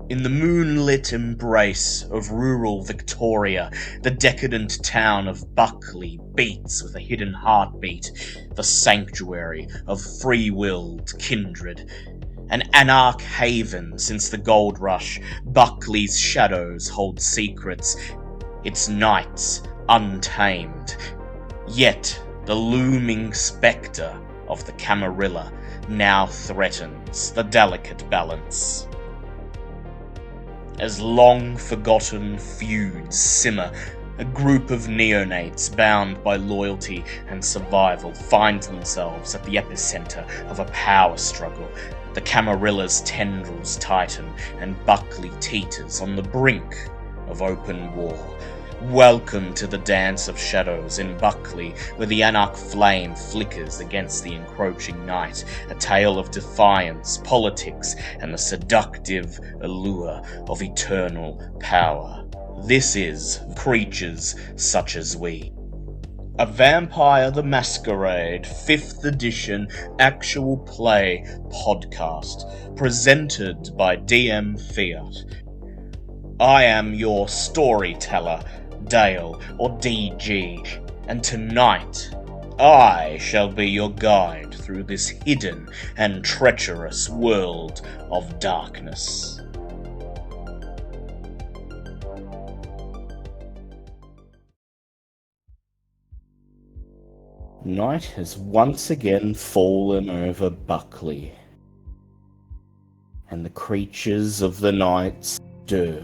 In the moonlit embrace of rural Victoria, the decadent town of Buckley beats with a hidden heartbeat, the sanctuary of free-willed kindred. An anarch haven since the gold rush, Buckley's shadows hold secrets, its nights untamed. Yet the looming spectre of the Camarilla now threatens the delicate balance. As long-forgotten feuds simmer, a group of neonates bound by loyalty and survival find themselves at the epicenter of a power struggle. The Camarilla's tendrils tighten, and Buckley teeters on the brink of open war. Welcome to the dance of shadows in Buckley, where the anarch flame flickers against the encroaching night, a tale of defiance, politics, and the seductive allure of eternal power. This is Creatures Such As We, a Vampire the Masquerade 5th edition actual play podcast, presented by DM Fiat. I am your storyteller, Dale, or DG, and tonight I shall be your guide through this hidden and treacherous world of darkness. Night has once again fallen over Buckley, and the creatures of the night stir,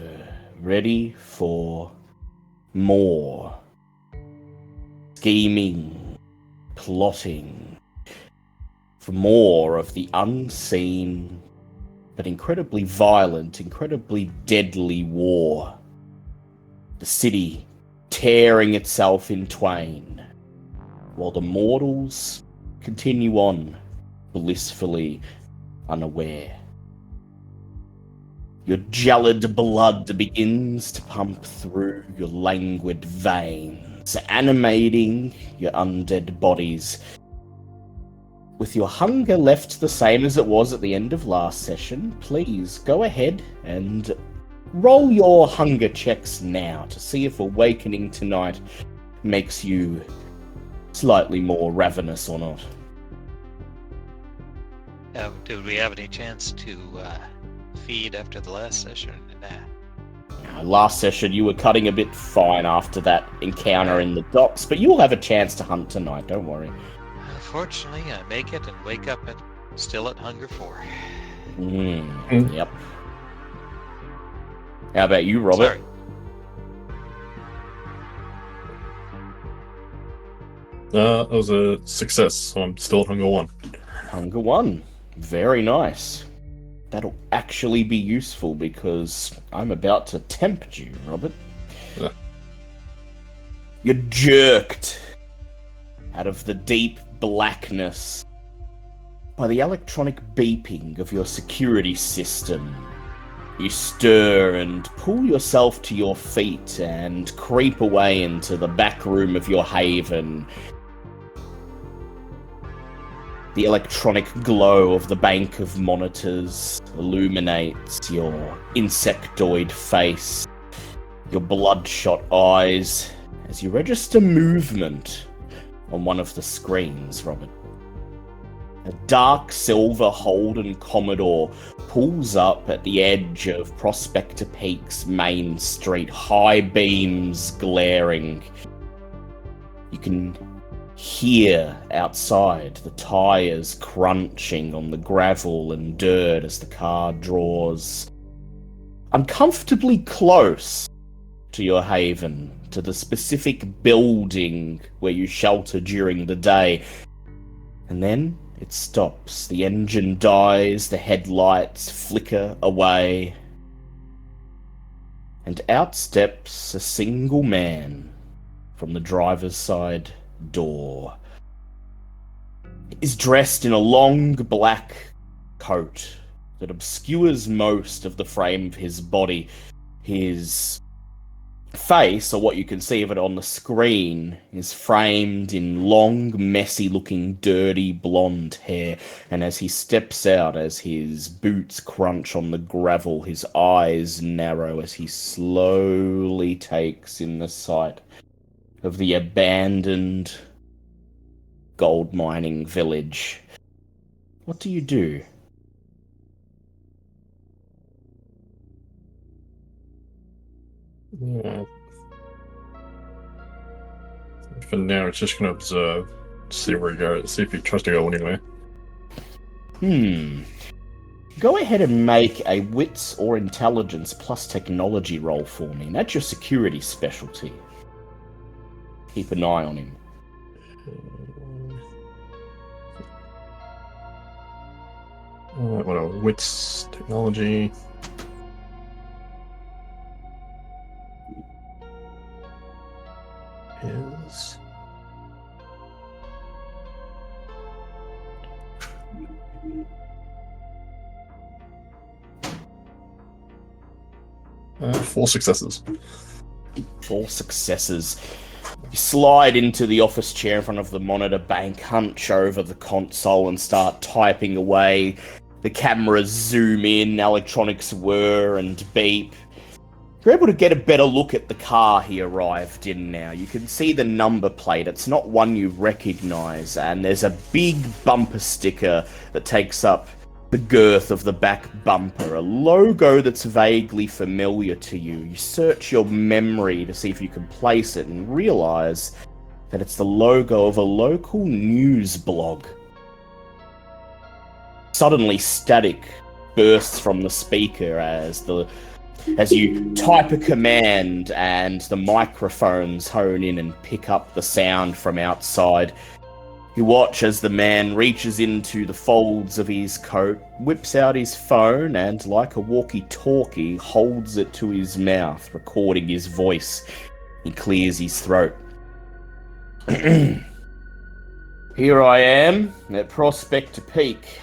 ready for more scheming, plotting, for more of the unseen but incredibly violent, incredibly deadly war. The city tearing itself in twain, while the mortals continue on, blissfully unaware. Your gelid blood begins to pump through your languid veins, animating your undead bodies. With your hunger left the same as it was at the end of last session, please go ahead and roll your hunger checks now to see if awakening tonight makes you slightly more ravenous or not. Do we have any chance to feed after the last session? Last session you were cutting a bit fine after that encounter in the docks, but you'll have a chance to hunt tonight, don't worry. Unfortunately, I make it and wake up still at hunger 4. Yep. How about you, Robert? Sorry. That was a success, so I'm still at hunger 1. Hunger 1. Very nice. That'll actually be useful because I'm about to tempt you, Robert. Yeah. You're jerked out of the deep blackness by the electronic beeping of your security system. You stir and pull yourself to your feet and creep away into the back room of your haven. The electronic glow of the bank of monitors illuminates your insectoid face, your bloodshot eyes, as you register movement on one of the screens, Robert. A dark silver Holden Commodore pulls up at the edge of Prospector Peak's main street, high beams glaring. You can hear outside the tires crunching on the gravel and dirt as the car draws uncomfortably close to your haven, to the specific building where you shelter during the day. And then it stops. The engine dies, the headlights flicker away, and out steps a single man from the driver's side door. He is dressed in a long black coat that obscures most of the frame of his body. His face, or what you can see of it on the screen, is framed in long, messy-looking, dirty blonde hair. And as he steps out, as his boots crunch on the gravel, his eyes narrow as he slowly takes in the sight of the abandoned gold mining village. What do you do? Yeah. For now, it's just going to observe, see where he goes, see if he tries to go anywhere. Go ahead and make a wits or intelligence plus technology roll for me. That's your security specialty. Keep an eye on him. What else? Wits, technology. Is 4 successes. 4 successes. You slide into the office chair in front of the monitor bank, hunch over the console and start typing away. The cameras zoom in, electronics whir and beep. You're able to get a better look at the car he arrived in now. You can see the number plate. It's not one you recognize, and there's a big bumper sticker that takes up the girth of the back bumper, a logo that's vaguely familiar to you. You search your memory to see if you can place it and realize that it's the logo of a local news blog. Suddenly, static bursts from the speaker as you type a command and the microphones hone in and pick up the sound from outside. You watch as the man reaches into the folds of his coat, whips out his phone, and like a walkie-talkie, holds it to his mouth, recording his voice. He clears his throat. Here I am at Prospector Peak,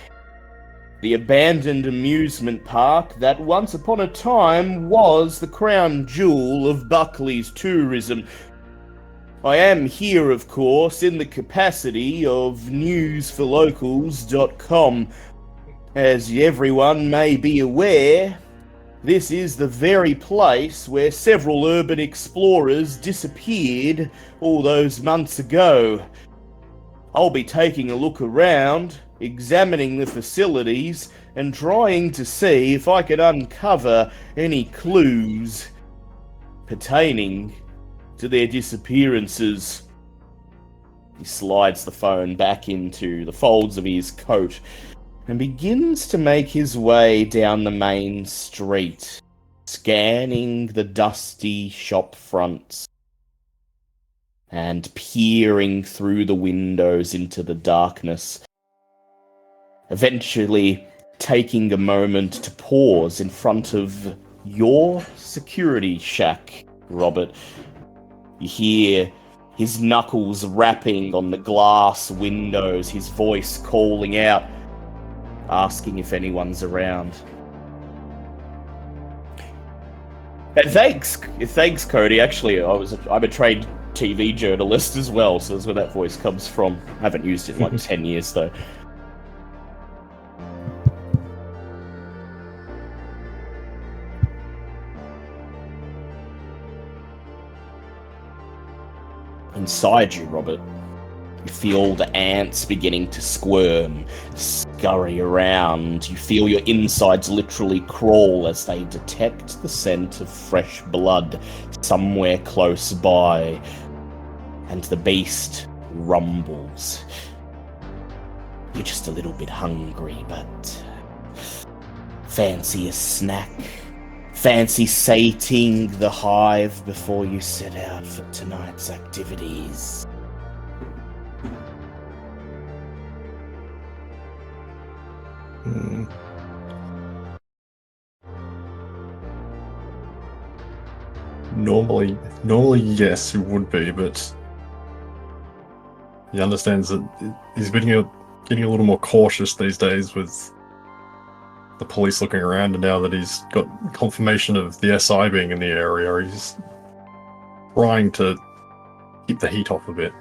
the abandoned amusement park that once upon a time was the crown jewel of Buckley's tourism. I am here, of course, in the capacity of newsforlocals.com. As everyone may be aware, this is the very place where several urban explorers disappeared all those months ago. I'll be taking a look around, examining the facilities, and trying to see if I can uncover any clues pertaining to their disappearances. He slides the phone back into the folds of his coat and begins to make his way down the main street, scanning the dusty shop fronts and peering through the windows into the darkness. Eventually, taking a moment to pause in front of your security shack, Robert. You hear his knuckles rapping on the glass windows, his voice calling out, asking if anyone's around. And thanks, Cody. Actually, I'm a trained TV journalist as well, so that's where that voice comes from. I haven't used it in like 10 years, though. Inside you, Robert, you feel the ants beginning to squirm, scurry around. You feel your insides literally crawl as they detect the scent of fresh blood somewhere close by, and the beast rumbles. You're just a little bit hungry, but fancy a snack? Fancy sating the hive before you set out for tonight's activities? Normally, yes, it would be, but he understands that he's getting a little more cautious these days with the police looking around, and now that he's got confirmation of the SI being in the area, he's trying to keep the heat off a bit.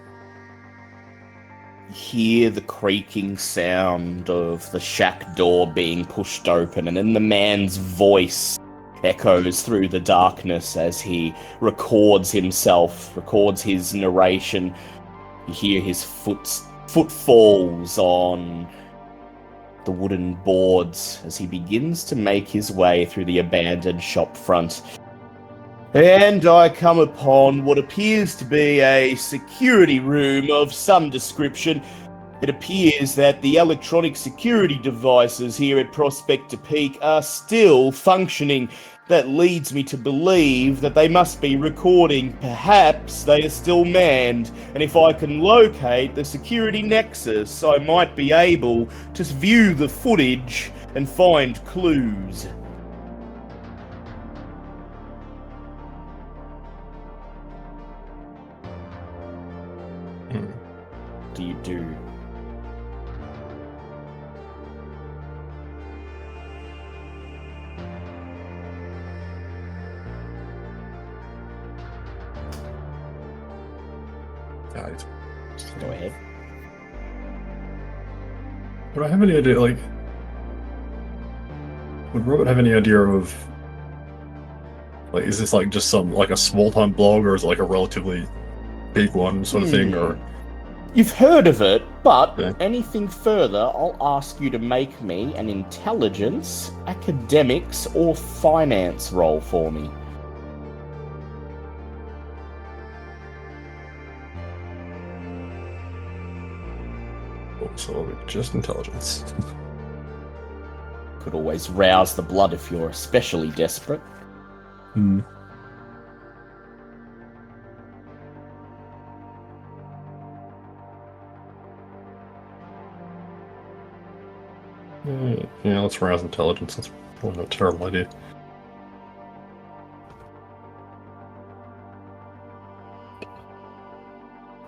Hear the creaking sound of the shack door being pushed open, and then the man's voice echoes through the darkness as he records his narration. You hear his footfalls on the wooden boards as he begins to make his way through the abandoned shop front. And I come upon what appears to be a security room of some description. It appears that the electronic security devices here at Prospector Peak are still functioning. That leads me to believe that they must be recording. Perhaps they are still manned, and if I can locate the security nexus, I might be able to view the footage and find clues. What do you do? Guys, Go ahead. would I have any idea, like... Would Robert have any idea of... Like, is this, like, just some, like, a small-time blog, or is it, like, a relatively big one sort of thing, or... You've heard of it, but Yeah. anything further, I'll ask you to make me an intelligence, academics, or finance roll for me. So, just intelligence. Could always rouse the blood if you're especially desperate. Hmm. Yeah, let's rouse intelligence. That's probably not a terrible idea.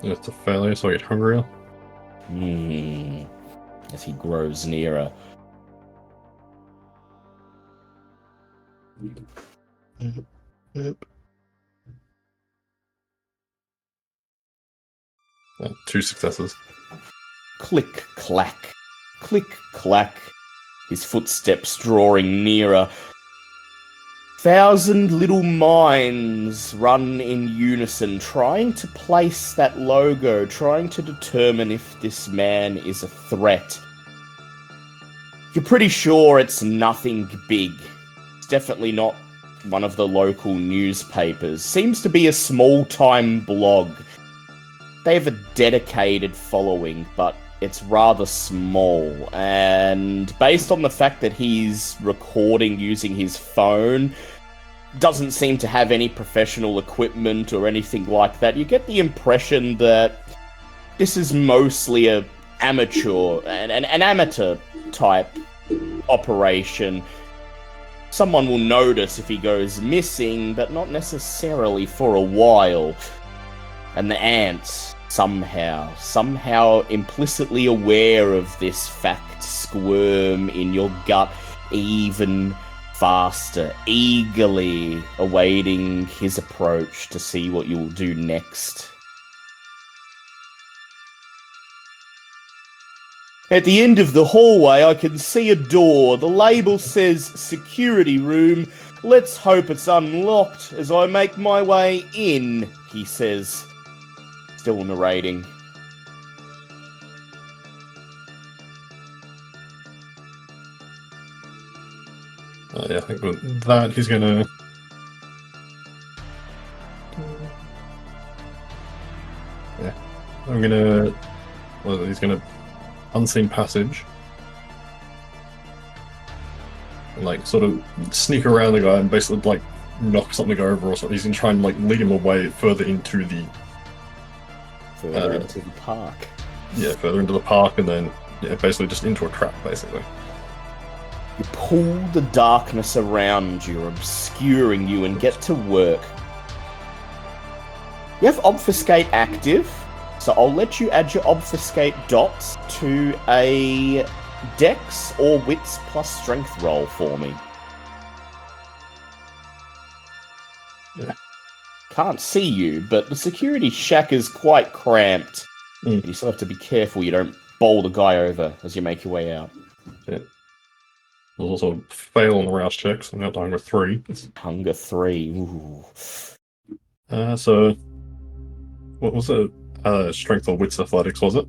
It's a failure, so I get hungrier. As he grows nearer. Two successes. Click, clack. Click, clack. His footsteps drawing nearer. 1,000 little minds run in unison, trying to place that logo, trying to determine if this man is a threat. You're pretty sure it's nothing big. It's definitely not one of the local newspapers. Seems to be a small-time blog. They have a dedicated following, but it's rather small. And based on the fact that he's recording using his phone, doesn't seem to have any professional equipment or anything like that, you get the impression that this is mostly an amateur type operation. Someone will notice if he goes missing, but not necessarily for a while. And the ants, somehow implicitly aware of this fact, squirm in your gut even faster, eagerly awaiting his approach to see what you will do next. At the end of the hallway, I can see a door. The label says security room. Let's hope it's unlocked as I make my way in, he says, still narrating. Yeah, I think with that he's gonna... Yeah, I'm gonna... Well, he's gonna... Unseen passage. And, like, sort of sneak around the guy and basically, like, knock something over or something. He's gonna try and, like, lead him away further into the... Further into the park. Yeah, further into the park and then, yeah, basically just into a trap, basically. You pull the darkness around you, obscuring you, and get to work. You have Obfuscate active, so I'll let you add your Obfuscate dots to a Dex or Wits plus Strength roll for me. Yeah. can't see you, but the security shack is quite cramped. Mm. And you still have to be careful you don't bowl the guy over as you make your way out. Yeah. There's also fail on the rouse checks. I'm not done with 3. Hunger 3. Ooh. So what was it? Strength or wits athletics, was it?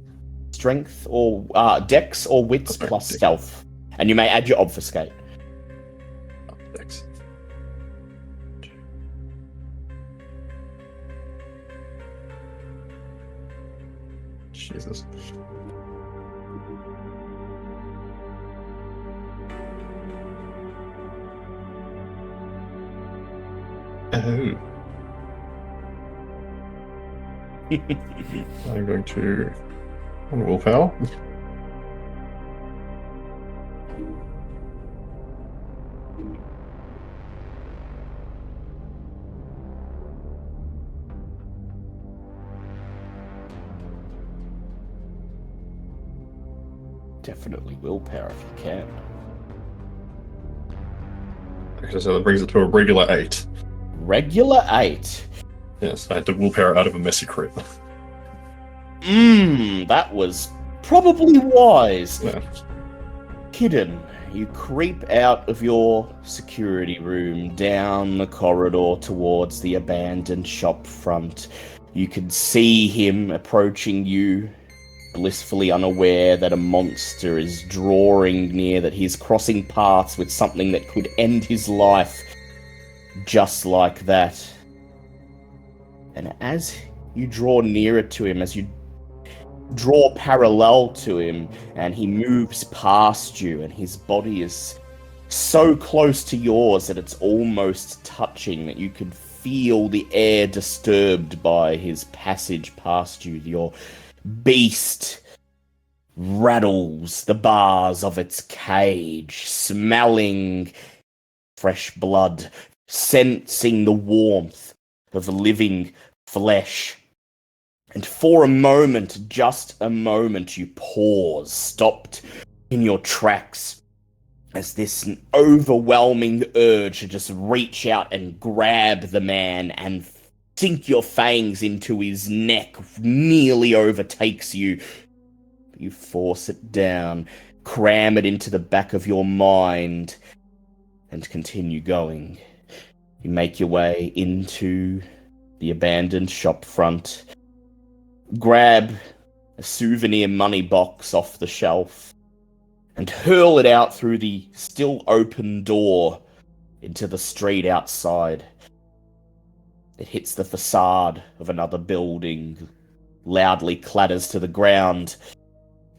Strength or dex or wits Okay, plus dex. stealth. And you may add your obfuscate. Dex. Jesus. Oh. I'm going to on willpower. Definitely willpower if you can. Okay, so that brings it to a regular 8. Regular 8. Yes, I had to willpower out of a messy crit. That was probably wise. Yeah. Hidden, you creep out of your security room down the corridor towards the abandoned shop front. You can see him approaching you, blissfully unaware that a monster is drawing near, that he's crossing paths with something that could end his life just like that. And as you draw nearer to him, as you draw parallel to him, and he moves past you, and his body is so close to yours that it's almost touching, that you can feel the air disturbed by his passage past you. Your beast rattles the bars of its cage, smelling fresh blood, sensing the warmth of living flesh. And for a moment, just a moment, you pause, stopped in your tracks, as this overwhelming urge to just reach out and grab the man and sink your fangs into his neck nearly overtakes you. You force it down, cram it into the back of your mind, and continue going. You make your way into the abandoned shop front, grab a souvenir money box off the shelf, and hurl it out through the still open door into the street outside. It hits the facade of another building, loudly clatters to the ground,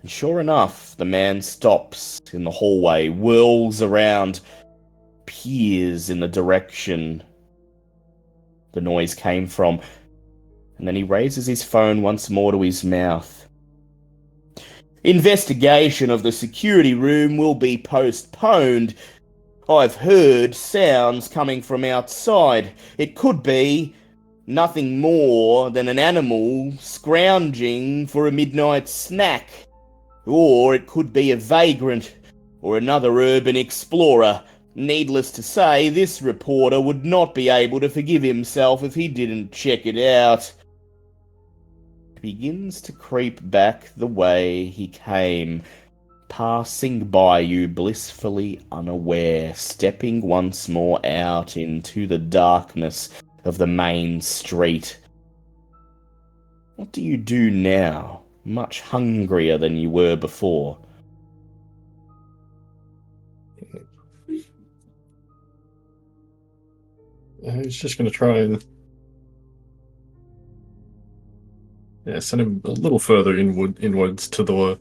and sure enough, the man stops in the hallway, whirls around, peers in the direction the noise came from, and then he raises his phone once more to his mouth. Investigation of the security room will be postponed. I've heard sounds coming from outside. It could be nothing more than an animal scrounging for a midnight snack. Or it could be a vagrant or another urban explorer. Needless to say, this reporter would not be able to forgive himself if he didn't check it out. He begins to creep back the way he came, passing by you blissfully unaware, stepping once more out into the darkness of the main street. What do you do now, much hungrier than you were before? He's just going to try and send him a little further inwards to the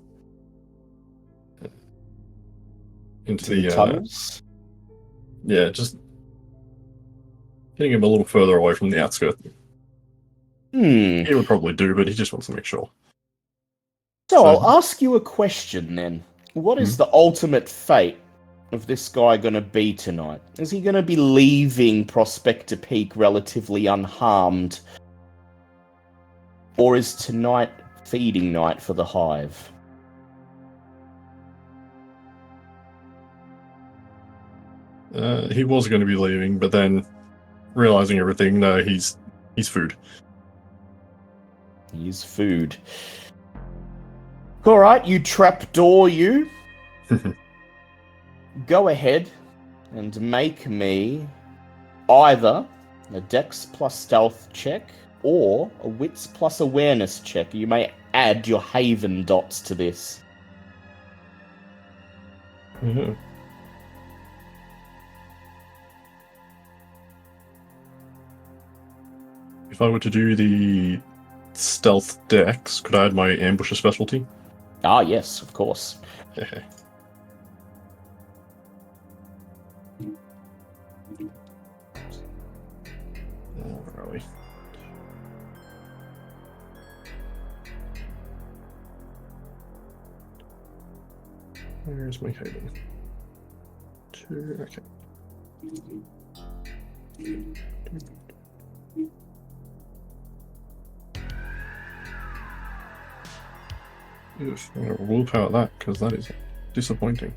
into the tunnels? Just getting him a little further away from the outskirts. He would probably do, but he just wants to make sure. So I'll ask you a question then. What is the ultimate fate of this guy going to be tonight? Is he going to be leaving Prospector Peak relatively unharmed? Or is tonight feeding night for the Hive? He was going to be leaving, but then realizing everything, no, he's He's food. He's food. Alright, you trapdoor you. Go ahead and make me either a Dex plus stealth check or a Wits plus awareness check. You may add your Haven dots to this. Yeah. If I were to do the stealth dex, could I add my ambusher specialty? Ah, yes, of course. Where are we? Where's my Haven? 2, okay. Oof, I'm gonna willpower that because that is disappointing.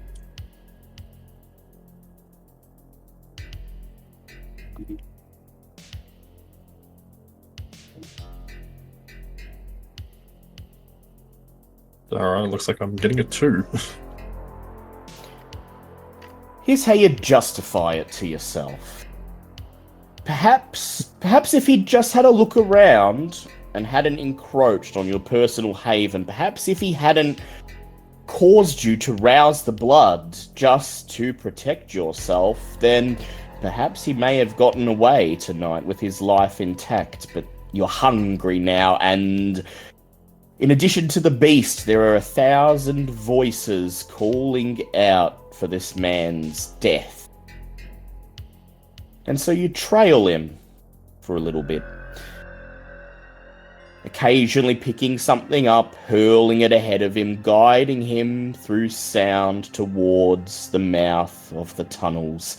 Alright, looks like I'm getting a 2. Here's how you justify it to yourself. Perhaps if he'd just had a look around and hadn't encroached on your personal haven, perhaps if he hadn't caused you to rouse the blood just to protect yourself, then perhaps he may have gotten away tonight with his life intact, but you're hungry now, and in addition to the beast, there are 1,000 voices calling out for this man's death. And so you trail him for a little bit, occasionally picking something up, hurling it ahead of him, guiding him through sound towards the mouth of the tunnels.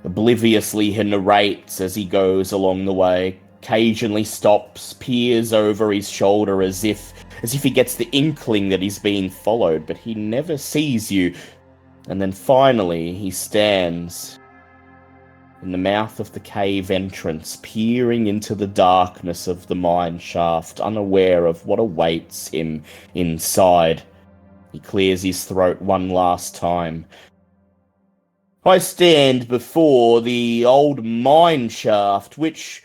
Obliviously, he narrates as he goes along the way, occasionally stops, peers over his shoulder as if he gets the inkling that he's being followed, but he never sees you. And then finally, he stands in the mouth of the cave entrance, peering into the darkness of the mine shaft, unaware of what awaits him inside. He clears his throat one last time. I stand before the old mine shaft, which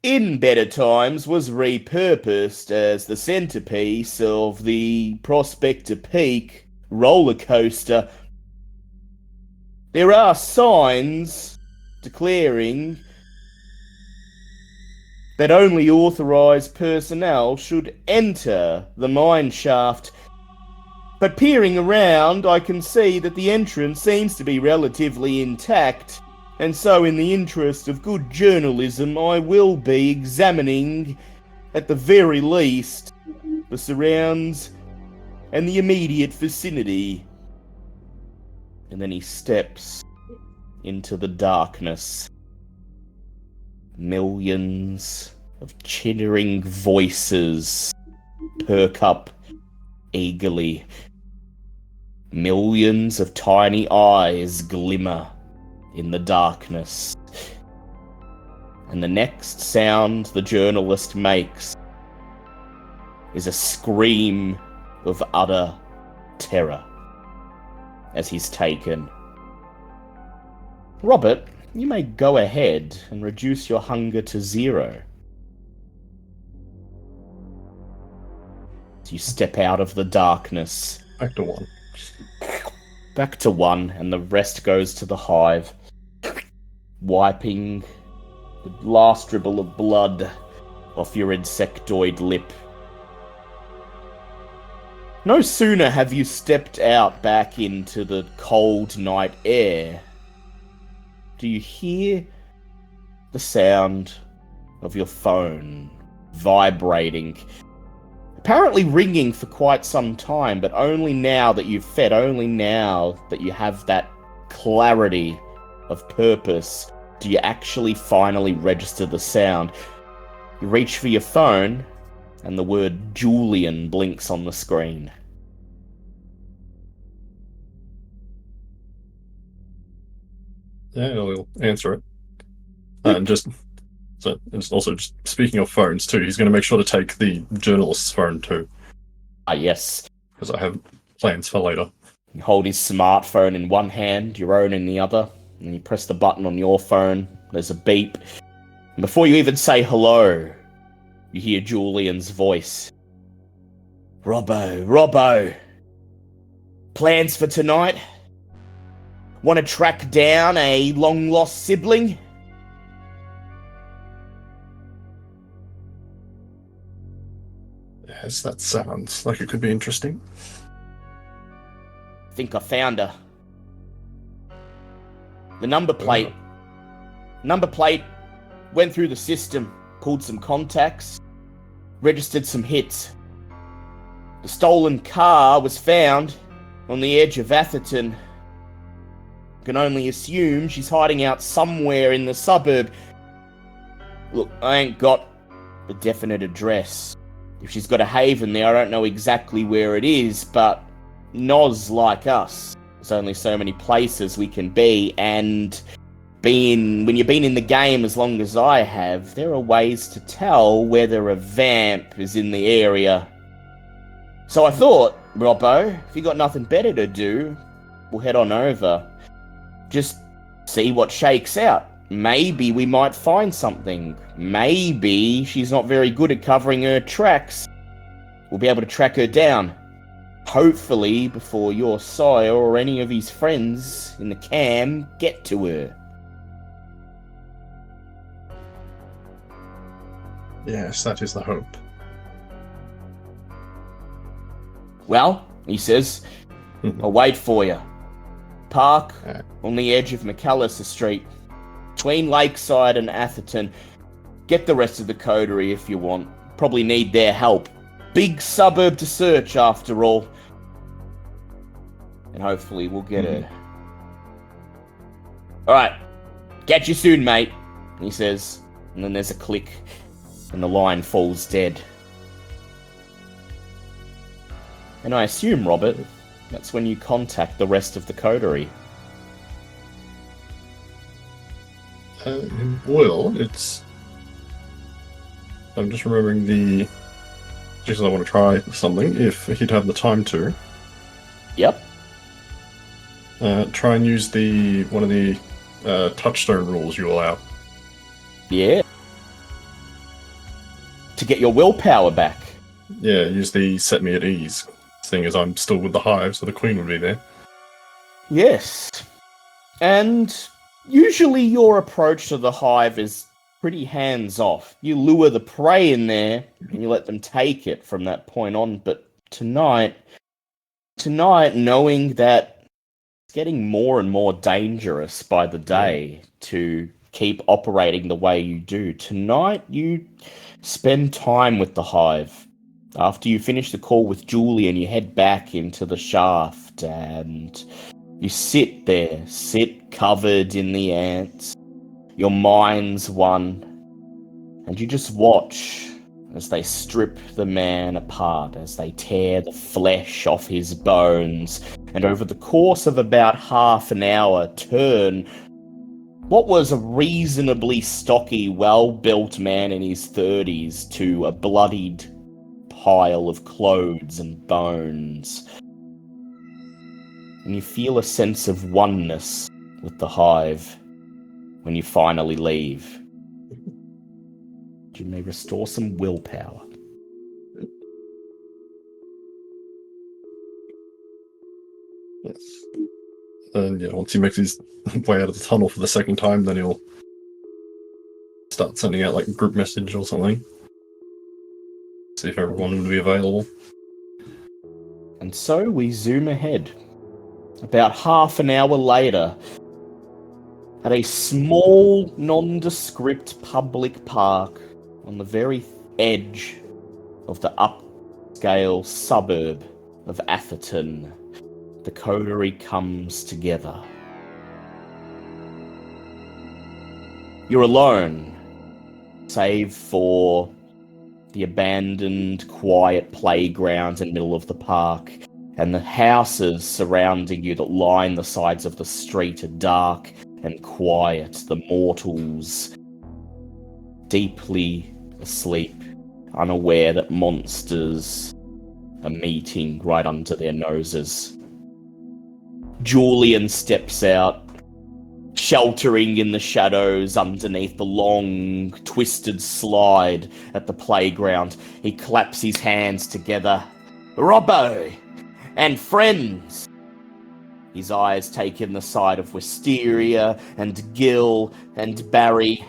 in better times was repurposed as the centerpiece of the Prospector Peak roller coaster. There are signs declaring that only authorized personnel should enter the mine shaft. But peering around, I can see that the entrance seems to be relatively intact, and so in the interest of good journalism, I will be examining, at the very least, the surrounds and the immediate vicinity. And then he steps into the darkness. Millions of chittering voices perk up eagerly. Millions of tiny eyes glimmer in the darkness. And the next sound the journalist makes is a scream of utter terror as he's taken. Robert, you may go ahead and reduce your hunger to 0. As you step out of the darkness. Back to 1. Back to 1, and the rest goes to the hive, wiping the last dribble of blood off your insectoid lip. No sooner have you stepped out back into the cold night air, do you hear the sound of your phone vibrating, apparently ringing for quite some time, but only now that you've fed, only now that you have that clarity of purpose, do you actually finally register the sound. You reach for your phone, and the word Julian blinks on the screen. Yeah, we'll answer it. And just So, and also, just speaking of phones too, he's going to make sure to take the journalist's phone too, Ah, yes. because I have plans for later. You hold his smartphone in one hand, your own in the other, and you press the button on your phone. There's a beep. And before you even say hello, you hear Julian's voice. Robbo. Plans for tonight? Want to track down a long-lost sibling? Yes, that sounds like it could be interesting. Think I found her. The number plate. Number plate went through the system, pulled some contacts, registered some hits. The stolen car was found on the edge of Atherton. Can only assume she's hiding out somewhere in the suburb. Look, I ain't got a definite address. If she's got a haven there, I don't know exactly where it is, but Noz like us. There's only so many places we can be, and when you've been in the game as long as I have, there are ways to tell whether a vamp is in the area. So I thought, Robbo, if you got nothing better to do, we'll head on over. Just see what shakes out. Maybe we might find something. Maybe she's not very good at covering her tracks. We'll be able to track her down. Hopefully before your sire or any of his friends in the cam get to her. Yes, that is the hope. Well, he says, I'll wait for you. Park on the edge of McAllister Street, between Lakeside and Atherton. Get the rest of the coterie if you want. Probably need their help. Big suburb to search, after all. And hopefully we'll get her. Alright, catch you soon, mate, he says. And then there's a click, and the line falls dead. And I assume, Robert, that's when you contact the rest of the coterie. Well, it's... I'm just remembering the... Just I want to try something, if he'd have the time to. Yep. Try and use one of the touchstone rules you allow. Yeah. To get your willpower back. Yeah, use the set me at ease, seeing as I'm still with the hive, so the queen would be there. Yes. And usually your approach to the hive is pretty hands-off. You lure the prey in there, and you let them take it from that point on. But tonight, knowing that it's getting more and more dangerous by the day to keep operating the way you do, tonight you spend time with the hive. After you finish the call with Julian, you head back into the shaft, and you sit covered in the ants. Your mind's one, and you just watch as they strip the man apart, as they tear the flesh off his bones, and over the course of about half an hour turn what was a reasonably stocky, well-built man in his 30s to a bloodied pile of clothes and bones. And you feel a sense of oneness with the hive when you finally leave. You may restore some willpower. Yes. And yeah, once he makes his way out of the tunnel for the second time, then he'll start sending out like a group message or something. See if everyone will be available. And so we zoom ahead. About half an hour later, at a small, nondescript public park on the very edge of the upscale suburb of Atherton, the coterie comes together. You're alone, save for the abandoned, quiet playground in the middle of the park, and the houses surrounding you that line the sides of the street are dark and quiet. The mortals deeply asleep, unaware that monsters are meeting right under their noses. Julian steps out, sheltering in the shadows underneath the long, twisted slide at the playground. He claps his hands together. Robbo! And friends! His eyes take in the sight of Wisteria and Gil and Barry,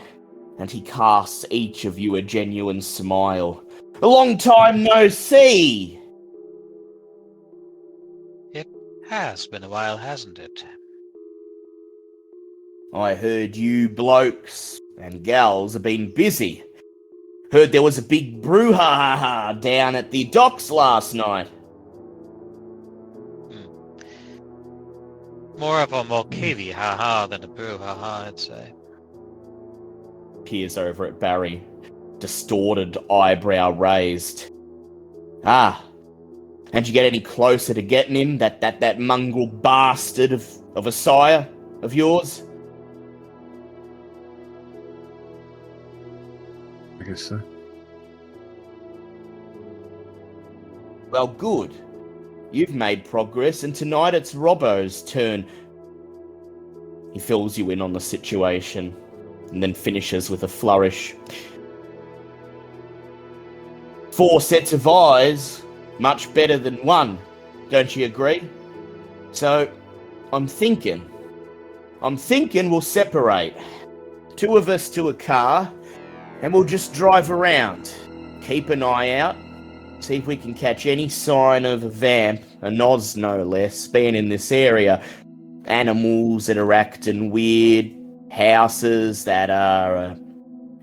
and he casts each of you a genuine smile. A long time no see! It has been a while, hasn't it? I heard you blokes and gals have been busy. Heard there was a big brouhaha down at the docks last night. More of a Mulcahy ha-ha than a brouhaha, I'd say. Peers over at Barry, distorted eyebrow raised. Ah, and you get any closer to getting him, that mongrel bastard of a sire of yours? I guess so. Well, good. You've made progress, and tonight it's Robbo's turn. He fills you in on the situation, and then finishes with a flourish. 4 sets of eyes, much better than 1, don't you agree? So, I'm thinking we'll separate. 2 of us to a car, and we'll just drive around. Keep an eye out. See if we can catch any sign of a vamp, a Noz no less, being in this area. Animals that are acting weird, houses that are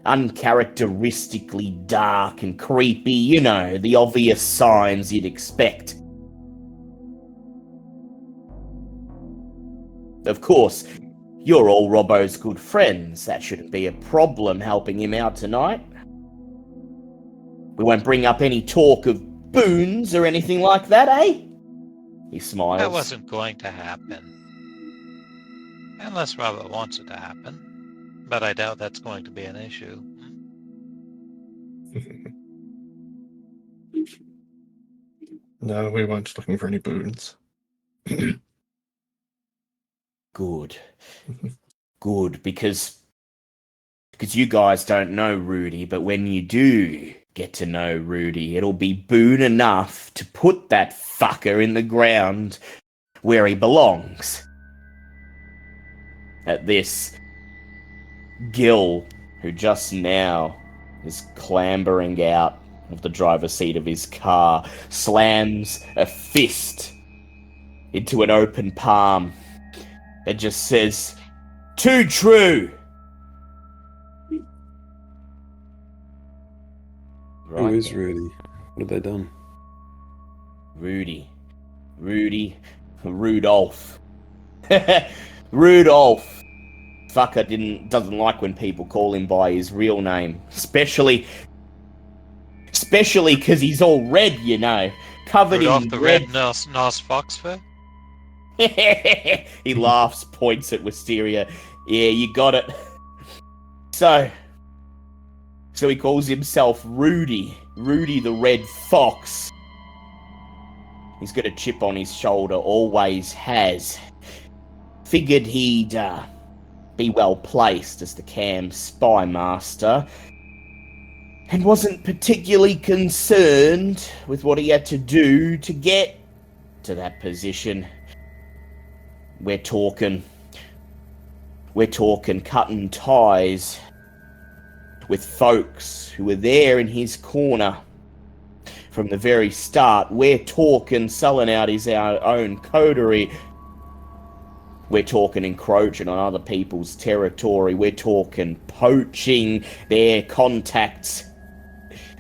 uncharacteristically dark and creepy, you know, the obvious signs you'd expect. Of course, you're all Robbo's good friends. That shouldn't be a problem helping him out tonight. We won't bring up any talk of boons or anything like that, eh? He smiles. That wasn't going to happen. Unless Robert wants it to happen. But I doubt that's going to be an issue. No, we weren't looking for any boons. Good. Good, because you guys don't know Rudy, but when you do get to know Rudy, it'll be boon enough to put that fucker in the ground where he belongs. At this, Gil, who just now is clambering out of the driver's seat of his car, slams a fist into an open palm and just says, "Too true!" Who is Rudy? What have they done? Rudolph. Rudolph. Fucker doesn't like when people call him by his real name. Especially because he's all red, you know. Covered Rudolph in the red. Red Nos Fox fur? He laughs, points at Wisteria. Yeah, you got it. So he calls himself Rudy. Rudy the Red Fox. He's got a chip on his shoulder, always has. Figured he'd be well placed as the Cam spy master, and wasn't particularly concerned with what he had to do to get to that position. We're talking cutting ties with folks who were there in his corner from the very start. We're talking selling out his own coterie. We're talking encroaching on other people's territory. We're talking poaching their contacts,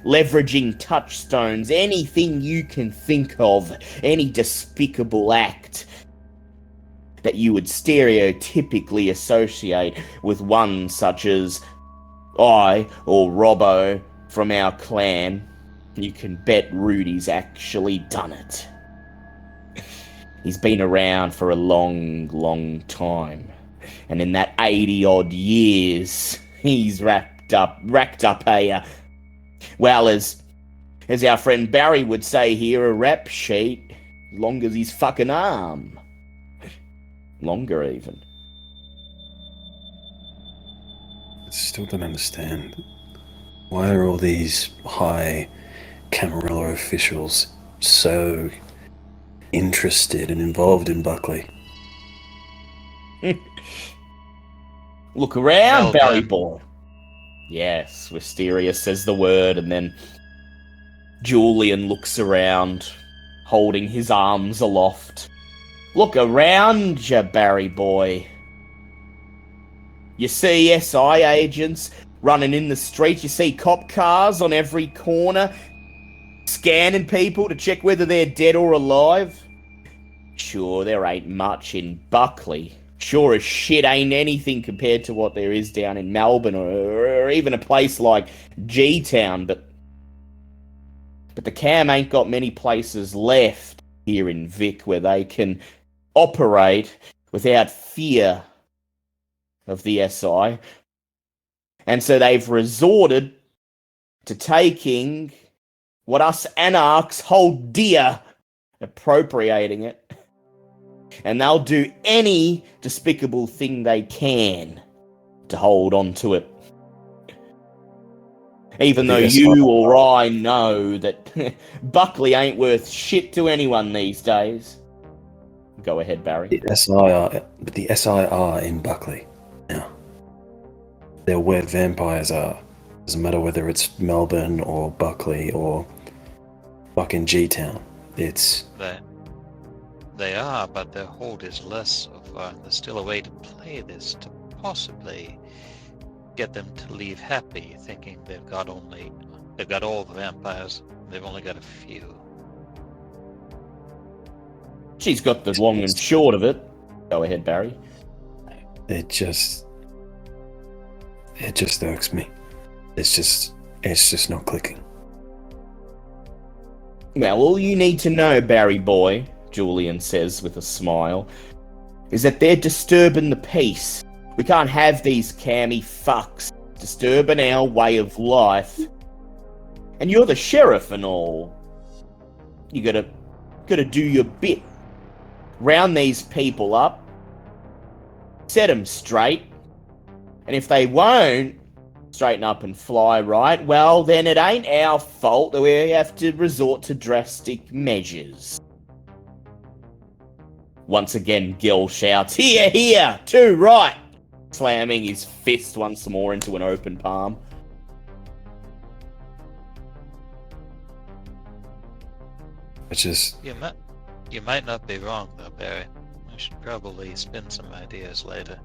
leveraging touchstones, anything you can think of, any despicable act that you would stereotypically associate with one such as I or Robbo from our clan. You can bet Rudy's actually done it. He's been around for a long, long time. And in that 80-odd years, he's wrapped racked up well, as our friend Barry would say here, a rap sheet, long as his fucking arm. Longer, even. I still don't understand. Why are all these high Camarilla officials so interested and involved in Buckley? Look around, Well Barry done. boy. Yes, Wisteria says the word, and then Julian looks around, holding his arms aloft. Look around ya, Barry boy. You see SI agents running in the streets. You see cop cars on every corner, scanning people to check whether they're dead or alive. Sure, there ain't much in Buckley. Sure as shit ain't anything compared to what there is down in Melbourne or even a place like G-Town, but the Cam ain't got many places left here in Vic where they can operate without fear of the SI. And so they've resorted to taking what us anarchs hold dear, appropriating it. And they'll do any despicable thing they can to hold on to it. Even though you or I know that Buckley ain't worth shit to anyone these days. Go ahead, Barry. The SI are in Buckley now. They're where vampires are. Doesn't matter whether it's Melbourne or Buckley or fucking G-Town. They are, but their hold is less so far. There's still a way to play this to possibly get them to leave happy, thinking they've got all the vampires. They've only got a few. She's got the long and short of it. Go ahead, Barry. It just irks me. It's just not clicking. Well, all you need to know, Barry boy, Julian says with a smile, is that they're disturbing the peace. We can't have these cammy fucks disturbing our way of life. And you're the sheriff and all. You gotta do your bit. Round these people up. Set them straight. And if they won't straighten up and fly right, well, then it ain't our fault that we have to resort to drastic measures. Once again, Gil shouts, "Here, here, too right!" slamming his fist once more into an open palm. You might not be wrong, though, Barry. I should probably spin some ideas later.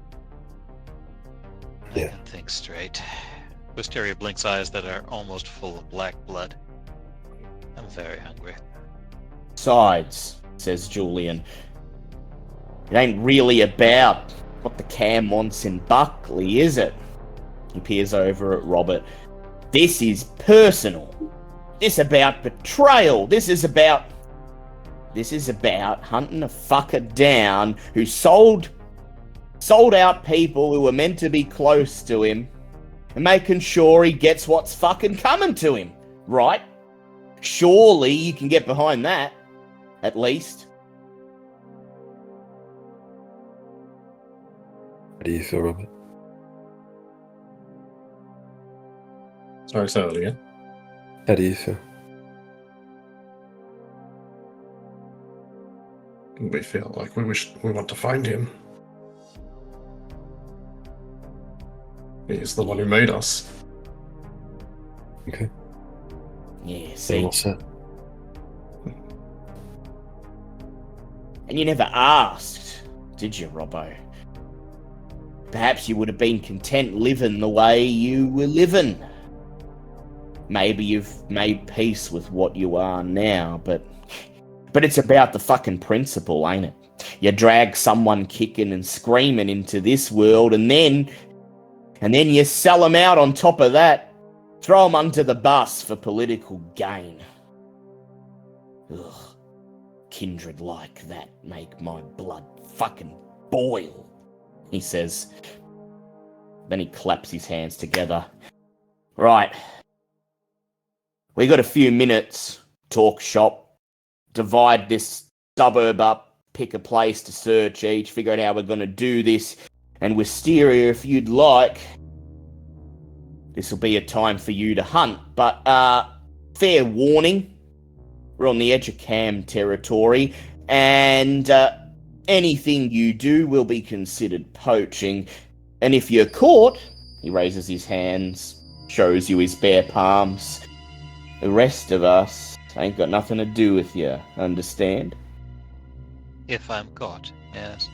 Yeah. I can think straight. Wisteria blinks eyes that are almost full of black blood. I'm very hungry. Besides, says Julian, it ain't really about what the Cam wants in Buckley, is it? He peers over at Robert. This is personal. This about betrayal. This is about hunting a fucker down who sold out people who were meant to be close to him and making sure he gets what's fucking coming to him, right? Surely you can get behind that, at least. How do you feel, Robert? Sorry, say that again. How do you feel? We feel like we want to find him. He's the one who made us. Okay. Yeah, see? All set. And you never asked, did you, Robbo? Perhaps you would have been content living the way you were living. Maybe you've made peace with what you are now, but it's about the fucking principle, ain't it? You drag someone kicking and screaming into this world, and then you sell them out on top of that. Throw them under the bus for political gain. Ugh. Kindred like that make my blood fucking boil, he says. Then he claps his hands together. Right. We got a few minutes. Talk shop. Divide this suburb up. Pick a place to search each. Figure out how we're going to do this. And Wisteria, if you'd like, this will be a time for you to hunt. But, fair warning. We're on the edge of Cam territory. And, anything you do will be considered poaching. And if you're caught, he raises his hands, shows you his bare palms. The rest of us ain't got nothing to do with you, understand? If I'm caught, yes.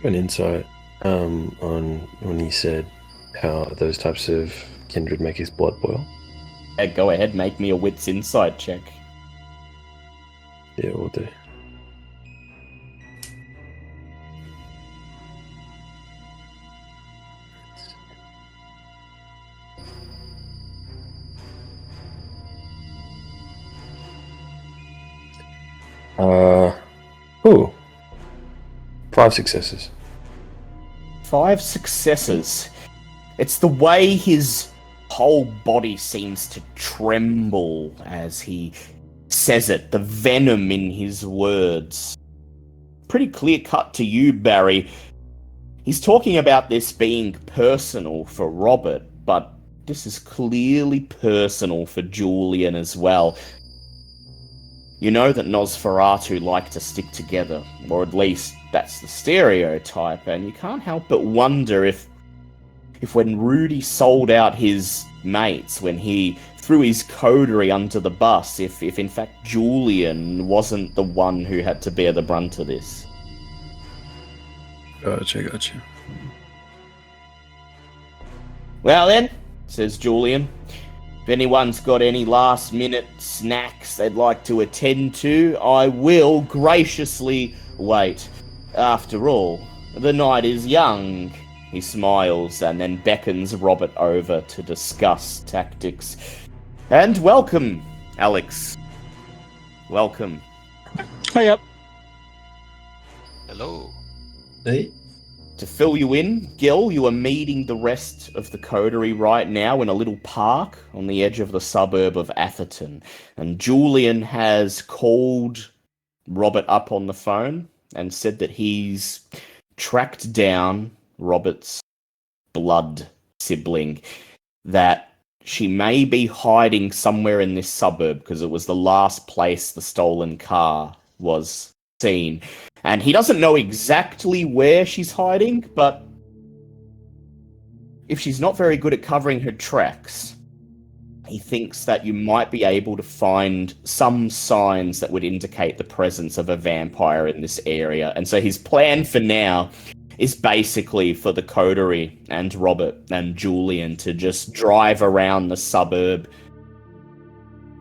An insight on when he said how those types of kindred make his blood boil. Go ahead, make me a wits insight check. Yeah, we'll do. Ooh. 5 successes. 5 successes. It's the way his whole body seems to tremble as he says it, the venom in his words. Pretty clear cut to you, Barry. He's talking about this being personal for Robert, but this is clearly personal for Julian as well. You know that Nosferatu like to stick together, or at least that's the stereotype, and you can't help but wonder if when Rudy sold out his mates, when he threw his coterie under the bus, if in fact Julian wasn't the one who had to bear the brunt of this. Gotcha. Well then, says Julian, if anyone's got any last-minute snacks they'd like to attend to, I will graciously wait. After all, the night is young. He smiles and then beckons Robert over to discuss tactics. And welcome, Alex. Welcome. Hey up. Hello. Hey. To fill you in, Gil, you are meeting the rest of the coterie right now in a little park on the edge of the suburb of Atherton. And Julian has called Robert up on the phone and said that he's tracked down Robert's blood sibling, that she may be hiding somewhere in this suburb because it was the last place the stolen car was seen. And he doesn't know exactly where she's hiding, but if she's not very good at covering her tracks, he thinks that you might be able to find some signs that would indicate the presence of a vampire in this area. And so his plan for now is basically for the coterie and Robert and Julian to just drive around the suburb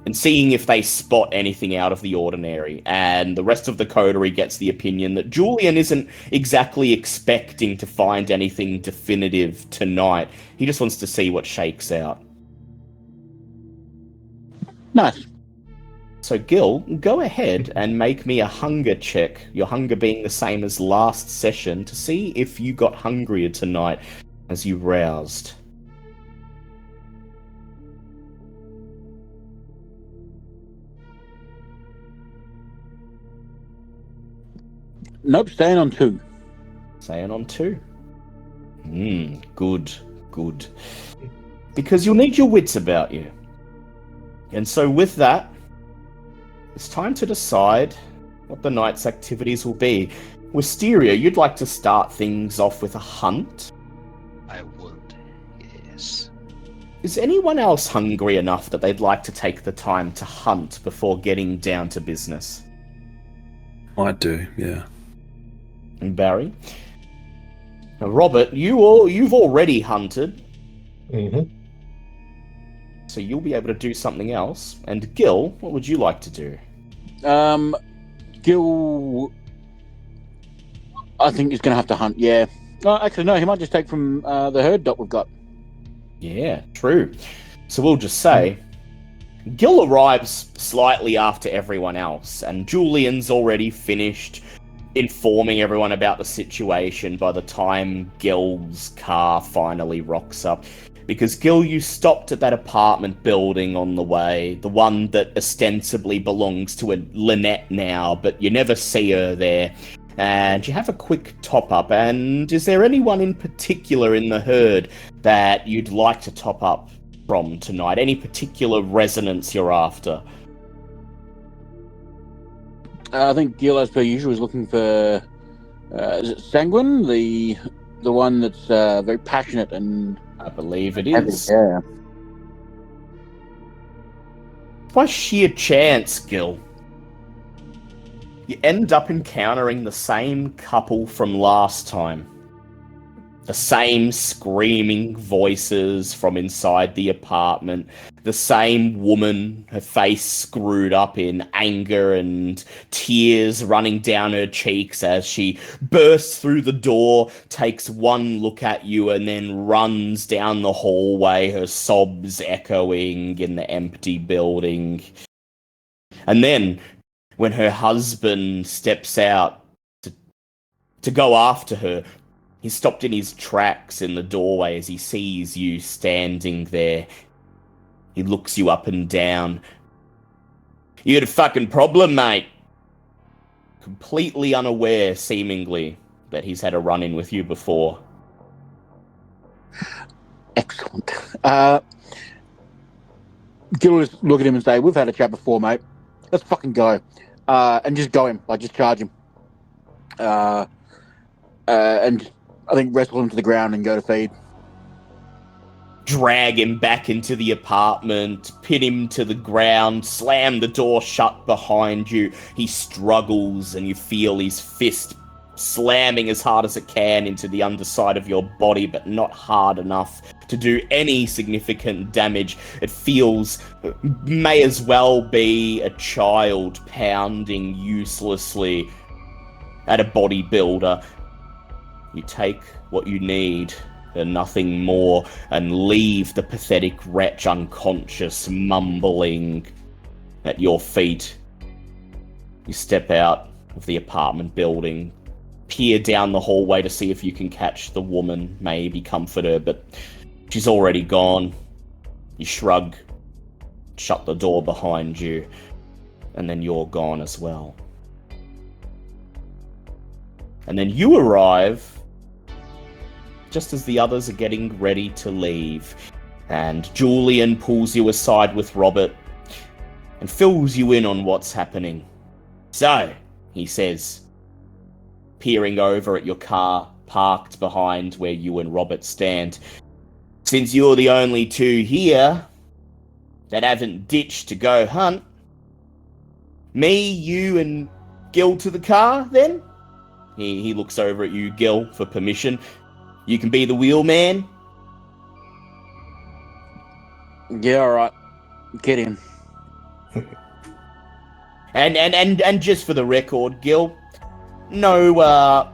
and seeing if they spot anything out of the ordinary. And the rest of the coterie gets the opinion that Julian isn't exactly expecting to find anything definitive tonight. He just wants to see what shakes out. Nice. So Gil, go ahead and make me a hunger check, your hunger being the same as last session, to see if you got hungrier tonight as you roused. Nope, staying on 2. Staying on 2. Good. Because you'll need your wits about you. And so with that, it's time to decide what the night's activities will be. Wisteria, you'd like to start things off with a hunt? I would, yes. Is anyone else hungry enough that they'd like to take the time to hunt before getting down to business? I do, yeah. And Barry? Now, Robert, you've already hunted, Mm-hmm. so you'll be able to do something else. And Gil, what would you like to do? Gil, I think he's going to have to hunt, yeah. Actually, no, he might just take from the herd dot we've got. Yeah, true. So we'll just say, Gil arrives slightly after everyone else, and Julian's already finished informing everyone about the situation by the time Gil's car finally rocks up. Because, Gil, you stopped at that apartment building on the way, the one that ostensibly belongs to a Lynette now, but you never see her there. And you have a quick top-up, and is there anyone in particular in the herd that you'd like to top up from tonight? Any particular resonance you're after? I think Gil, as per usual, is looking for is it Sanguine, the one that's very passionate and I believe it heavy. is. Yeah. By sheer chance, Gil, you end up encountering the same couple from last time. The same screaming voices from inside the apartment. The same woman, her face screwed up in anger and tears running down her cheeks as she bursts through the door, takes one look at you, and then runs down the hallway, her sobs echoing in the empty building. And then, when her husband steps out to go after her, he's stopped in his tracks in the doorway as he sees you standing there. He looks you up and down. You had a fucking problem, mate. Completely unaware, seemingly, that he's had a run-in with you before. Excellent. Gil will just look at him and say, "We've had a chat before, mate. Let's fucking go." And just go him. Like, just charge him. And I think wrestle him to the ground and go to feed. Drag him back into the apartment, pin him to the ground, slam the door shut behind you. He struggles and you feel his fist slamming as hard as it can into the underside of your body, but not hard enough to do any significant damage. It feels may as well be a child pounding uselessly at a bodybuilder. You take what you need and nothing more, and leave the pathetic wretch unconscious, mumbling at your feet. You step out of the apartment building, peer down the hallway to see if you can catch the woman, maybe comfort her, but she's already gone. You shrug, shut the door behind you, and then you're gone as well. And then you arrive just as the others are getting ready to leave, and Julian pulls you aside with Robert and fills you in on what's happening. "So," he says, peering over at your car parked behind where you and Robert stand, "since you're the only two here that haven't ditched to go hunt, me, you, and Gil to the car, then?" He looks over at you, Gil, for permission. "You can be the wheelman." Yeah, all right. Get in. And just for the record, Gil, no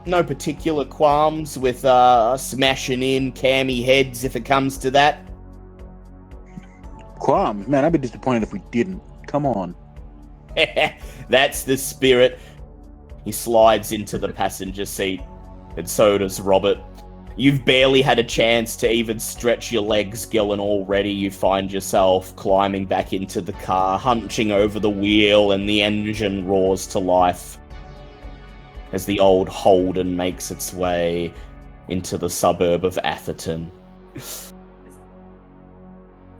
particular qualms with smashing in cammy heads if it comes to that. Qualms? Man, I'd be disappointed if we didn't. Come on. That's the spirit. He slides into the passenger seat, and so does Robert. You've barely had a chance to even stretch your legs, Gil, and already you find yourself climbing back into the car, hunching over the wheel, and the engine roars to life as the old Holden makes its way into the suburb of Atherton.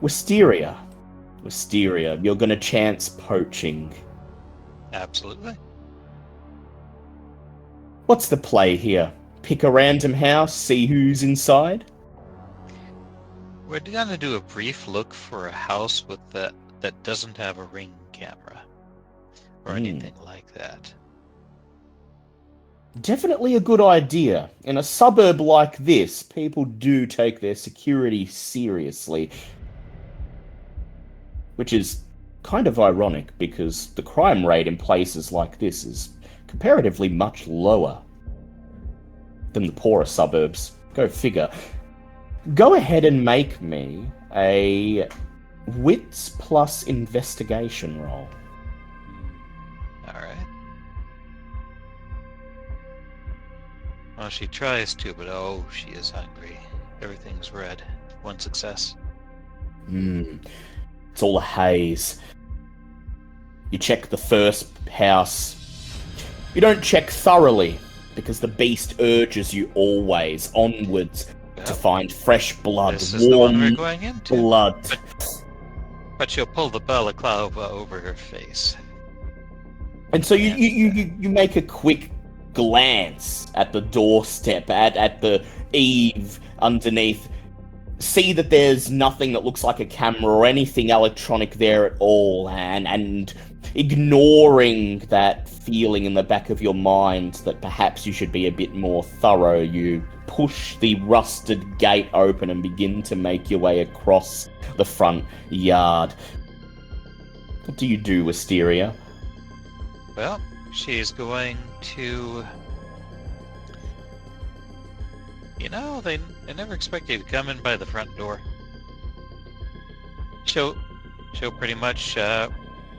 Wisteria, you're gonna chance poaching. Absolutely. What's the play here? Pick a random house, see who's inside? We're gonna do a brief look for a house with that doesn't have a ring camera or anything like that. Definitely a good idea. In a suburb like this, people do take their security seriously. Which is kind of ironic, because the crime rate in places like this is comparatively much lower than the poorer suburbs. Go figure. Go ahead and make me a wits plus investigation roll. Alright. Well, she tries to, but oh, she is hungry. Everything's red. One success. It's all a haze. You check the first house. You don't check thoroughly, because the beast urges you always onwards to find fresh blood, This is the one we're warm going into. blood. But she'll pull the balaclava over her face. And so you make a quick glance at the doorstep, at the eave underneath. See that there's nothing that looks like a camera or anything electronic there at all, and ignoring that feeling in the back of your mind that perhaps you should be a bit more thorough, you push the rusted gate open and begin to make your way across the front yard. What do you do, Wisteria? Well, she's going to... You know, they never expect you to come in by the front door. She'll pretty much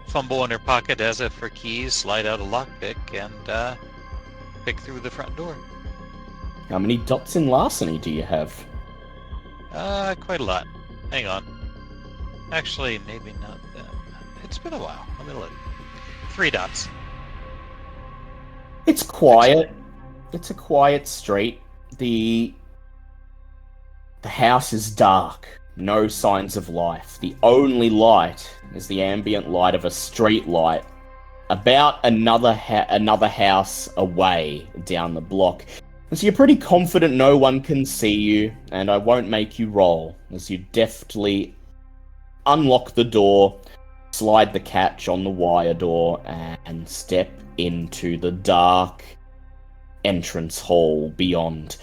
fumble in her pocket as if for keys, slide out a lockpick, and pick through the front door. How many dots in larceny do you have? Quite a lot. Hang on. Actually, maybe not that. It's been a while. Let me look. 3 dots. It's quiet. It's a quiet street. The house is dark. No signs of life. The only light is the ambient light of a street light about another house away down the block. And so you're pretty confident no one can see you, and I won't make you roll as you deftly unlock the door, slide the catch on the wire door, and step into the dark entrance hall beyond.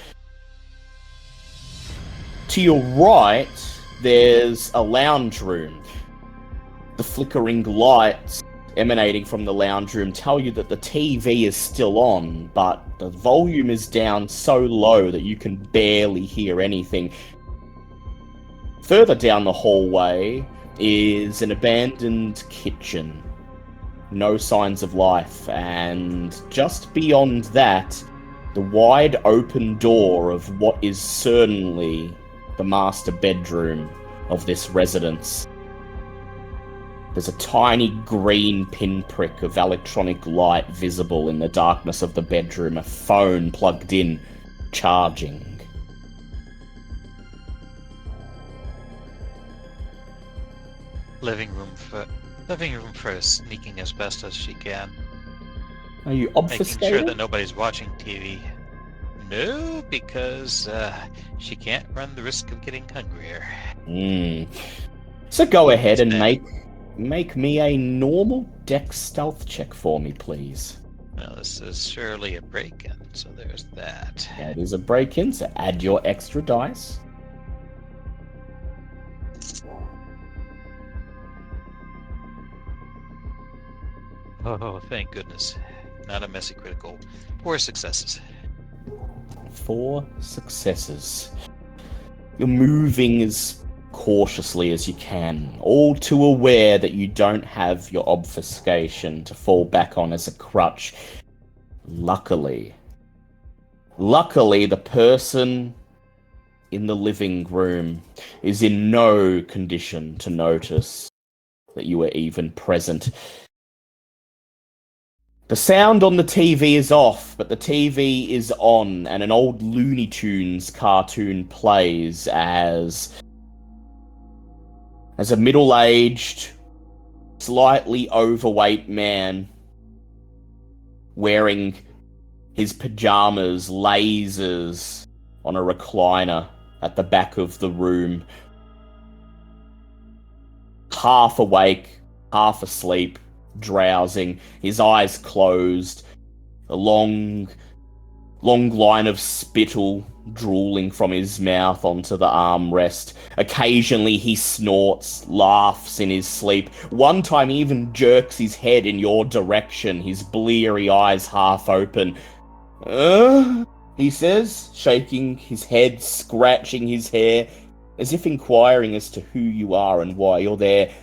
To your right, there's a lounge room. The flickering lights emanating from the lounge room tell you that the TV is still on, but the volume is down so low that you can barely hear anything. Further down the hallway is an abandoned kitchen. No signs of life, and just beyond that, the wide open door of what is certainly the master bedroom of this residence. There's a tiny green pinprick of electronic light visible in the darkness of the bedroom, a phone plugged in, charging. Living room first, sneaking as best as she can. Are you Making obfuscated? sure that nobody's watching TV. No, because she can't run the risk of getting hungrier. So go ahead and make me a normal dex stealth check for me, please. Well, this is surely a break-in, so there's that. Yeah, it is a break-in, so add your extra dice. Oh, thank goodness. Not a messy critical. 4 successes. 4 successes. You're moving as cautiously as you can, all too aware that you don't have your obfuscation to fall back on as a crutch. Luckily, the person in the living room is in no condition to notice that you are even present. The sound on the TV is off, but the TV is on, and an old Looney Tunes cartoon plays as a middle-aged, slightly overweight man wearing his pajamas lasers on a recliner at the back of the room. Half awake, half asleep, drowsing, his eyes closed, a long line of spittle drooling from his mouth onto the armrest. Occasionally he snorts, laughs in his sleep. One time he even jerks his head in your direction, his bleary eyes half open. He says, shaking his head, scratching his hair, as if inquiring as to who you are and why you're there,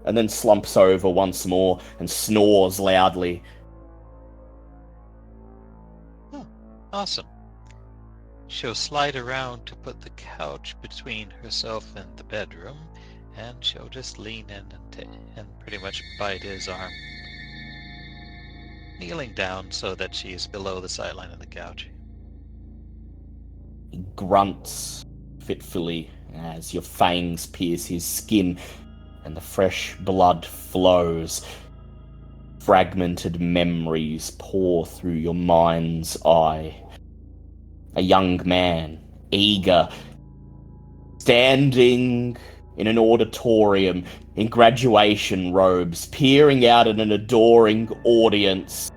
and then slumps over once more and snores loudly. Oh, awesome. She'll slide around to put the couch between herself and the bedroom, and she'll just lean in and pretty much bite his arm, kneeling down so that she is below the sideline of the couch. He grunts fitfully as your fangs pierce his skin and the fresh blood flows. Fragmented memories pour through your mind's eye. A young man, eager, standing in an auditorium in graduation robes, peering out at an adoring audience.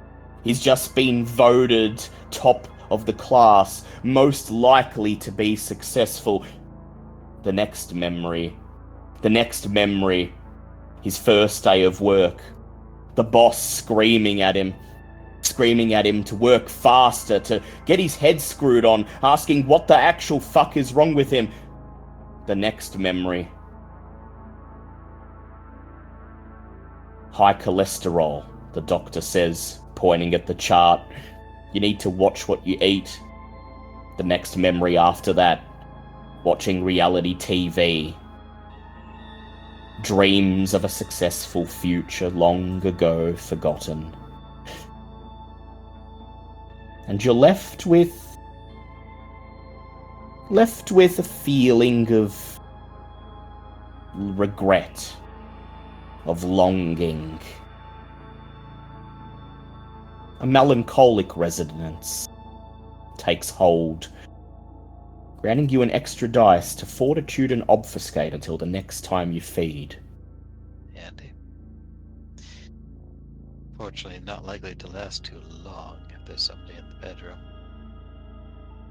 He's just been voted top of the class, most likely to be successful. The next memory, his first day of work. The boss screaming at him to work faster, to get his head screwed on, asking what the actual fuck is wrong with him. The next memory. High cholesterol, the doctor says, pointing at the chart. You need to watch what you eat. The next memory after that. Watching reality TV. Dreams of a successful future long ago forgotten. And you're left with a feeling of regret, of longing. A melancholic resonance takes hold, granting you an extra dice to fortitude and obfuscate until the next time you feed. Handy. Fortunately, not likely to last too long if there's somebody in the bedroom.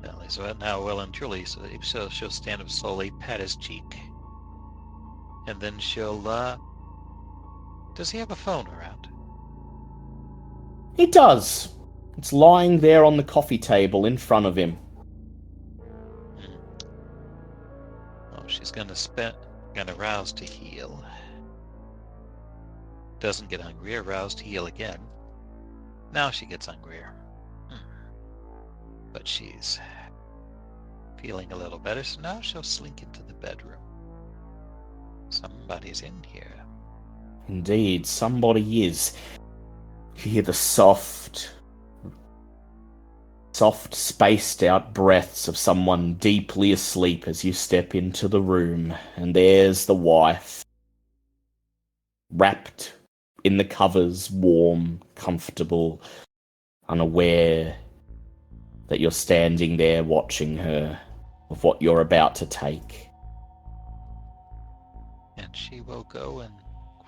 At least now, well and truly, so she'll stand up slowly, pat his cheek, and then she'll, does he have a phone around? He does. It's lying there on the coffee table in front of him. Oh, she's gonna rouse to heal. Doesn't get hungry, aroused to heal again. Now she gets hungrier. But she's feeling a little better, so now she'll slink into the bedroom. Somebody's in here. Indeed, somebody is. You hear the soft, spaced out breaths of someone deeply asleep as you step into the room, and there's the wife, wrapped in the covers, warm, comfortable, unaware that you're standing there watching her, of what you're about to take. And she will go and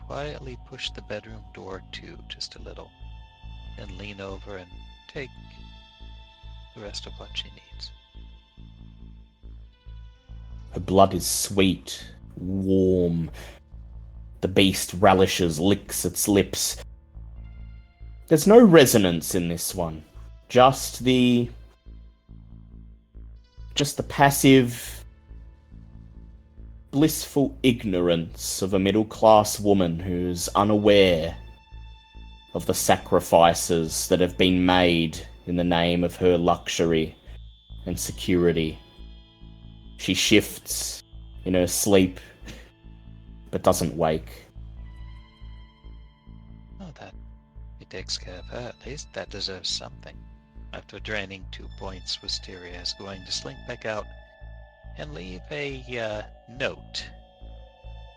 quietly push the bedroom door to just a little, and lean over and take the rest of what she needs. Her blood is sweet, warm. The beast relishes, licks its lips. There's no resonance in this one. Just the passive, blissful ignorance of a middle-class woman who's unaware of the sacrifices that have been made in the name of her luxury and security. She shifts in her sleep, but doesn't wake. Oh, that he takes care of her at least. That deserves something. After draining 2 points, Wisteria is going to slink back out and leave a note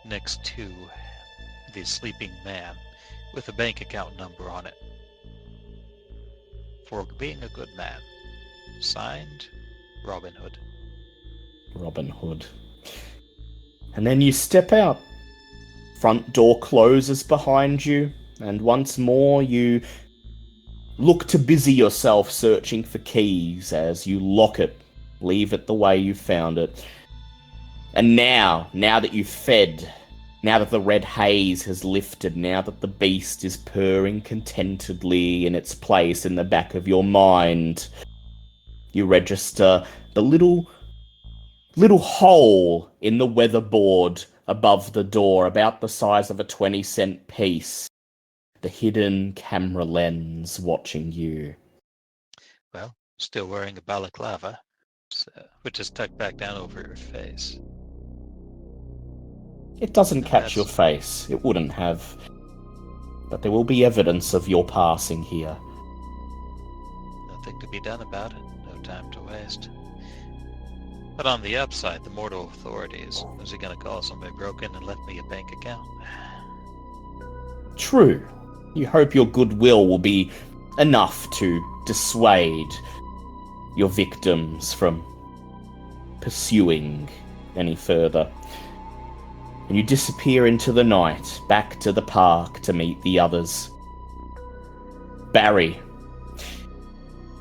next to the sleeping man with a bank account number on it. For being a good man. Signed, Robin Hood. Robin Hood. And then you step out. Front door closes behind you, and once more you look to busy yourself searching for keys as you lock it, leave it the way you found it. And now that you've fed, now that the red haze has lifted, now that the beast is purring contentedly in its place in the back of your mind, you register the little hole in the weatherboard above the door, about the size of a 20-cent piece. The hidden camera lens watching you. Well, still wearing a balaclava. which is tucked back down over your face. It doesn't catch your That's- face. It wouldn't have. But there will be evidence of your passing here. Nothing to be done about it. No time to waste. But on the upside, the Mortal Authorities, is he gonna call somebody broken and left me a bank account? True. You hope your goodwill will be enough to dissuade your victims from pursuing any further. And you disappear into the night, back to the park to meet the others. Barry,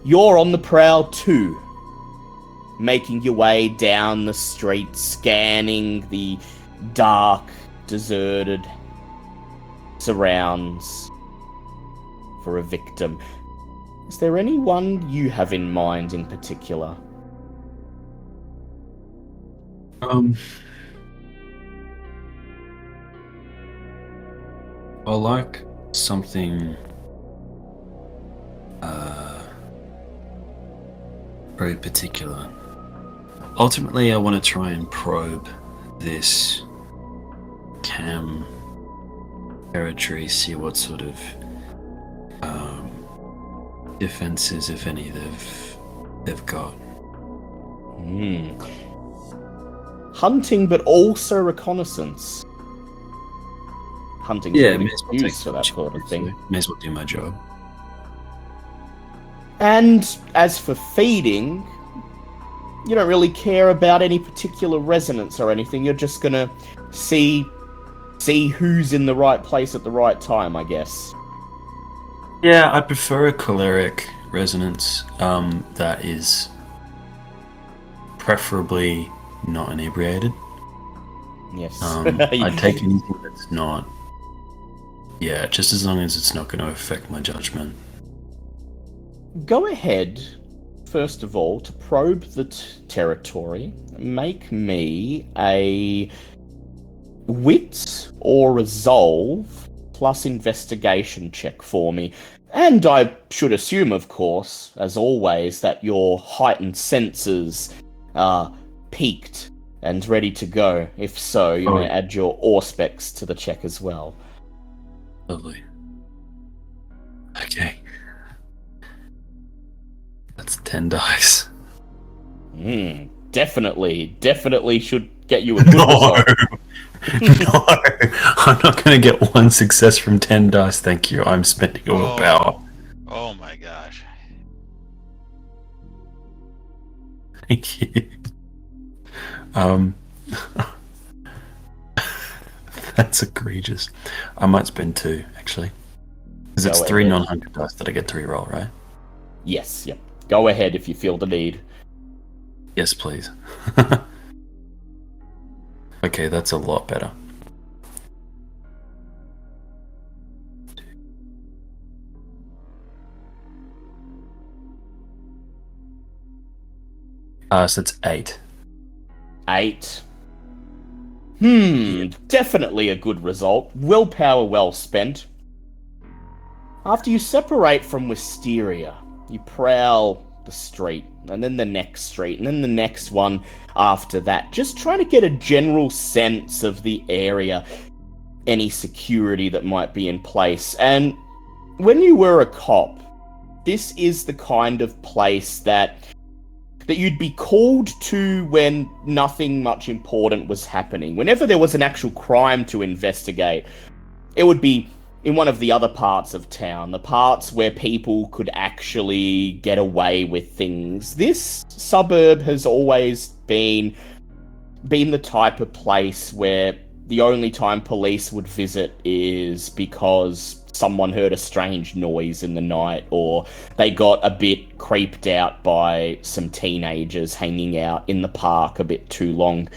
you're on the prowl too, making your way down the street, scanning the dark, deserted surrounds for a victim. Is there anyone you have in mind in particular? I like something very particular. Ultimately, I want to try and probe this cam territory, see what sort of defenses, if any, they've got. Hunting, but also reconnaissance. Hunting's Yeah, really may as well used take for that sort of thing. May as well do my job. And as for feeding, you don't really care about any particular resonance or anything. You're just gonna see who's in the right place at the right time, I guess. Yeah, I prefer a choleric resonance that is preferably not inebriated. Yes. I take anything that's not. Yeah, just as long as it's not going to affect my judgment. Go ahead, first of all, to probe the territory. Make me a wit or resolve plus investigation check for me. And I should assume, of course, as always, that your heightened senses are peaked and ready to go. If so, you may add your Auspex to the check as well. Lovely. Okay. That's 10 dice. Definitely should get you a good result. No, I'm not going to get one success from 10 dice, thank you. I'm spending all the power. Oh my gosh. Thank you. That's egregious. I might spend 2, actually. Because it's Go 3 ahead. non-hunter dice that I get to reroll, right? Yes, yep. Go ahead if you feel the need. Yes, please. Okay, that's a lot better. So it's 8. 8. Definitely a good result. Willpower well spent. After you separate from Wisteria, you prowl the street, and then the next street, and then the next one after that, just trying to get a general sense of the area, any security that might be in place. And when you were a cop, this is the kind of place that you'd be called to when nothing much important was happening. Whenever there was an actual crime to investigate, it would be in one of the other parts of town, the parts where people could actually get away with things. This suburb has always been the type of place where the only time police would visit is because someone heard a strange noise in the night, or they got a bit creeped out by some teenagers hanging out in the park a bit too long.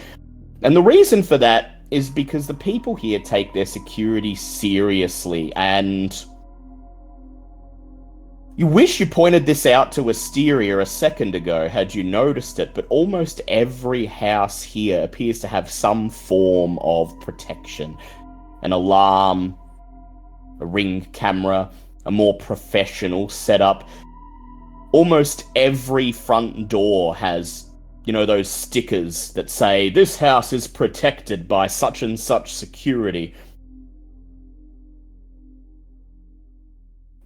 And the reason for that is because the people here take their security seriously, and you wish you pointed this out to Wisteria a second ago had you noticed it, but almost every house here appears to have some form of protection. An alarm, a ring camera, a more professional setup. Almost every front door has You know, those stickers that say, this house is protected by such and such security.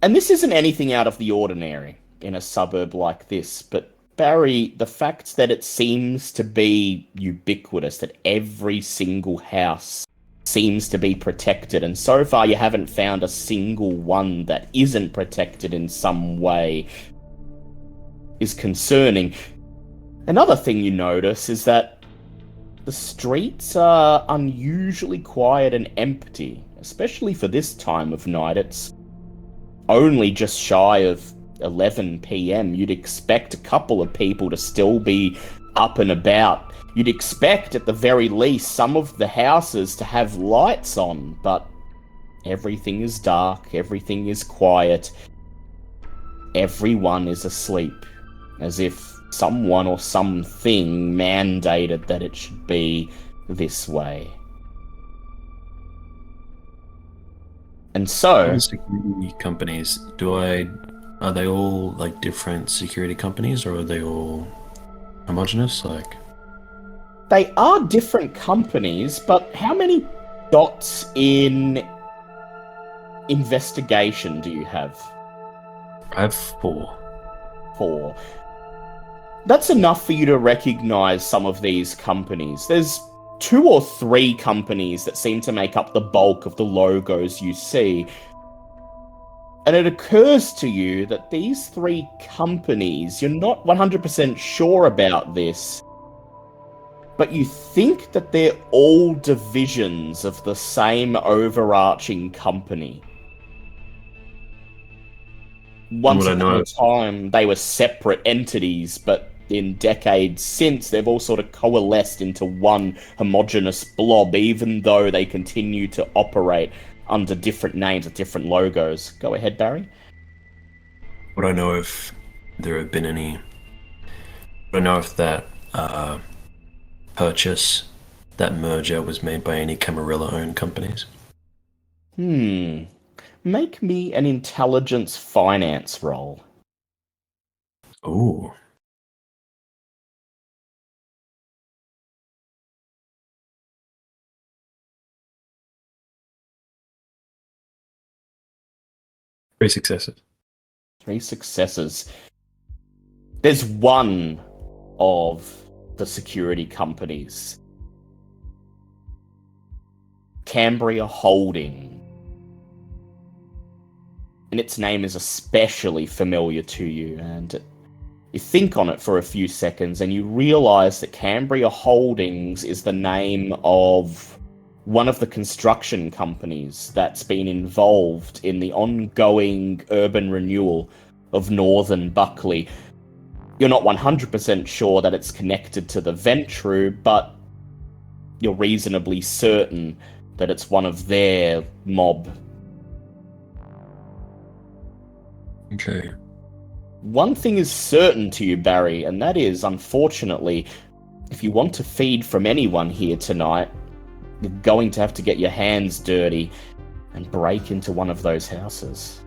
And this isn't anything out of the ordinary in a suburb like this, but Barry, the fact that it seems to be ubiquitous, that every single house seems to be protected, and so far you haven't found a single one that isn't protected in some way, is concerning. Another thing you notice is that the streets are unusually quiet and empty, especially for this time of night. It's only just shy of 11 p.m. You'd expect a couple of people to still be up and about. You'd expect, at the very least, some of the houses to have lights on, but everything is dark, everything is quiet, everyone is asleep, as if someone or something mandated that it should be this way. And so, The security companies, are they all like different security companies, or are they all homogenous? Like, they are different companies, but how many dots in investigation do you have? I have 4. 4. That's enough for you to recognize some of these companies. There's 2 or 3 companies that seem to make up the bulk of the logos you see. And it occurs to you that these 3 companies, you're not 100% sure about this, but you think that they're all divisions of the same overarching company. Once upon a time, they were separate entities, but in decades since, they've all sort of coalesced into one homogeneous blob, even though they continue to operate under different names with different logos. Go ahead, Barry. would I know if there have been any? Would I know if that purchase, that merger, was made by any Camarilla-owned companies? Make me an intelligence finance roll. Ooh. Three successes. 3 successes. There's one of the security companies, Cambria Holding, and its name is especially familiar to you, and you think on it for a few seconds and you realize that Cambria Holdings is the name of one of the construction companies that's been involved in the ongoing urban renewal of northern Buckley. You're not 100% sure that it's connected to the Ventru, but you're reasonably certain that it's one of their mob. Okay. One thing is certain to you, Barry, and that is, unfortunately, if you want to feed from anyone here tonight, you're going to have to get your hands dirty and break into one of those houses.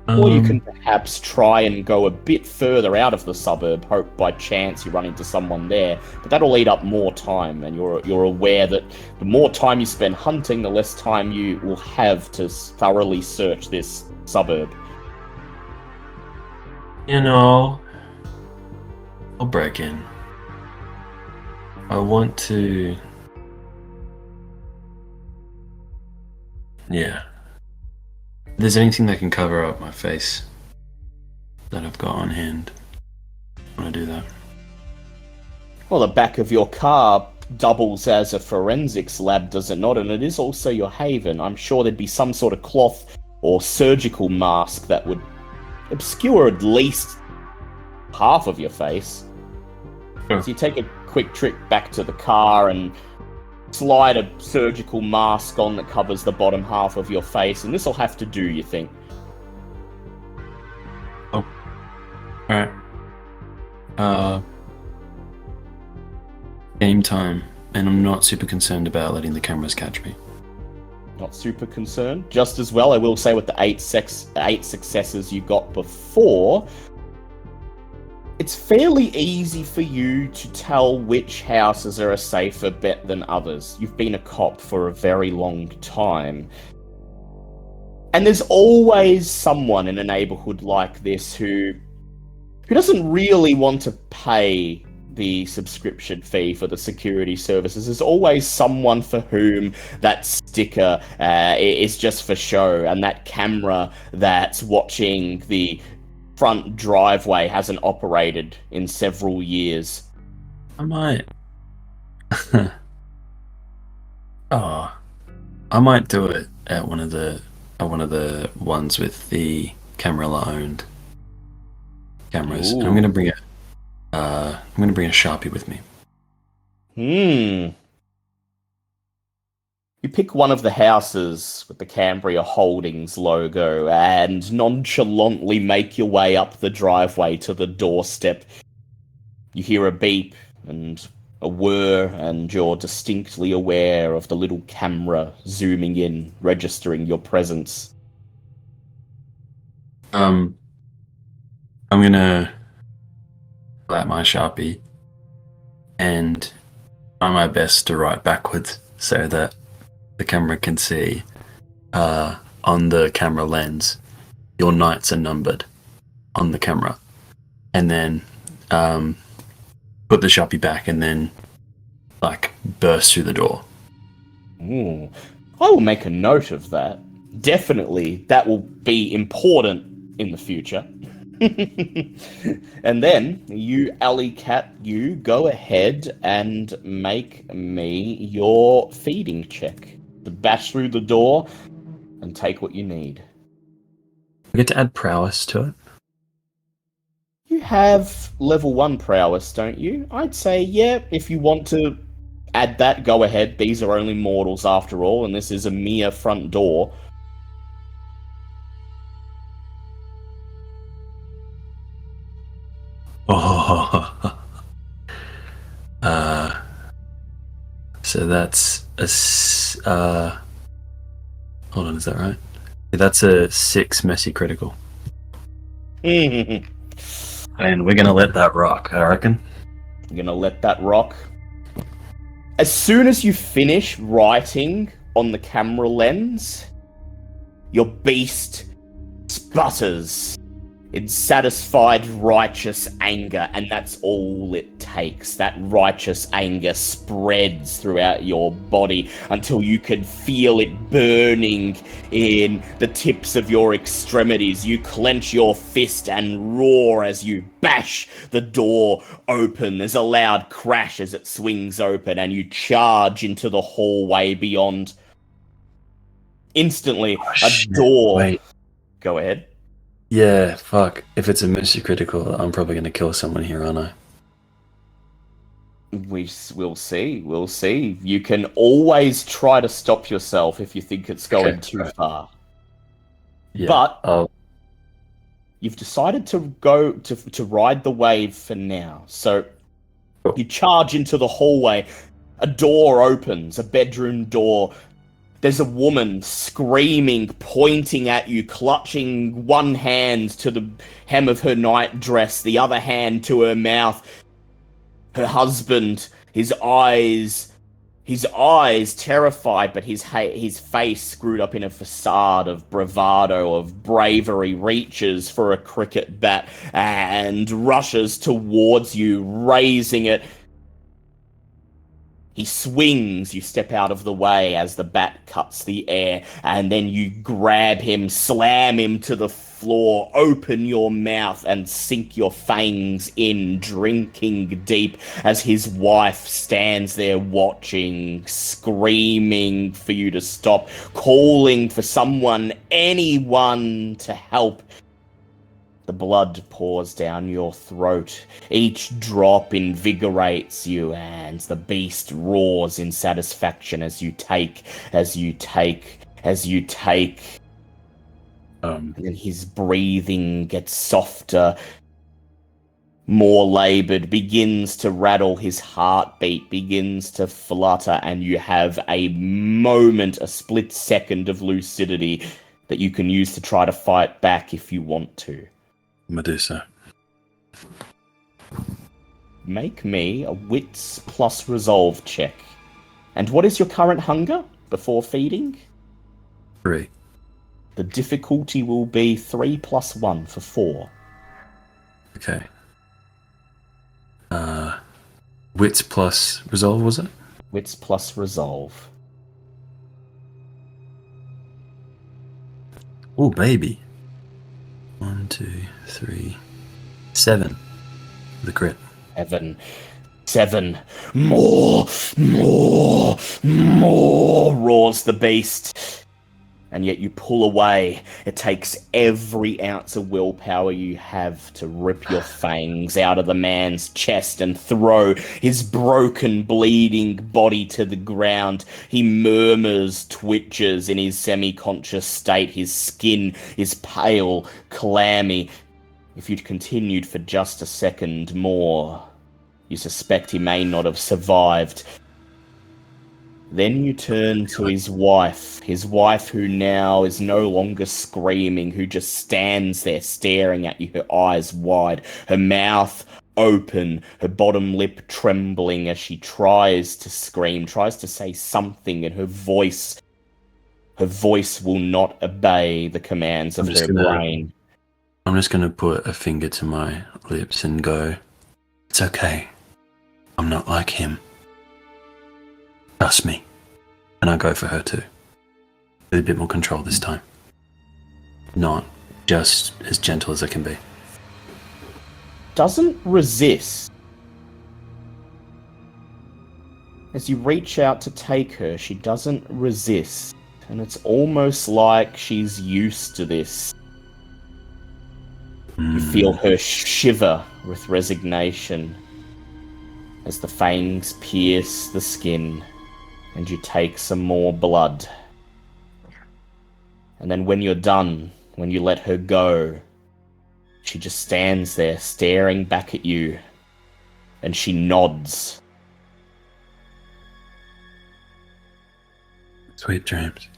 Or you can perhaps try and go a bit further out of the suburb, hope by chance you run into someone there. But that'll eat up more time, and you're aware that the more time you spend hunting, the less time you will have to thoroughly search this suburb. You know, I'll break in. I want to... Yeah. If there's anything that can cover up my face that I've got on hand, I want to do that. Well, the back of your car doubles as a forensics lab, does it not? And it is also your haven. I'm sure there'd be some sort of cloth or surgical mask that would obscure at least half of your face. Sure. So you take a quick trip back to the car and slide a surgical mask on that covers the bottom half of your face, and this will have to do, you think. Oh. Alright. Game time, and I'm not super concerned about letting the cameras catch me. not super concerned. Just as well, I will say with the eight successes you got before, it's fairly easy for you to tell which houses are a safer bet than others. You've been a cop for a very long time. And there's always someone in a neighborhood like this who doesn't really want to pay the subscription fee for the security services. There's always someone for whom that sticker is just for show, and that camera that's watching the front driveway hasn't operated in several years. I might. Oh, I might do it at one of the ones with the camera owned cameras. Ooh. I'm gonna bring a Sharpie with me. You pick one of the houses with the Cambria Holdings logo and nonchalantly make your way up the driveway to the doorstep. You hear a beep and a whir, and you're distinctly aware of the little camera zooming in, registering your presence. I'm gonna pull out my Sharpie and try my best to write backwards so that the camera can see on the camera lens your nights are numbered on the camera, and then put the Sharpie back and then like burst through the door. Ooh. I will make a note of that. Definitely, that will be important in the future. And then, you, Alley Cat, you go ahead and make me your feeding check. To bash through the door and take what you need. I get to add prowess to it. You have level 1 prowess, don't you? I'd say, yeah, if you want to add that, go ahead. These are only mortals after all, and this is a mere front door. Oh, so that's hold on, is that right? Yeah, that's a 6 messy critical, and we're gonna let that rock, I reckon. I'm gonna let that rock. As soon as you finish writing on the camera lens, your beast sputters in satisfied righteous anger, and that's all it takes. That righteous anger spreads throughout your body until you can feel it burning in the tips of your extremities. You clench your fist and roar as you bash the door open. There's a loud crash as it swings open, and you charge into the hallway beyond. Instantly, a door... Wait. Go ahead. Yeah, fuck. If it's a messy critical, I'm probably gonna kill someone here, aren't I? We'll see. We'll see. You can always try to stop yourself if you think it's going too far. Yeah. But you've decided to go to ride the wave for now. So you charge into the hallway. A door opens, a bedroom door. There's a woman screaming, pointing at you, clutching one hand to the hem of her nightdress, the other hand to her mouth. Her husband, his eyes terrified, but his face screwed up in a facade of bravado, of bravery, reaches for a cricket bat and rushes towards you, raising it. He swings, you step out of the way as the bat cuts the air, and then you grab him, slam him to the floor, open your mouth and sink your fangs in, drinking deep as his wife stands there watching, screaming for you to stop, calling for someone, anyone to help. The blood pours down your throat. Each drop invigorates you, and the beast roars in satisfaction as you take. And then his breathing gets softer, more labored, begins to rattle, his heartbeat begins to flutter, and you have a moment, a split second of lucidity that you can use to try to fight back if you want to. Medusa. Make me a wits plus resolve check. And what is your current hunger before feeding? 3. The difficulty will be 3 plus 1 for 4. Okay. Wits plus resolve, was it? Wits plus resolve. Oh, baby. 1, 2, 3, 7. The crit. 7. More, roars the beast. And yet you pull away. It takes every ounce of willpower you have to rip your fangs out of the man's chest and throw his broken, bleeding body to the ground. He murmurs, twitches in his semi-conscious state. His skin is pale, clammy. If you'd continued for just a second more, you suspect he may not have survived. Then you turn to his wife who now is no longer screaming, who just stands there staring at you, her eyes wide, her mouth open, her bottom lip trembling as she tries to scream, tries to say something, and her voice will not obey the commands of her brain. I'm just going to put a finger to my lips and go, "It's okay. I'm not like him. Trust me." And I go for her too. With a bit more control this time. Not just as gentle as I can be. Doesn't resist. As you reach out to take her, she doesn't resist. And it's almost like she's used to this. You feel her shiver with resignation as the fangs pierce the skin. And you take some more blood. And then when you're done, when you let her go, she just stands there staring back at you. And she nods. Sweet dreams.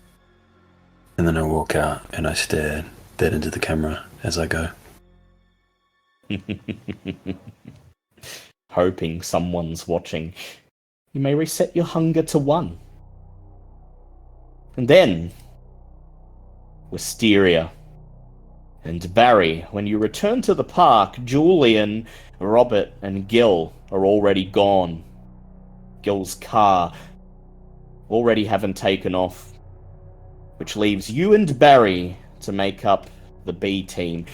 And then I walk out and I stare dead into the camera as I go. Hoping someone's watching. You may reset your hunger to 1. And then, Wisteria and Barry, when you return to the park, Julian, Robert, and Gil are already gone. Gil's car already haven't taken off, which leaves you and Barry to make up the B team.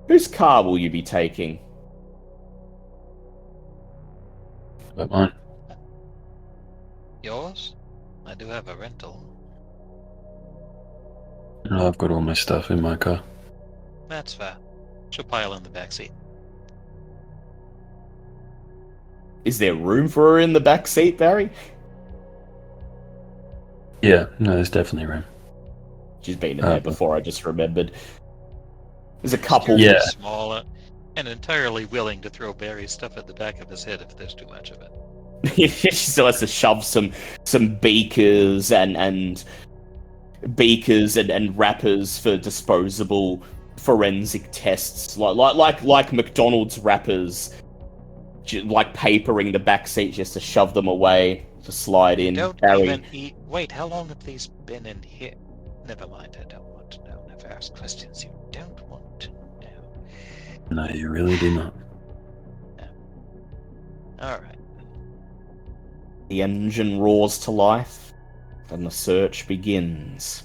Whose car will you be taking? But mine. Yours? I do have a rental. I've got all my stuff in my car. That's fair. She'll pile in the backseat. Is there room for her in the back seat, Barry? Yeah, no, there's definitely room. She's been in there before, I just remembered. There's a couple... Yeah. Smaller, and entirely willing to throw Barry's stuff at the back of his head if there's too much of it. She still has to shove some beakers and wrappers for disposable forensic tests, like McDonald's wrappers, like papering the back seat just to shove them away to slide in. Don't Barry. even eat. Wait, how long have these been in here? Never mind. I don't want to know. Never ask questions you don't want to know. No, you really do not. No. All right. The engine roars to life, and the search begins.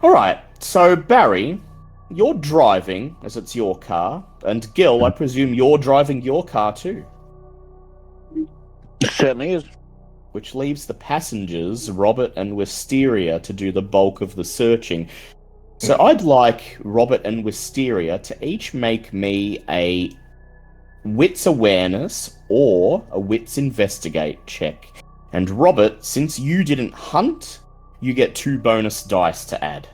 Alright, so Barry, you're driving, as it's your car, and Gil, I presume you're driving your car too. It certainly is. Which leaves the passengers, Robert and Wisteria, to do the bulk of the searching. So I'd like Robert and Wisteria to each make me a wits awareness or a wits investigate check. And Robert, since you didn't hunt, you get 2 bonus dice to add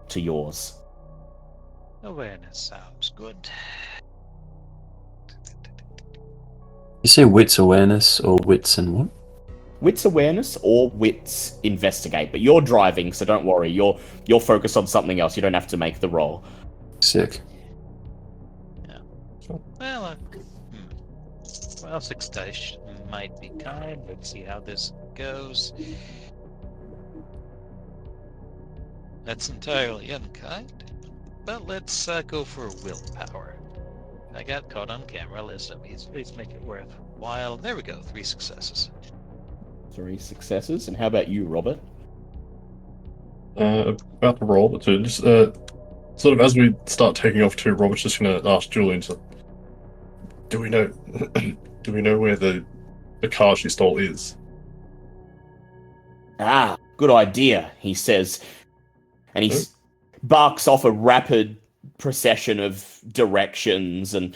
to yours. Awareness sounds good. You say wits awareness or wits and what? Wits awareness or wits investigate, but you're driving, so don't worry. You're focused on something else. You don't have to make the roll. Sick. Well, well, 6 dice might be kind. Let's see how this goes. That's entirely unkind. But let's go for willpower. I got caught on camera. Let's make it worthwhile. There we go. 3 successes. 3 successes. And how about you, Robert? About to roll, but just sort of as we start taking off too, Robert's just gonna ask Julian to. Do we know? Do we know where the car she stole is? Ah, good idea, he says. And he barks off a rapid procession of directions. And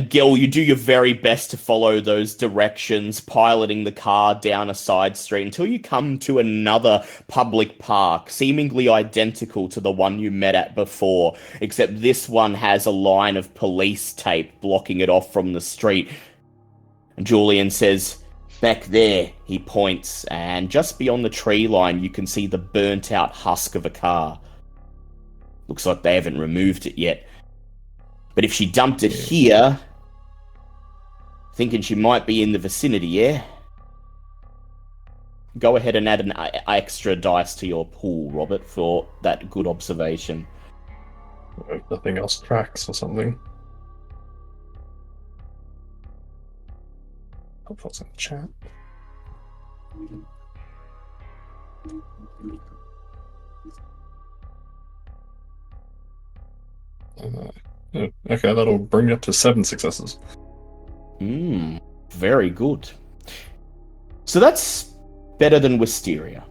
Gil, you do your very best to follow those directions, piloting the car down a side street until you come to another public park, seemingly identical to the one you met at before, except this one has a line of police tape blocking it off from the street. And Julian says, "Back there," he points, and just beyond the tree line you can see the burnt-out husk of a car. Looks like they haven't removed it yet. But if she dumped it here, thinking she might be in the vicinity, yeah? Go ahead and add an extra dice to your pool, Robert, for that good observation. If nothing else tracks or something. Hope that's in the chat. Okay, that'll bring you up to 7 successes. Very good. So that's better than Wisteria.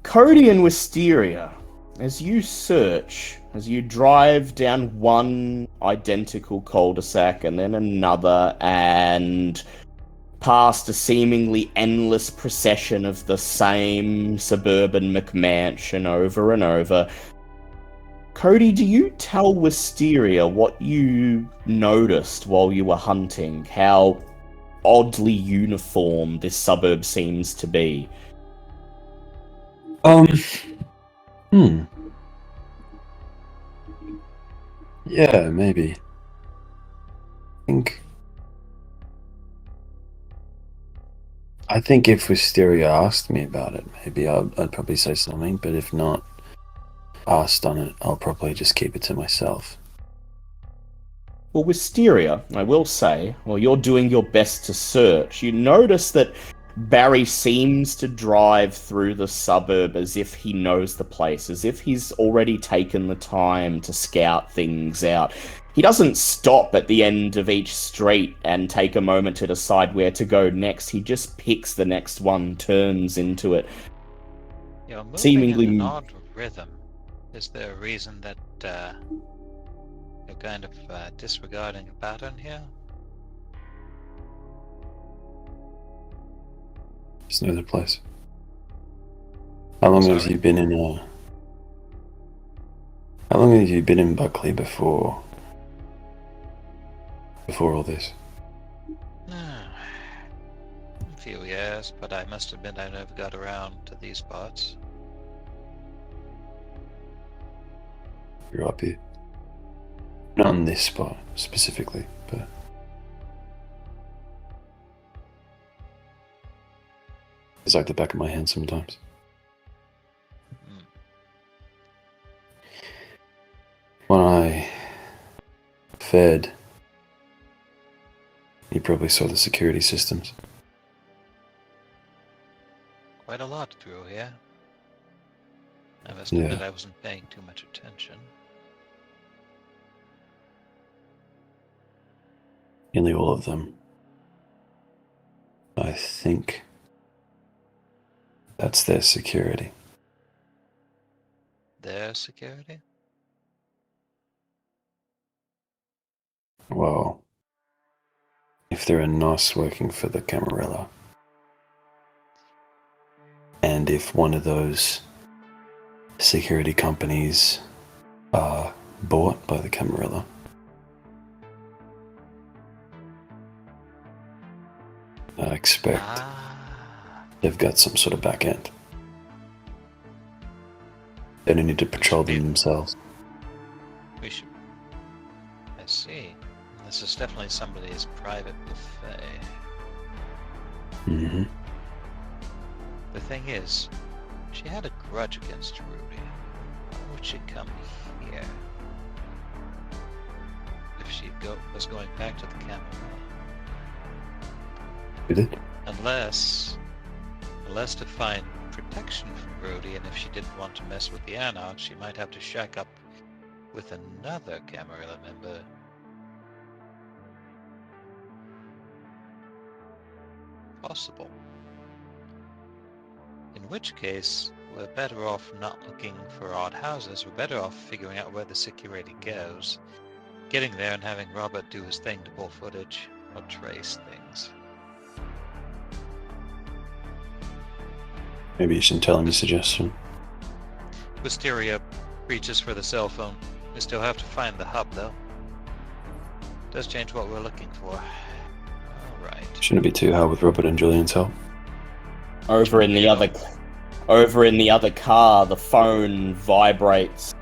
Cody and Wisteria, as you search, as you drive down one identical cul-de-sac and then another, and past a seemingly endless procession of the same suburban McMansion over and over, Cody, do you tell Wisteria what you noticed while you were hunting? How oddly uniform this suburb seems to be? Yeah, maybe. I think if Wisteria asked me about it, maybe I'd probably say something, but if not asked on it, I'll probably just keep it to myself. Well, Wisteria, I will say, while you're doing your best to search, you notice that Barry seems to drive through the suburb as if he knows the place, as if he's already taken the time to scout things out. He doesn't stop at the end of each street and take a moment to decide where to go next. He just picks the next one, turns into it. You're moving Seemingly in an odd rhythm. Is there a reason that you're kind of disregarding a pattern here? Just know the place. How long have you been in How long have you been in Buckley before all this? A few years, but I must admit I never got around to these parts. Grew up here. Not on this spot specifically, but it's like the back of my hand sometimes. When I fed, you probably saw the security systems. Quite a lot through here. I must admit I wasn't paying too much attention. Nearly all of them. I think that's their security. Their security? Well, if they're a NOS working for the Camarilla, and if one of those security companies are bought by the Camarilla. I expect they've got some sort of back end. They don't need to patrol them themselves. We should. I see. This is definitely somebody's private buffet. Mm-hmm. The thing is, she had a grudge against Ruby. Why would she come here? If she was going back to the Camarilla. Who did? Unless to find protection from Rudy, and if she didn't want to mess with the Anarch, she might have to shack up with another Camarilla member. Possible. In which case, we're better off not looking for odd houses. We're better off figuring out where the security goes, getting there and having Robert do his thing to pull footage or trace things. Maybe you should tell him your suggestion. Wisteria reaches for the cell phone. We still have to find the hub, though. Does change what we're looking for. Alright. Shouldn't be too hard with Robert and Julian's help. Over in the other car, the phone vibrates.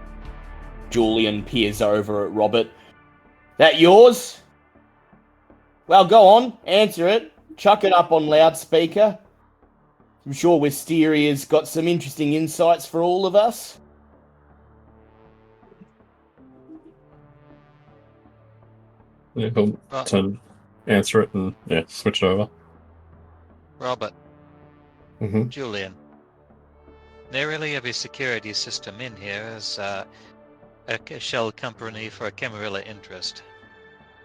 Julian peers over at Robert. That yours? Well, go on, answer it. Chuck it up on loudspeaker. I'm sure Wisteria's got some interesting insights for all of us. Yeah, he'll answer it and switch it over. Robert. Mm-hmm. Julian. There really have a security system in here as a shell company for a Camarilla interest.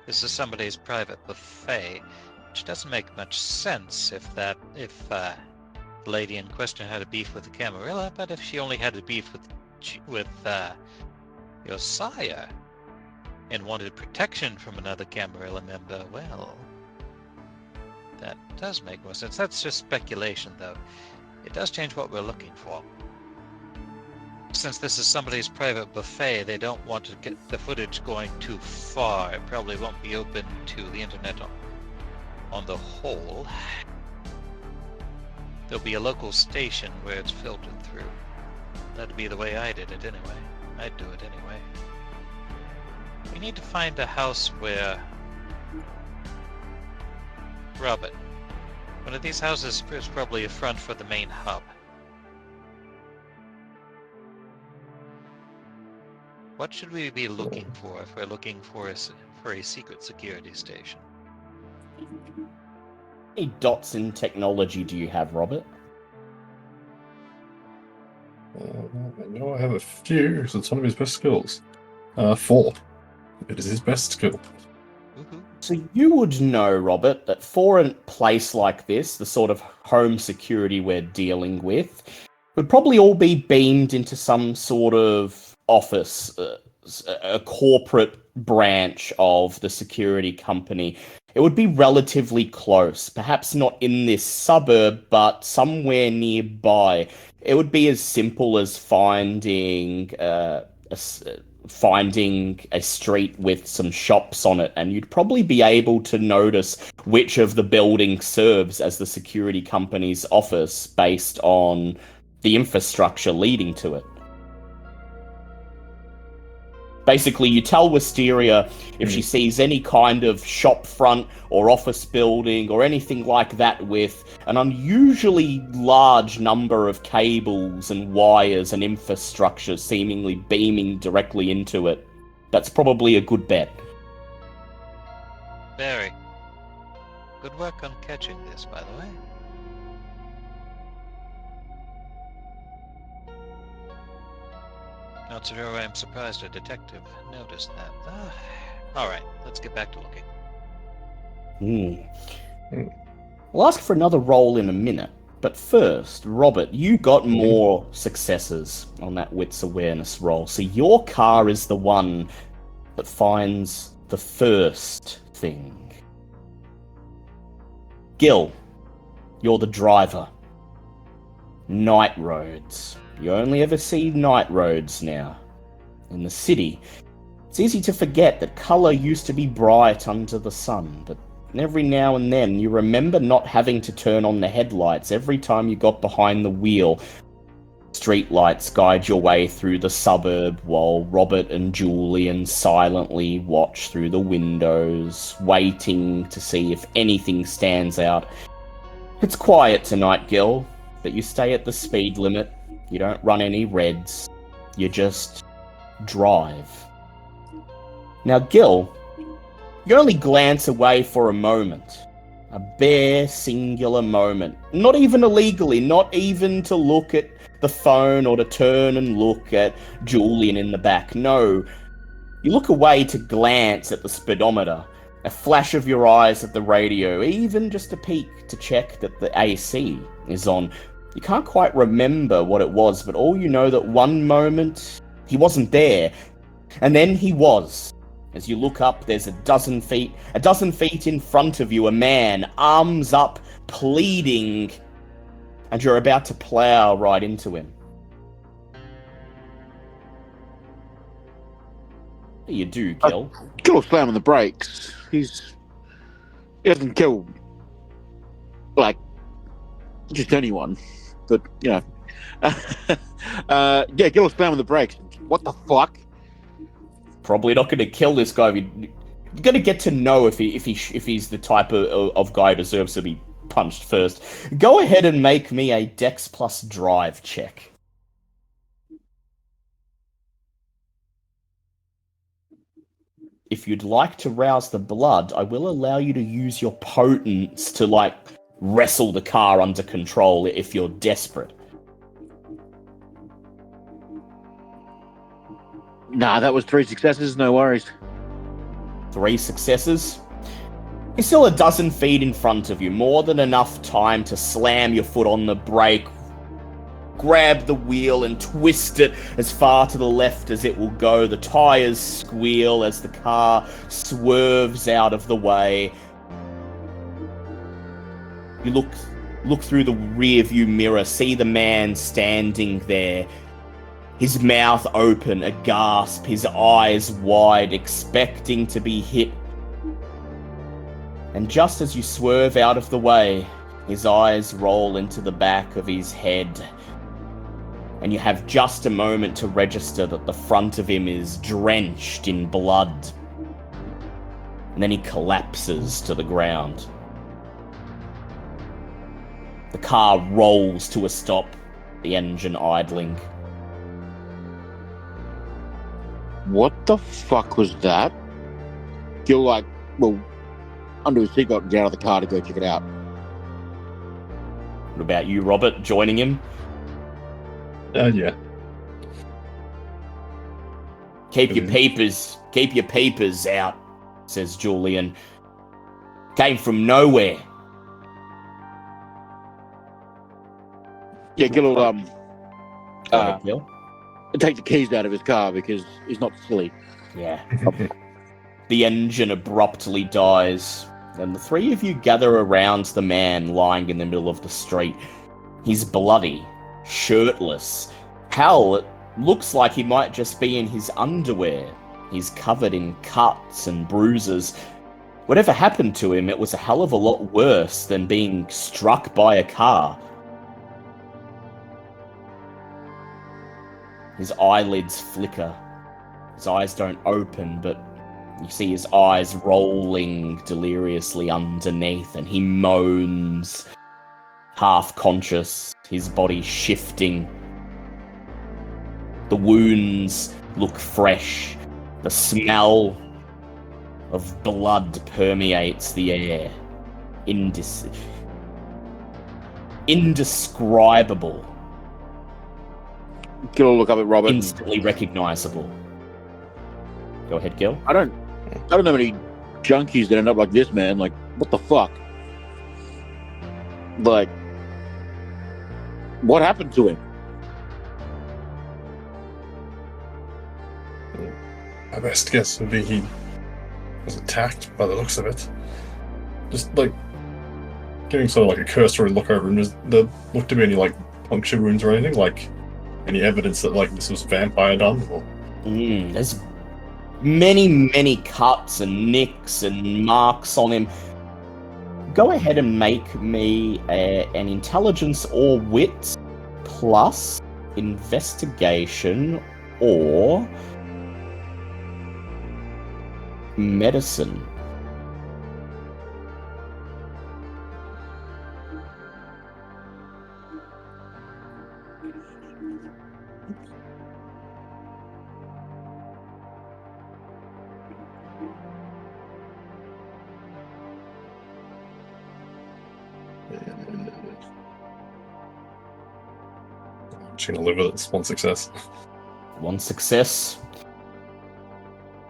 This is somebody's private buffet, which doesn't make much sense if the lady in question had a beef with the Camarilla, but if she only had a beef with your sire and wanted protection from another Camarilla member, well, that does make more sense. That's just speculation, though. It does change what we're looking for. Since this is somebody's private buffet, they don't want to get the footage going too far. It probably won't be open to the internet on the whole. There'll be a local station where it's filtered through. That'd be the way I did it anyway. I'd do it anyway. We need to find a house where... Robert, one of these houses is probably a front for the main hub. What should we be looking for if we're looking for a secret security station? How many dots in technology do you have, Robert? I know I have a few, because it's one of his best skills. 4. It is his best skill. Woohoo. So you would know, Robert, that for a place like this, the sort of home security we're dealing with, would probably all be beamed into some sort of office, a corporate branch of the security company. It would be relatively close, perhaps not in this suburb, but somewhere nearby. It would be as simple as finding a street with some shops on it, and you'd probably be able to notice which of the buildings serves as the security company's office based on the infrastructure leading to it. Basically, you tell Wisteria if she sees any kind of shop front or office building or anything like that with an unusually large number of cables and wires and infrastructure seemingly beaming directly into it. That's probably a good bet. Very. Good work on catching this, by the way. Not sure why I'm surprised a detective noticed that. Alright, let's get back to looking. We'll ask for another roll in a minute, but first, Robert, you got more successes on that wits awareness roll, so your car is the one that finds the first thing. Gil, you're the driver. Night roads. You only ever see night roads now. in the city, it's easy to forget that colour used to be bright under the sun, but every now and then you remember not having to turn on the headlights every time you got behind the wheel. Streetlights guide your way through the suburb while Robert and Julian silently watch through the windows, waiting to see if anything stands out. It's quiet tonight, Gil, but you stay at the speed limit. You don't run any reds. You just drive. Now, Gil, you only glance away for a moment. A bare, singular moment. Not even illegally, not even to look at the phone or to turn and look at Julian in the back. No. You look away to glance at the speedometer, a flash of your eyes at the radio, even just a peek to check that the AC is on. You can't quite remember what it was, but all you know that one moment, he wasn't there, and then he was. As you look up, there's a dozen feet in front of you, a man, arms up, pleading, and you're about to plow right into him. What do you do, Gil? Gil slamming the brakes. He doesn't kill, like, just anyone. But, you know. Yeah, Gil slamming the brakes. What the fuck? Probably not going to kill this guy. You're going to get to know if he's the type of guy who deserves to be punched first. Go ahead and make me a Dex plus Drive check. If you'd like to rouse the blood, I will allow you to use your potence to, like, wrestle the car under control if you're desperate. Nah, that was 3 successes, no worries. 3 successes. He's still a dozen feet in front of you, more than enough time to slam your foot on the brake, grab the wheel and twist it as far to the left as it will go. The tires squeal as the car swerves out of the way. You look through the rear view mirror, see the man standing there. His mouth open, a gasp, his eyes wide, expecting to be hit. And just as you swerve out of the way, his eyes roll into the back of his head. And you have just a moment to register that the front of him is drenched in blood. And then he collapses to the ground. The car rolls to a stop, the engine idling. What the fuck was that? Gil, like, well, under his seatbelt and get out of the car to go check it out. What about you, Robert, joining him? Yeah. Keep your papers out, says Julian. Came from nowhere. Yeah, Gil will, Go ahead, Gil. take the keys out of his car because he's not silly. Yeah. The engine abruptly dies, and the three of you gather around the man lying in the middle of the street. He's bloody, shirtless. Hell, it looks like he might just be in his underwear. He's covered in cuts and bruises. Whatever happened to him, it was a hell of a lot worse than being struck by a car. His eyelids flicker. His eyes don't open, but you see his eyes rolling deliriously underneath, and he moans, half conscious, his body shifting. The wounds look fresh. The smell of blood permeates the air. Indescribable. Gil will look up at Robert. Instantly recognizable. Go ahead, Gil. I don't know many junkies that end up like this, man. Like, what the fuck? Like, what happened to him? My best guess would be he was attacked by the looks of it. Just like giving sort of like a cursory look over him. Does there look to be any like puncture wounds or anything? Like any evidence that like this was vampire done? Or... There's many cuts and nicks and marks on him. Go ahead and make me an intelligence or wit plus investigation or medicine. I'm just gonna live with it. It's one success. One success.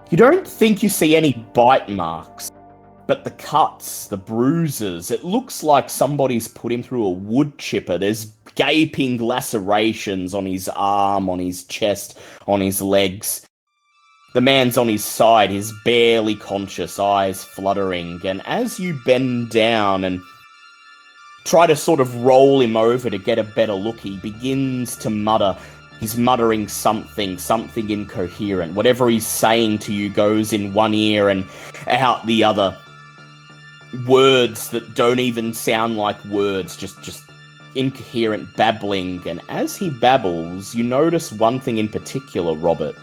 You don't think you see any bite marks, but the cuts, the bruises, it looks like somebody's put him through a wood chipper. There's gaping lacerations on his arm, on his chest, on his legs. The man's on his side, he's barely conscious, eyes fluttering, and as you bend down and try to sort of roll him over to get a better look, he begins to mutter. He's muttering something incoherent. Whatever he's saying to you goes in one ear and out the other. Words that don't even sound like words, just incoherent babbling. And as he babbles, you notice one thing in particular, Robert.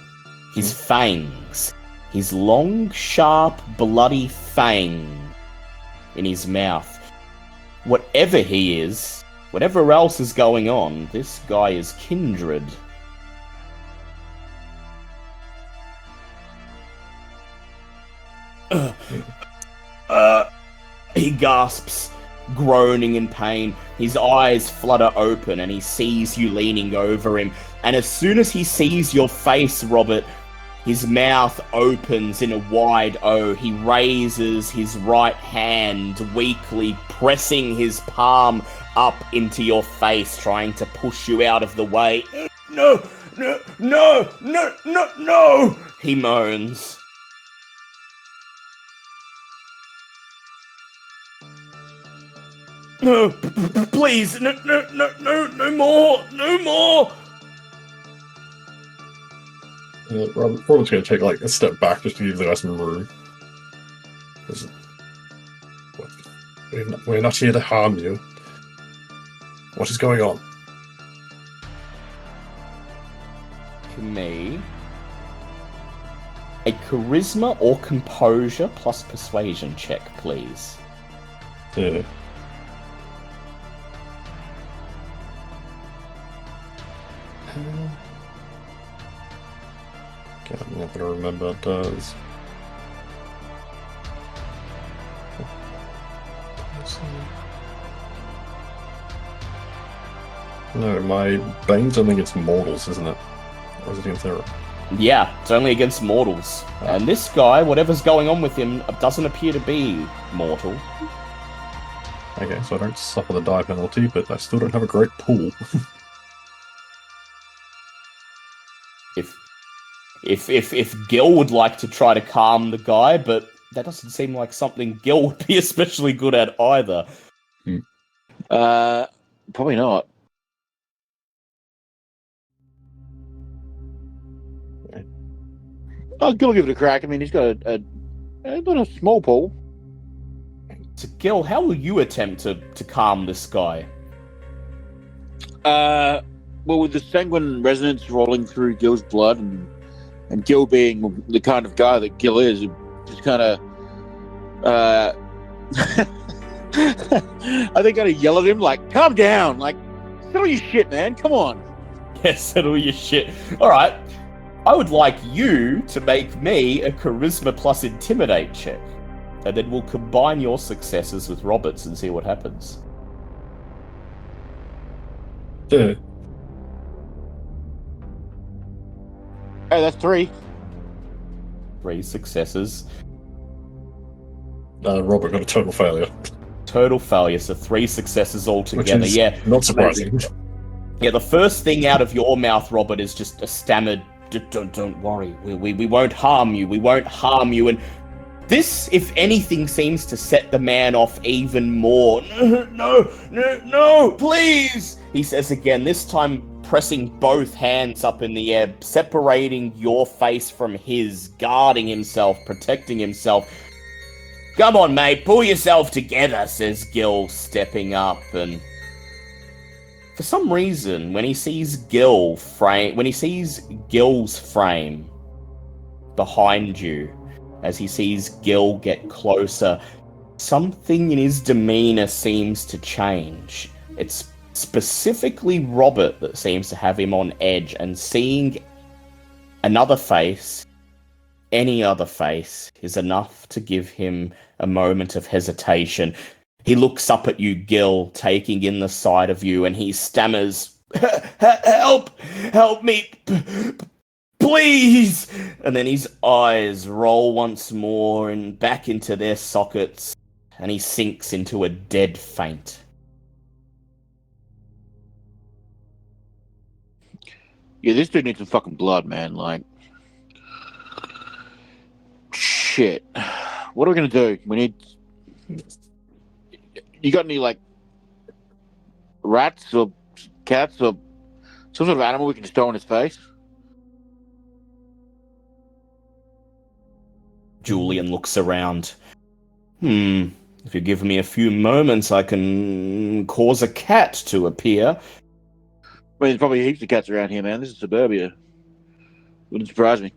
His fangs. His long, sharp, bloody fang in his mouth. Whatever he is, whatever else is going on, this guy is kindred. He gasps, groaning in pain. His eyes flutter open and he sees you leaning over him. And as soon as he sees your face, Robert, his mouth opens in a wide O. He raises his right hand, weakly pressing his palm up into your face, trying to push you out of the way. No, he moans. No, please, no more. Robert's gonna take like a step back just to give the guy some room. We're not here to harm you. What is going on? To me, a charisma or composure plus persuasion check, please. Yeah. Okay, I'm not gonna remember what it does. No, my Bane's only against mortals, isn't it? Or is it against Error? Yeah, it's only against mortals. And this guy, whatever's going on with him, doesn't appear to be mortal. Okay, so I don't suffer the die penalty, but I still don't have a great pool. If Gil would like to try to calm the guy, but that doesn't seem like something Gil would be especially good at either. Probably not. I'll give it a crack. I mean, he's got a small pool. So, Gil, how will you attempt to calm this guy? Well, with the sanguine resonance rolling through Gil's blood, and Gil being the kind of guy that Gil is, just kind of, I think I'd yell at him like, "Calm down! Like, settle your shit, man! Come on!" Yeah, settle your shit. All right. I would like you to make me a charisma plus intimidate check. And then we'll combine your successes with Robert's and see what happens. Yeah. Hey, that's 3. 3 successes. Robert got a total failure. Total failure, so 3 successes altogether. Which is yeah. not surprising. Yeah, the first thing out of your mouth, Robert, is just a stammered, don't worry, we won't harm you, we won't harm you. And this, if anything, seems to set the man off even more. No, please, he says again, this time pressing both hands up in the air, separating your face from his, guarding himself, protecting himself. "Come on, mate, pull yourself together," says Gil, stepping up, and for some reason, when he sees Gil's frame behind you, as he sees Gil get closer, something in his demeanor seems to change. It's specifically Robert that seems to have him on edge, and seeing another face, any other face, is enough to give him a moment of hesitation. He looks up at you, Gil, taking in the sight of you, and he stammers, help me, please!" And then his eyes roll once more and back into their sockets, and he sinks into a dead faint. Yeah, this dude needs some fucking blood, man. Like, shit. What are we gonna do? We need. You got any, like, rats or cats or some sort of animal we can just throw in his face? Julian looks around. If you give me a few moments, I can cause a cat to appear. I mean, there's probably heaps of cats around here, man. This is suburbia. Wouldn't surprise me.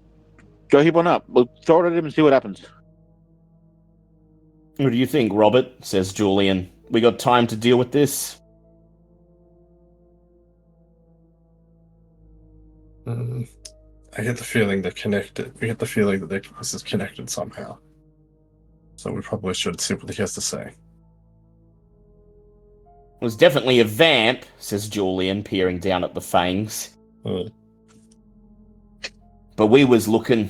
Go heap one up. We'll throw it at him and see what happens. "What do you think, Robert?" says Julian. "We got time to deal with this?" I get the feeling they're connected. We get the feeling that this is connected somehow. So we probably should see what he has to say. "It was definitely a vamp," says Julian, peering down at the fangs. "But we was looking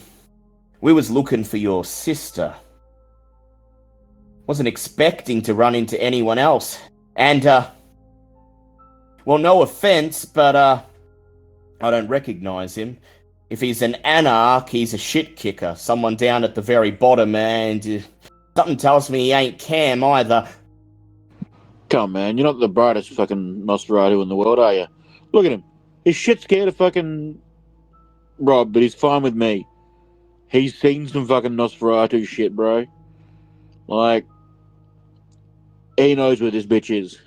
for your sister. Wasn't expecting to run into anyone else. And, well, no offense, but, I don't recognize him. If he's an anarch, he's a shit kicker. Someone down at the very bottom, and something tells me he ain't Cam either." Come on, man. You're not the brightest fucking Masquerade in the world, are you? Look at him. He's shit scared of fucking Rob, but he's fine with me. He's seen some fucking Nosferatu shit, bro. Like, he knows where this bitch is.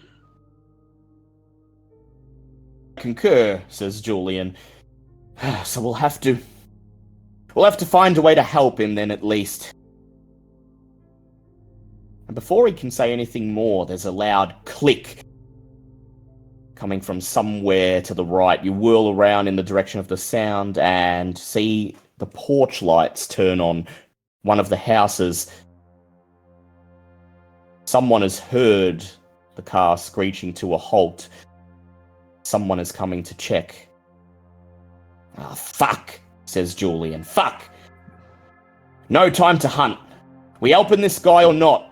"Concur," says Julian. "So we'll have to find a way to help him then, at least." And before he can say anything more, there's a loud click coming from somewhere to the right. You whirl around in the direction of the sound and see the porch lights turn on one of the houses. Someone has heard the car screeching to a halt. Someone is coming to check. "Ah, fuck," says Julian. "Fuck! No time to hunt. We helping this guy or not?"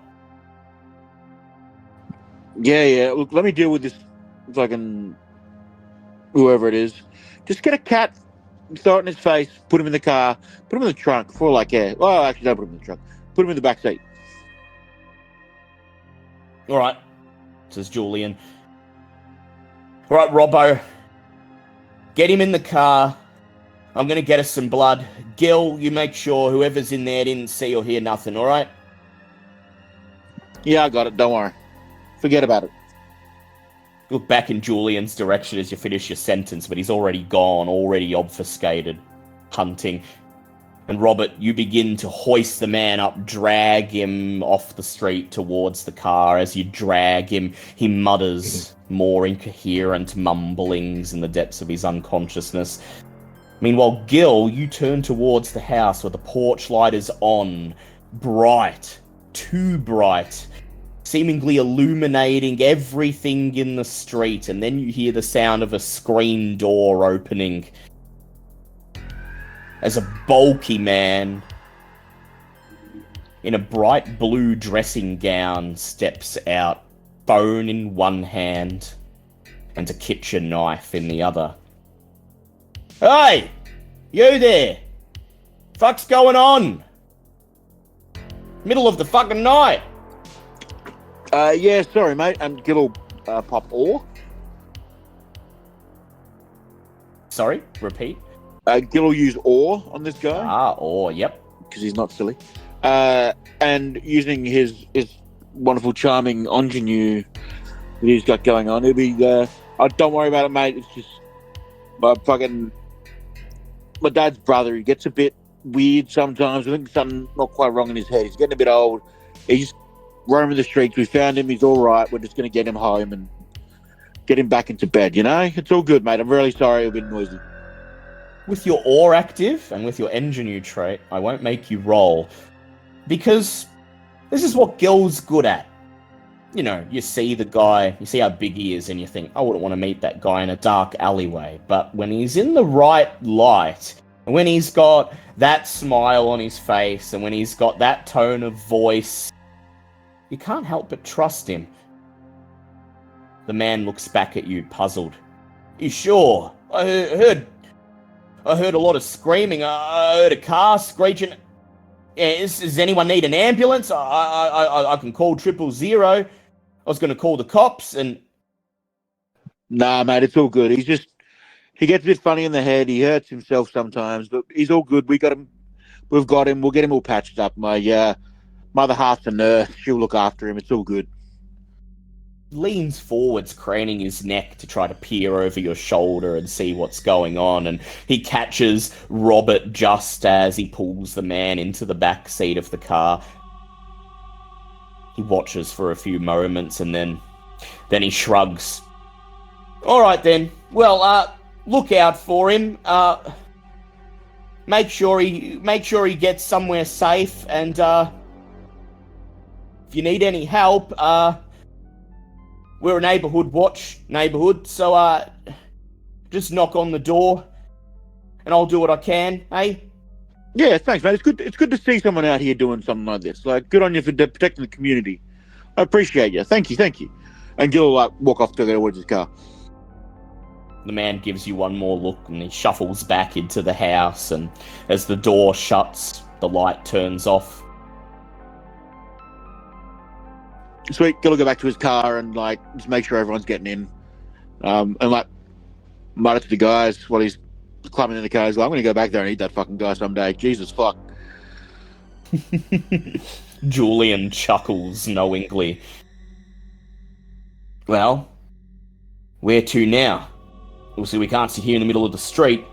Yeah. Look, let me deal with this fucking whoever it is. Just get a cat, throw it in his face, put him in the car, put him in the trunk for like, yeah. Well, actually, don't put him in the trunk. Put him in the back seat. "All right," says Julian. "All right, Robbo. Get him in the car. I'm going to get us some blood. Gil, you make sure whoever's in there didn't see or hear nothing, all right?" Yeah, I got it. Don't worry. Forget about it. Look back in Julian's direction as you finish your sentence, but he's already gone, already obfuscated, hunting. And Robert, you begin to hoist the man up, drag him off the street towards the car. As you drag him, he mutters more incoherent mumblings in the depths of his unconsciousness. Meanwhile, Gil, you turn towards the house where the porch light is on, bright, too bright, seemingly illuminating everything in the street, and then you hear the sound of a screen door opening as a bulky man in a bright blue dressing gown steps out, phone in one hand and a kitchen knife in the other. "Hey! You there! Fuck's going on? Middle of the fucking night!" Yeah, sorry, mate. Gil will pop ore. Sorry, repeat. Gil will use ore on this guy Yep. because he's not silly, and using his wonderful, charming ingenue that he's got going on. It'll be. Oh, don't worry about it, mate. It's just my dad's brother. He gets a bit weird sometimes. I think something not quite wrong in his head. He's getting a bit old. He's just roaming the streets. We found him. He's all right. We're just going to get him home and get him back into bed. You know, it's all good, mate. I'm really sorry. It'll be noisy. With your ore active and with your ingenue trait, I won't make you roll. Because this is what Gil's good at. You know, you see the guy, you see how big he is, and you think, I wouldn't want to meet that guy in a dark alleyway. But when he's in the right light, and when he's got that smile on his face, and when he's got that tone of voice, you can't help but trust him. The man looks back at you, puzzled. You sure? I heard a lot of screaming. I heard a car screeching. Yeah, does anyone need an ambulance? I can call 000. I was going to call the cops and... Nah, mate, it's all good. He gets a bit funny in the head. He hurts himself sometimes, but he's all good. We've got him. We'll get him all patched up. My mother half's a nurse. She'll look after him. It's all good. Leans forwards, craning his neck to try to peer over your shoulder and see what's going on, and he catches Robert just as he pulls the man into the back seat of the car. He watches for a few moments and then he shrugs. All right then. Well, look out for him. Make sure he gets somewhere safe, and if you need any help, we're a neighborhood watch, so just knock on the door and I'll do what I can, eh? Yeah, thanks, mate. It's good to see someone out here doing something like this. Like, good on you for protecting the community. I appreciate you. Thank you. And Gil will walk off towards his car. The man gives you one more look and he shuffles back into the house, and as the door shuts, the light turns off. Sweet. Gil will go back to his car and just make sure everyone's getting in. And mutter to the guys while he's climbing in the car. He's like, I'm going to go back there and eat that fucking guy someday. Jesus fuck. Julian chuckles knowingly. Well, where to now? Obviously, we can't sit here in the middle of the street.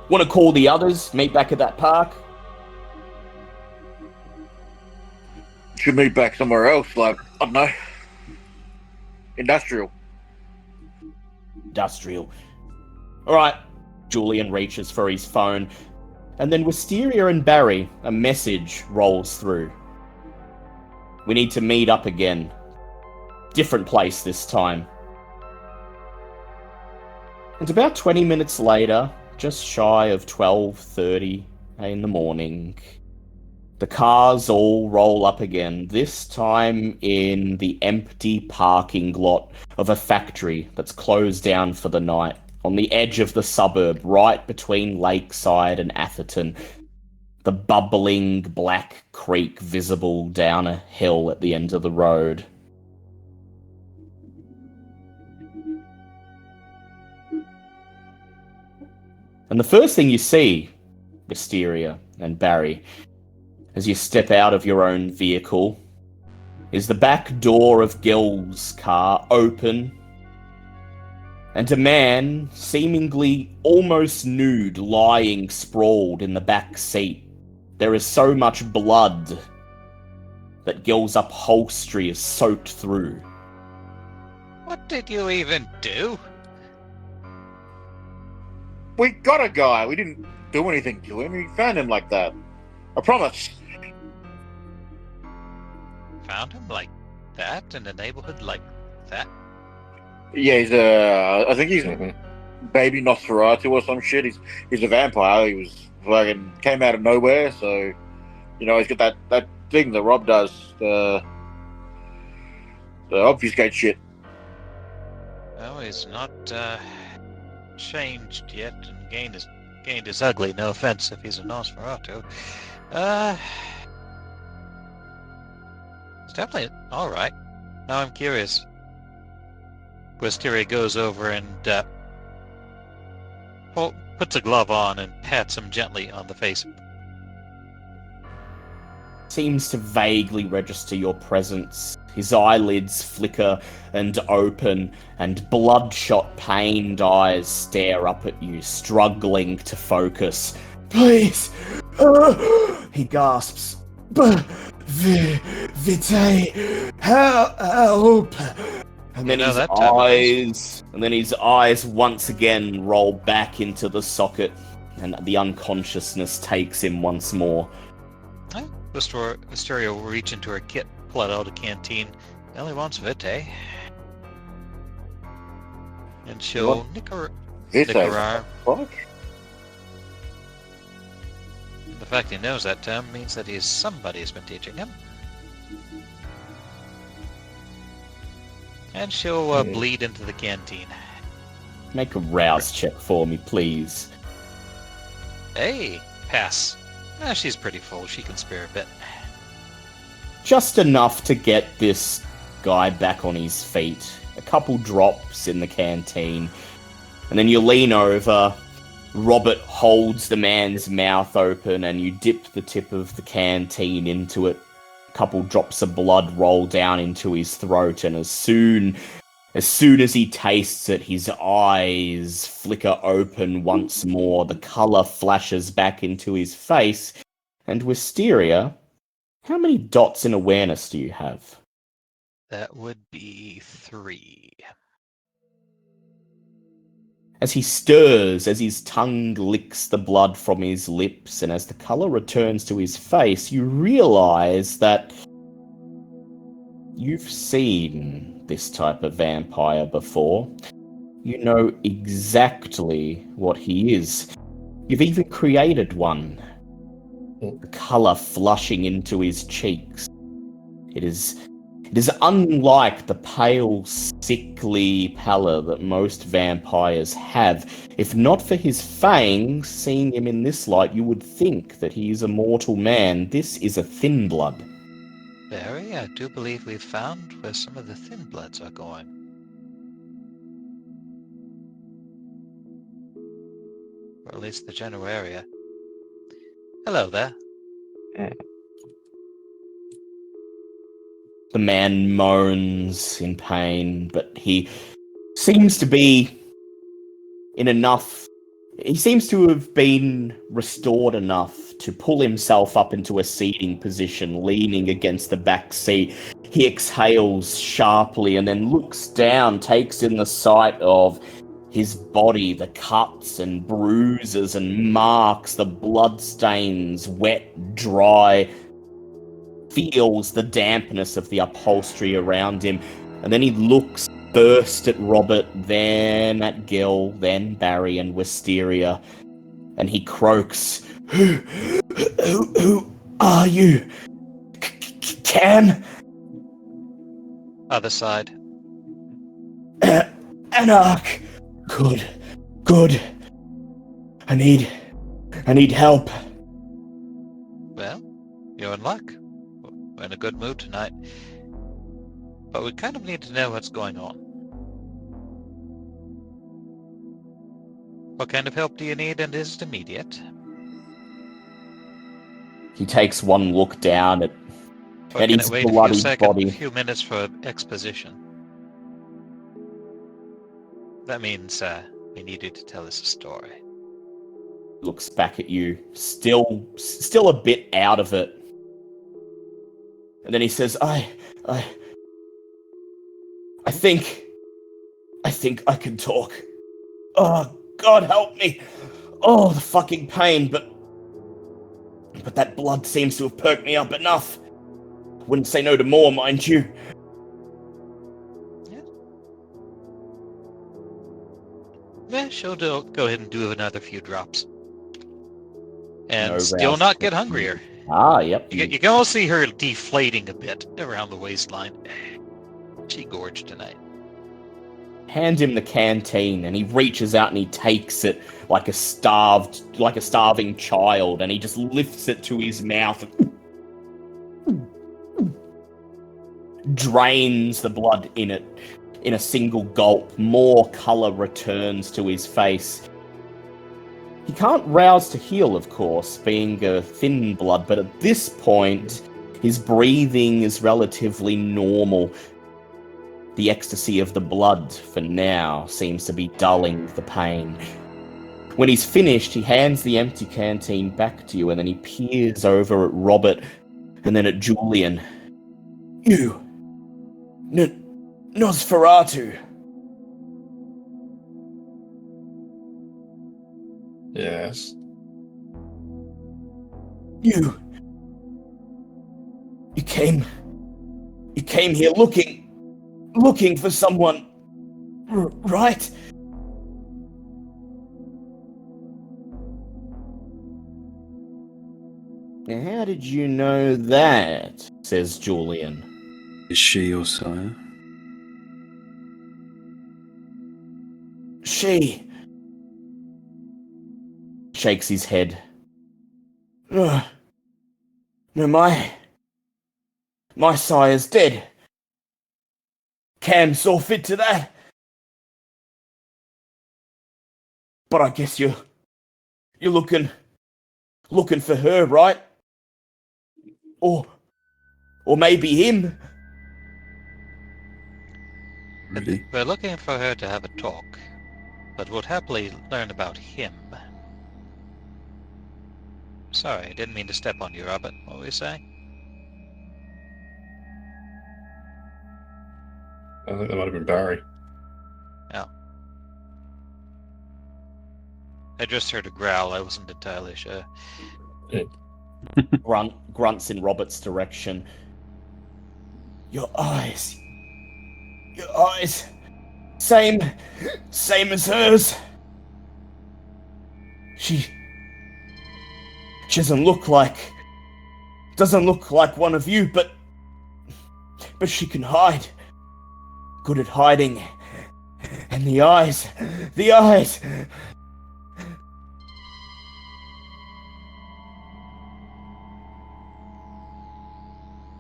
Want to call the others? Meet back at that park? Should meet back somewhere else, I don't know. Industrial. Alright. Julian reaches for his phone, and then Wisteria and Barry, a message rolls through. We need to meet up again. Different place this time. And about 20 minutes later, just shy of 12:30 in the morning, the cars all roll up again, this time in the empty parking lot of a factory that's closed down for the night, on the edge of the suburb, right between Lakeside and Atherton, the bubbling black creek visible down a hill at the end of the road. And the first thing you see, Wisteria and Barry, as you step out of your own vehicle, is the back door of Gil's car open, and a man, seemingly almost nude, lying sprawled in the back seat. There is so much blood that Gil's upholstery is soaked through. What did you even do? We got a guy. We didn't do anything to him. We found him like that. I promise. Found him like that in a neighborhood like that? Yeah, I think he's a baby Nosferatu or some shit. He's a vampire. He was fucking came out of nowhere. So, he's got that thing that Rob does, the obfuscate shit. Oh, he's not changed yet and gained his ugly. No offense if he's a Nosferatu. It's definitely all right. Now I'm curious. Wisteria goes over and puts a glove on and pats him gently on the face. Seems to vaguely register your presence. His eyelids flicker and open, and bloodshot, pained eyes stare up at you, struggling to focus. Please! He gasps. Vite! Help! And then his eyes once again roll back into the socket, and the unconsciousness takes him once more. Wisteria will reach into her kit, pull out a canteen. Well, he wants Vite. And she'll nick her arm. What? The fact he knows that term means that somebody's been teaching him. And she'll bleed into the canteen. Make a rouse check for me, please. Hey, pass. She's pretty full. She can spare a bit. Just enough to get this guy back on his feet. A couple drops in the canteen. And then you lean over. Robert holds the man's mouth open and you dip the tip of the canteen into it. A couple drops of blood roll down into his throat, and as soon as he tastes it, his eyes flicker open once more. The colour flashes back into his face. And Wisteria, how many dots in awareness do you have? That would be 3. As he stirs, as his tongue licks the blood from his lips, and as the colour returns to his face, you realise that you've seen this type of vampire before. You know exactly what he is. You've even created one. The colour flushing into his cheeks. It is unlike the pale, sickly pallor that most vampires have. If not for his fangs, seeing him in this light, you would think that he is a mortal man. This is a thin blood. Barry, I do believe we've found where some of the thin bloods are going. Or at least the general area. Hello there. The man moans in pain, but he seems to be he seems to have been restored enough to pull himself up into a seating position, leaning against the back seat. He exhales sharply and then looks down, takes in the sight of his body, the cuts and bruises and marks, the bloodstains, wet, dry, feels the dampness of the upholstery around him, and then he looks first at Robert, then at Gil, then Barry and Wisteria, and he croaks, Who are you? Cam? Other side. Anarch. Good. I need help. Well, you're in luck. We're in a good mood tonight. But we kind of need to know what's going on. What kind of help do you need, and is it immediate? He takes one look down at Or can it his wait bloody a body. few minutes for exposition? That means we need you to tell us a story. Looks back at you, still a bit out of it. And then he says, I think I can talk. Oh, God help me. Oh, the fucking pain, but that blood seems to have perked me up enough. Wouldn't say no to more, mind you. Yeah, she'll go ahead and do another few drops. And No still rouse. not get hungrier. Ah, yep. You can almost see her deflating a bit around the waistline. She gorged tonight. Hand him the canteen, and he reaches out and he takes it like a starving child, and he just lifts it to his mouth and drains the blood in it in a single gulp. More color returns to his face. He can't rouse to heal, of course, being a thin blood, but at this point, his breathing is relatively normal. The ecstasy of the blood, for now, seems to be dulling the pain. When he's finished, he hands the empty canteen back to you, and then he peers over at Robert, and then at Julian. You! Nosferatu! Yes. You came here looking for someone, right? How did you know that? Says Julian. Is she your sire? She shakes his head. No, my sire's dead. Cam saw fit to that. But I guess you're looking for her, right? Or maybe him. Really? We're looking for her to have a talk, but would happily learn about him. Sorry, I didn't mean to step on you, Robert. What were you saying? I think that might have been Barry. I just heard a growl. I wasn't entirely sure. Grunts in Robert's direction. Your eyes. Same as hers. She doesn't look like one of you, but she can hide. Good at hiding. And the eyes.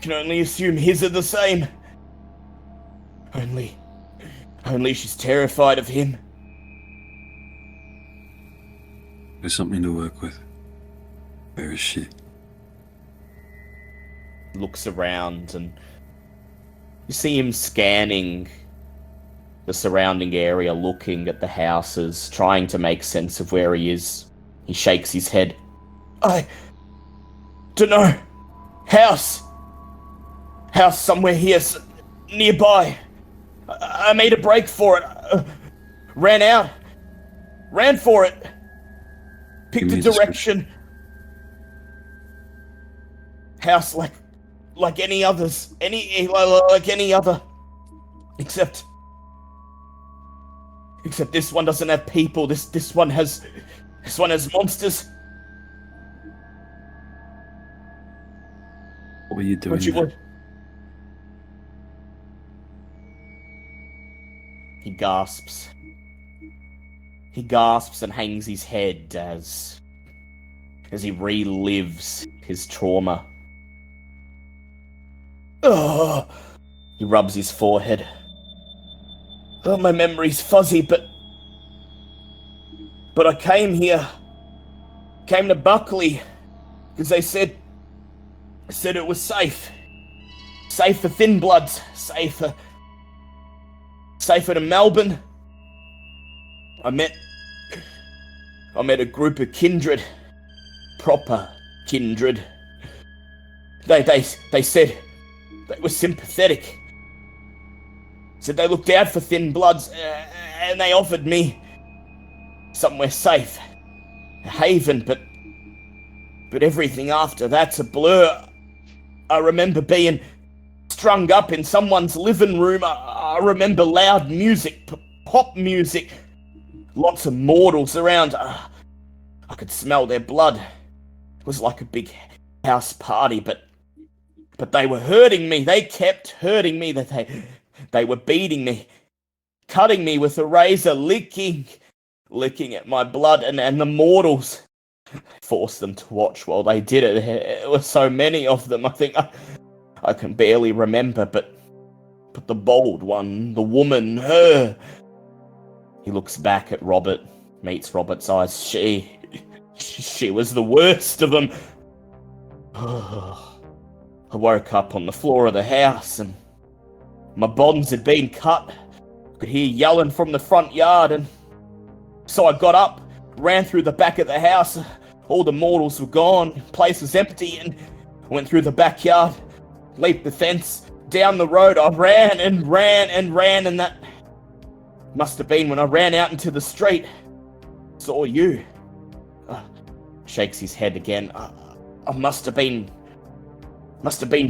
Can only assume his are the same. Only she's terrified of him. There's something to work with. Where is she? Looks around and you see him scanning the surrounding area, looking at the houses, trying to make sense of where he is. He shakes his head. I don't know. House somewhere here, nearby. I made a break for it. Ran for it. Picked a direction. House like any others, like any other, except this one doesn't have people. This one has monsters. What were you doing? What you there? want? He gasps. He gasps and hangs his head as he relives his trauma. Oh, he rubs his forehead. Oh, my memory's fuzzy, but I came to Buckley, because they said it was safe. Safe for thin bloods, safer to Melbourne. I met a group of kindred, proper kindred. They said they were sympathetic. Said they looked out for thin bloods, and they offered me somewhere safe, a haven. But everything after that's a blur. I remember being strung up in someone's living room. I remember loud music, pop music, lots of mortals around. I could smell their blood. It was like a big house party, but they were hurting me. They kept hurting me. They were beating me, cutting me with a razor, licking at my blood, and the mortals forced them to watch while they did it. There were so many of them. I think I can barely remember, but the bold one, the woman, her. He looks back at Robert, meets Robert's eyes. She She was the worst of them. I woke up on the floor of the house and my bonds had been cut. I could hear yelling from the front yard, and so I got up, ran through the back of the house. All the mortals were gone, the place was empty, and I went through the backyard, leaped the fence, down the road. I ran and ran and ran, and that must have been when I ran out into the street. Saw you. Shakes his head again. I must have been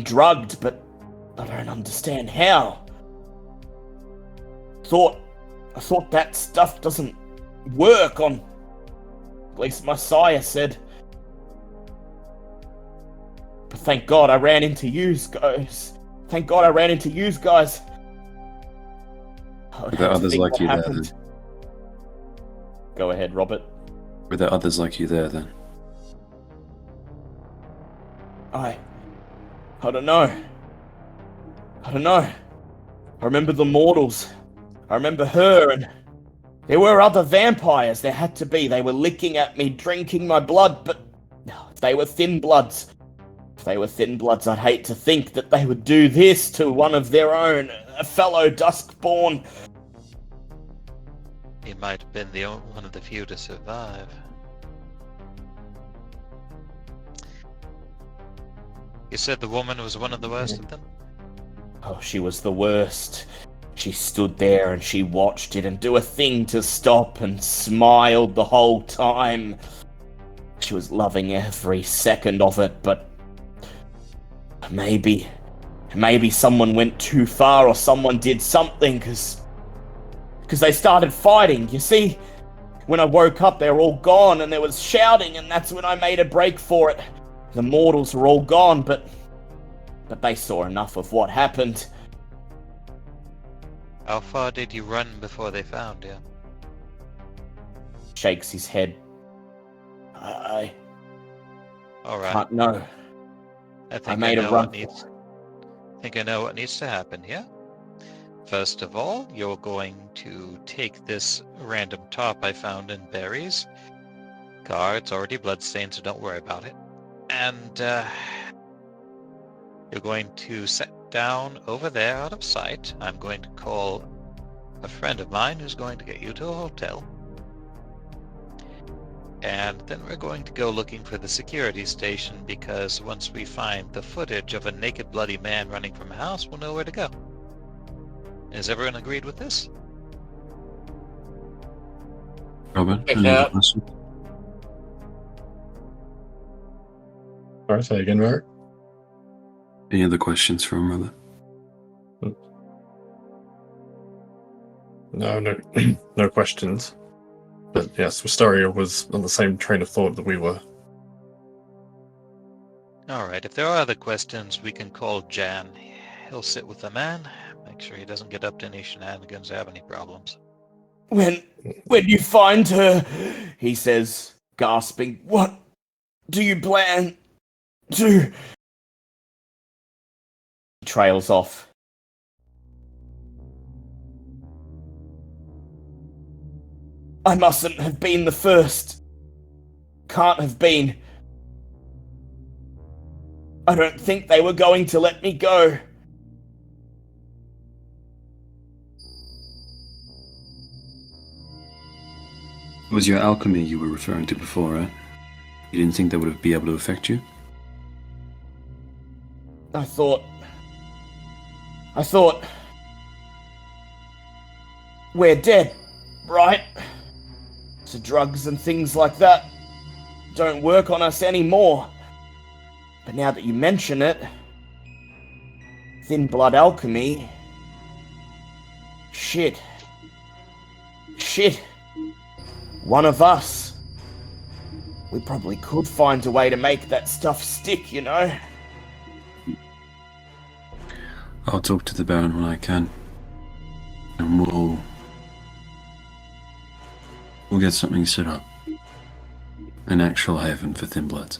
drugged, but I don't understand how. I thought that stuff doesn't work on... At least my sire said. But thank God I ran into yous guys. Thank God I ran into yous guys. Were there others like you there then? Go ahead, Robert. Were there others like you there then? I don't know. I don't know. I remember the mortals. I remember her, and there were other vampires. There had to be. They were licking at me, drinking my blood, but if they were thin bloods. If they were thin bloods, I'd hate to think that they would do this to one of their own, a fellow Duskborn. He might have been one of the few to survive. You said the woman was one of the worst of them? Oh, she was the worst. She stood there and she watched it and do a thing to stop and smiled the whole time. She was loving every second of it, but maybe someone went too far or someone did something, because they started fighting. You see, when I woke up, they were all gone and there was shouting, and that's when I made a break for it. The mortals were all gone, but they saw enough of what happened. How far did you run before they found you? Shakes his head. I Alright. can't know. I think I made a run. I think I know what needs to happen here. First of all, you're going to take this random top I found in berries. It's already bloodstained, so don't worry about it. And you're going to sit down over there out of sight. I'm going to call a friend of mine who's going to get you to a hotel. And then we're going to go looking for the security station, because once we find the footage of a naked bloody man running from a house, we'll know where to go. Is everyone agreed with this? Robert, Check any other out. questions? Sorry, say again, Mark. Any other questions from Robert? No, no questions. But yes, Wisteria was on the same train of thought that we were. Alright, if there are other questions, we can call Jan. He'll sit with the man, make sure he doesn't get up to any shenanigans or have any problems. When you find her, he says, gasping, what do you plan to... He trails off. I mustn't have been the first. Can't have been. I don't think they were going to let me go. It was your alchemy you were referring to before, eh? You didn't think that would be able to affect you? I thought... We're dead, right? So drugs and things like that don't work on us anymore. But now that you mention it, thin blood alchemy... Shit. One of us. We probably could find a way to make that stuff stick, you know? I'll talk to the Baron when I can. And we'll get something set up. An actual haven for thin bloods.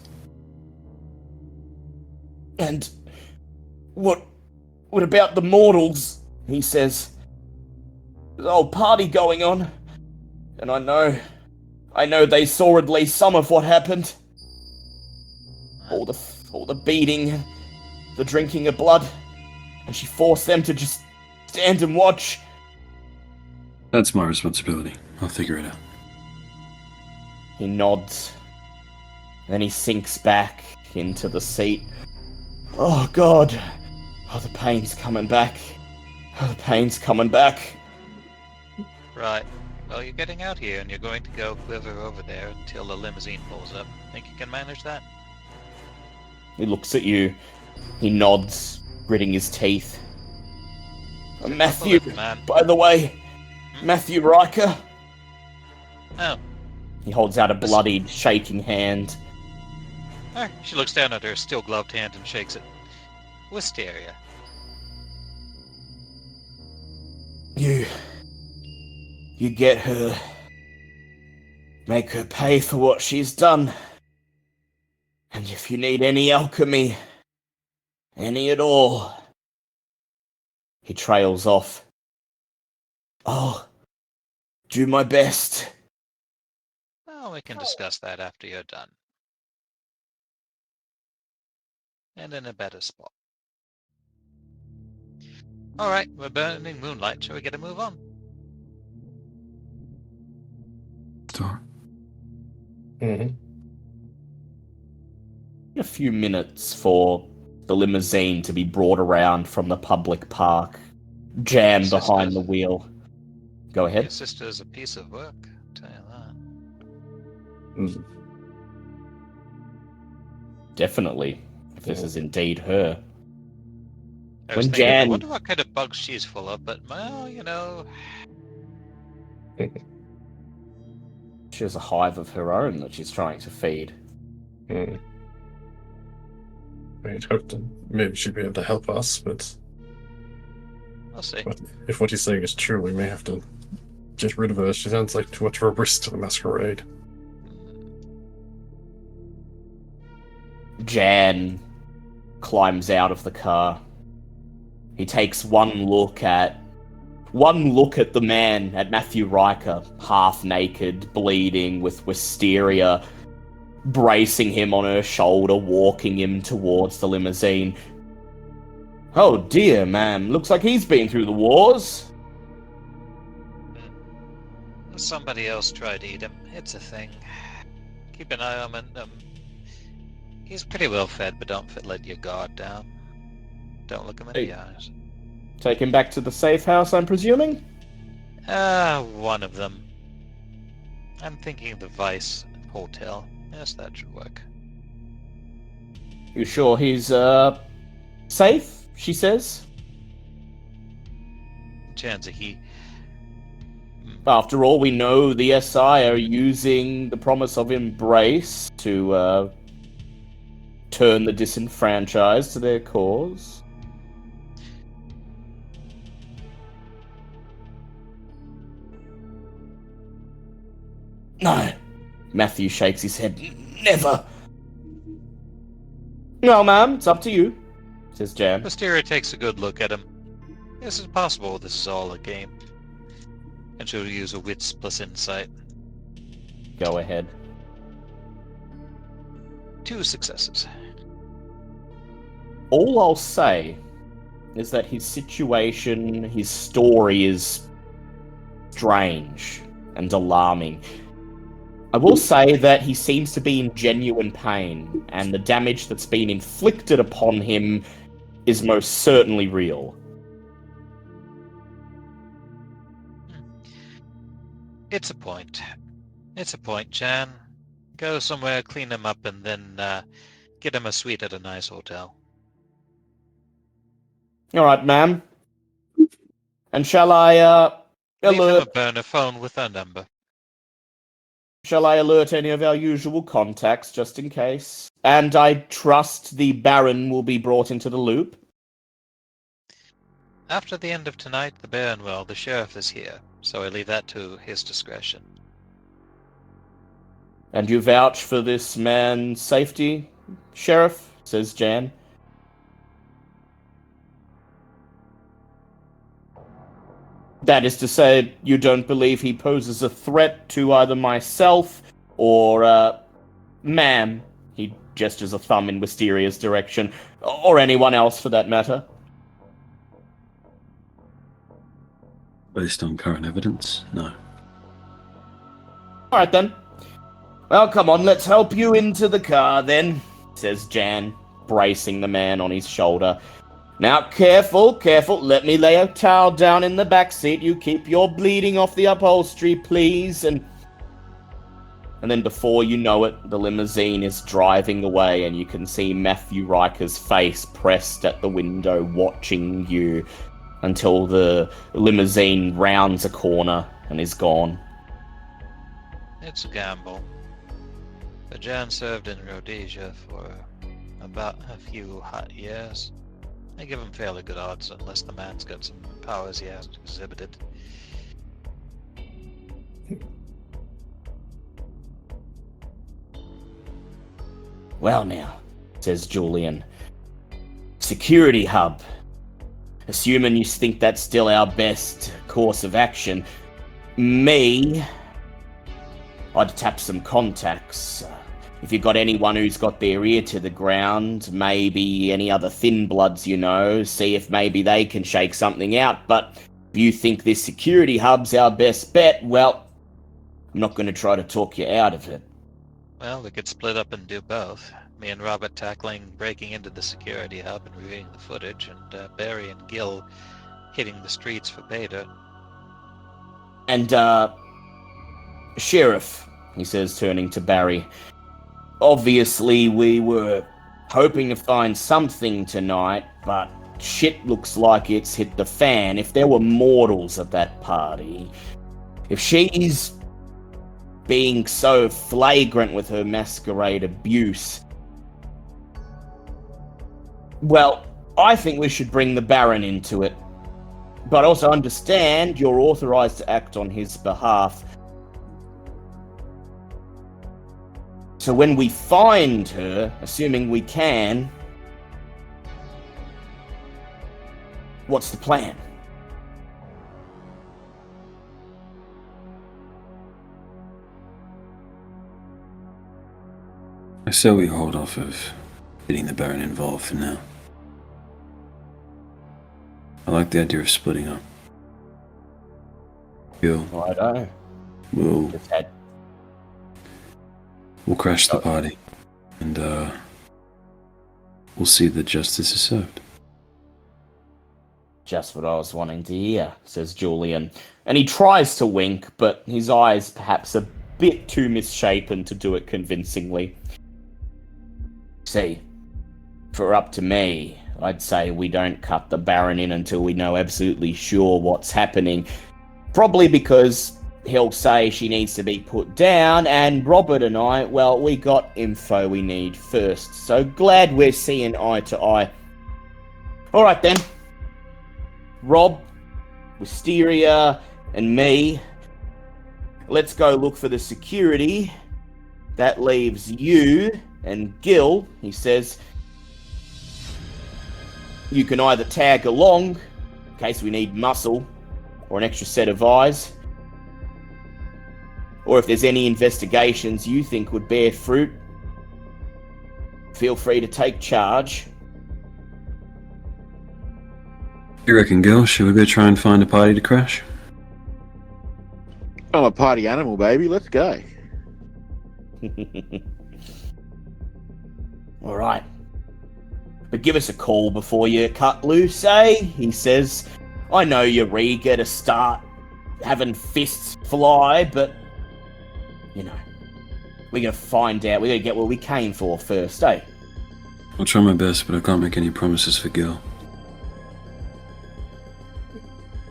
And what about the mortals? He says. There's a whole party going on. And I I know they saw at least some of what happened. All the beating, the drinking of blood, and she forced them to just stand and watch. That's my responsibility. I'll figure it out. He nods. Then he sinks back into the seat. Oh, God. Oh, the pain's coming back. Oh, the pain's coming back. Right. Well, you're getting out here, and you're going to go quiver over there until the limousine pulls up. Think you can manage that? He looks at you. He nods, gritting his teeth. Matthew, Man. by the way. Matthew Riker. Oh. He holds out a bloodied, shaking hand. She looks down at her still gloved hand and shakes it. Wisteria. You get her. Make her pay for what she's done. And if you need any alchemy, any at all. He trails off. I'll do my best. Well, we can discuss that after you're done. And in a better spot. Alright, we're burning moonlight. Shall we get a move on? Sure. Mm-hmm. A few minutes for the limousine to be brought around from the public park. Jan behind the wheel. Go ahead. Your sister's a piece of work, I'll tell you that. Mm. Definitely. If this is indeed her. I was When thinking, I Jan- wonder what kind of bugs she's full of, but, well, you know... She has a hive of her own that she's trying to feed. Mm. I'd hope that maybe she'd be able to help us, but We'll see. if what he's saying is true, we may have to get rid of her. She sounds like too much of a risk to the masquerade. Jan climbs out of the car. He takes one look at the man, at Matthew Riker, half naked, bleeding, with wisteria bracing him on her shoulder, walking him towards the limousine. Oh dear, ma'am. Looks like he's been through the wars. Somebody else tried to eat him. It's a thing. Keep an eye on him. He's pretty well fed, but don't let your guard down. Don't look him in the eyes. Take him back to the safe house, I'm presuming? One of them. I'm thinking of the Vice Hotel. Yes, that should work. You sure he's, safe? She says. Chan's a he. After all, we know the SI are using the promise of embrace to, turn the disenfranchised to their cause. No. Matthew shakes his head. Never. Well, ma'am, it's up to you, says Jan. Wisteria takes a good look at him. Yes, it's possible this is all a game. And she'll use her wits plus insight. Go ahead. 2 successes. All I'll say is that his situation, his story is strange and alarming. I will say that he seems to be in genuine pain, and the damage that's been inflicted upon him is most certainly real. It's a point. It's a point, Jan. Go somewhere, clean him up, and then get him a suite at a nice hotel. All right, ma'am. And shall I Leave him alert? a burner phone with her number. Shall I alert any of our usual contacts just in case? And I trust the Baron will be brought into the loop. After the end of tonight, the Baron will. The sheriff is here, so I leave that to his discretion. And you vouch for this man's safety, Sheriff? Says Jan. That is to say, you don't believe he poses a threat to either myself or, ma'am, he gestures a thumb in Wisteria's direction, or anyone else for that matter. Based on current evidence, no. Alright then. Well, come on, let's help you into the car then, says Jan, bracing the man on his shoulder. Now, careful, let me lay a towel down in the back seat. You keep your bleeding off the upholstery, please. And then before you know it, the limousine is driving away and you can see Matthew Riker's face pressed at the window watching you until the limousine rounds a corner and is gone. It's a gamble. But Jan served in Rhodesia for about a few hot years. I give him fairly good odds unless the man's got some powers he hasn't exhibited. Well now, says Julian. Security hub. Assuming you think that's still our best course of action, I'd tap some contacts. If you've got anyone who's got their ear to the ground, maybe any other thin bloods you know, see if maybe they can shake something out. But if you think this security hub's our best bet, well, I'm not going to try to talk you out of it. Well, we could split up and do both. Me and Robert tackling breaking into the security hub and reviewing the footage, and Barry and Gil hitting the streets for Beta. And, Sheriff, he says, turning to Barry, obviously we were hoping to find something tonight, but shit looks like it's hit the fan. If there were mortals at that party, if she's being so flagrant with her Masquerade abuse, well, I think we should bring the Baron into it. But also understand you're authorized to act on his behalf. So when we find her, assuming we can, what's the plan? I say we hold off of getting the Baron involved for now. I like the idea of splitting up. Gil, Righto. we'll crash the party, and we'll see that justice is served. Just what I was wanting to hear, says Julian. And he tries to wink, but his eyes perhaps a bit too misshapen to do it convincingly. See, for up to me, I'd say we don't cut the Baron in until we know absolutely sure what's happening. Probably because he'll say she needs to be put down, and Robert and I, well, we got info we need first. So glad we're seeing eye to eye. Alright then. Rob, Wisteria, and me. Let's go look for the security. That leaves you and Gil, he says. You can either tag along, in case we need muscle, or an extra set of eyes. Or if there's any investigations you think would bear fruit, feel free to take charge. You reckon, Gil? Should we go try and find a party to crash? I'm a party animal, baby. Let's go. Alright. But give us a call before you cut loose, eh? He says. I know you're eager to start having fists fly, but, you know, we gotta find out. We gotta get what we came for first, eh? I'll try my best, but I can't make any promises for Gil.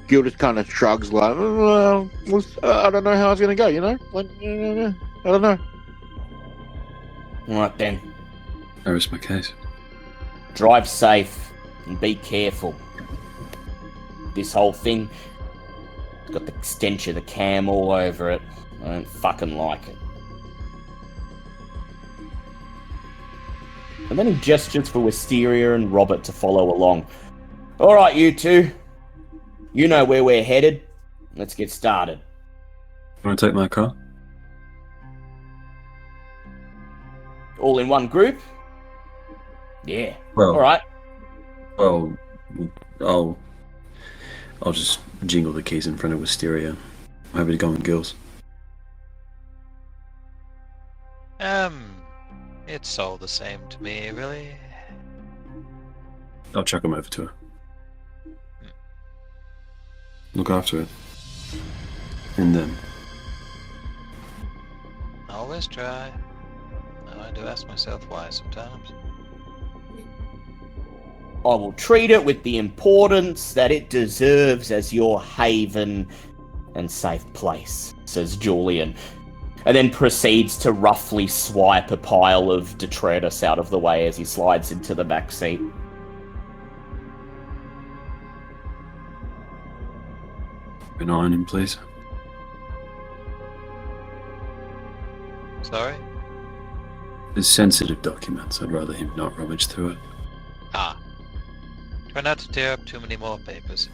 Gil just kind of shrugs like, I don't know how it's going to go, you know? Like, I don't know. Alright then. I rest my case. Drive safe and be careful. This whole thing, it's got the stench of the cam all over it. I don't fucking like it. And then he gestures for Wisteria and Robert to follow along. Alright, you two. You know where we're headed. Let's get started. Want to take my car? All in one group? Yeah. Well, Alright. Well, I'll just jingle the keys in front of Wisteria. I'm happy to go on girls. It's all the same to me, really. I'll chuck them over to her. Look after it. And them. Always try. Though I do ask myself why sometimes. I will treat it with the importance that it deserves as your haven and safe place, says Julian, and then proceeds to roughly swipe a pile of detritus out of the way as he slides into the back seat. An eye on him, please. Sorry? There's sensitive documents. I'd rather him not rummage through it. Ah. Try not to tear up too many more papers.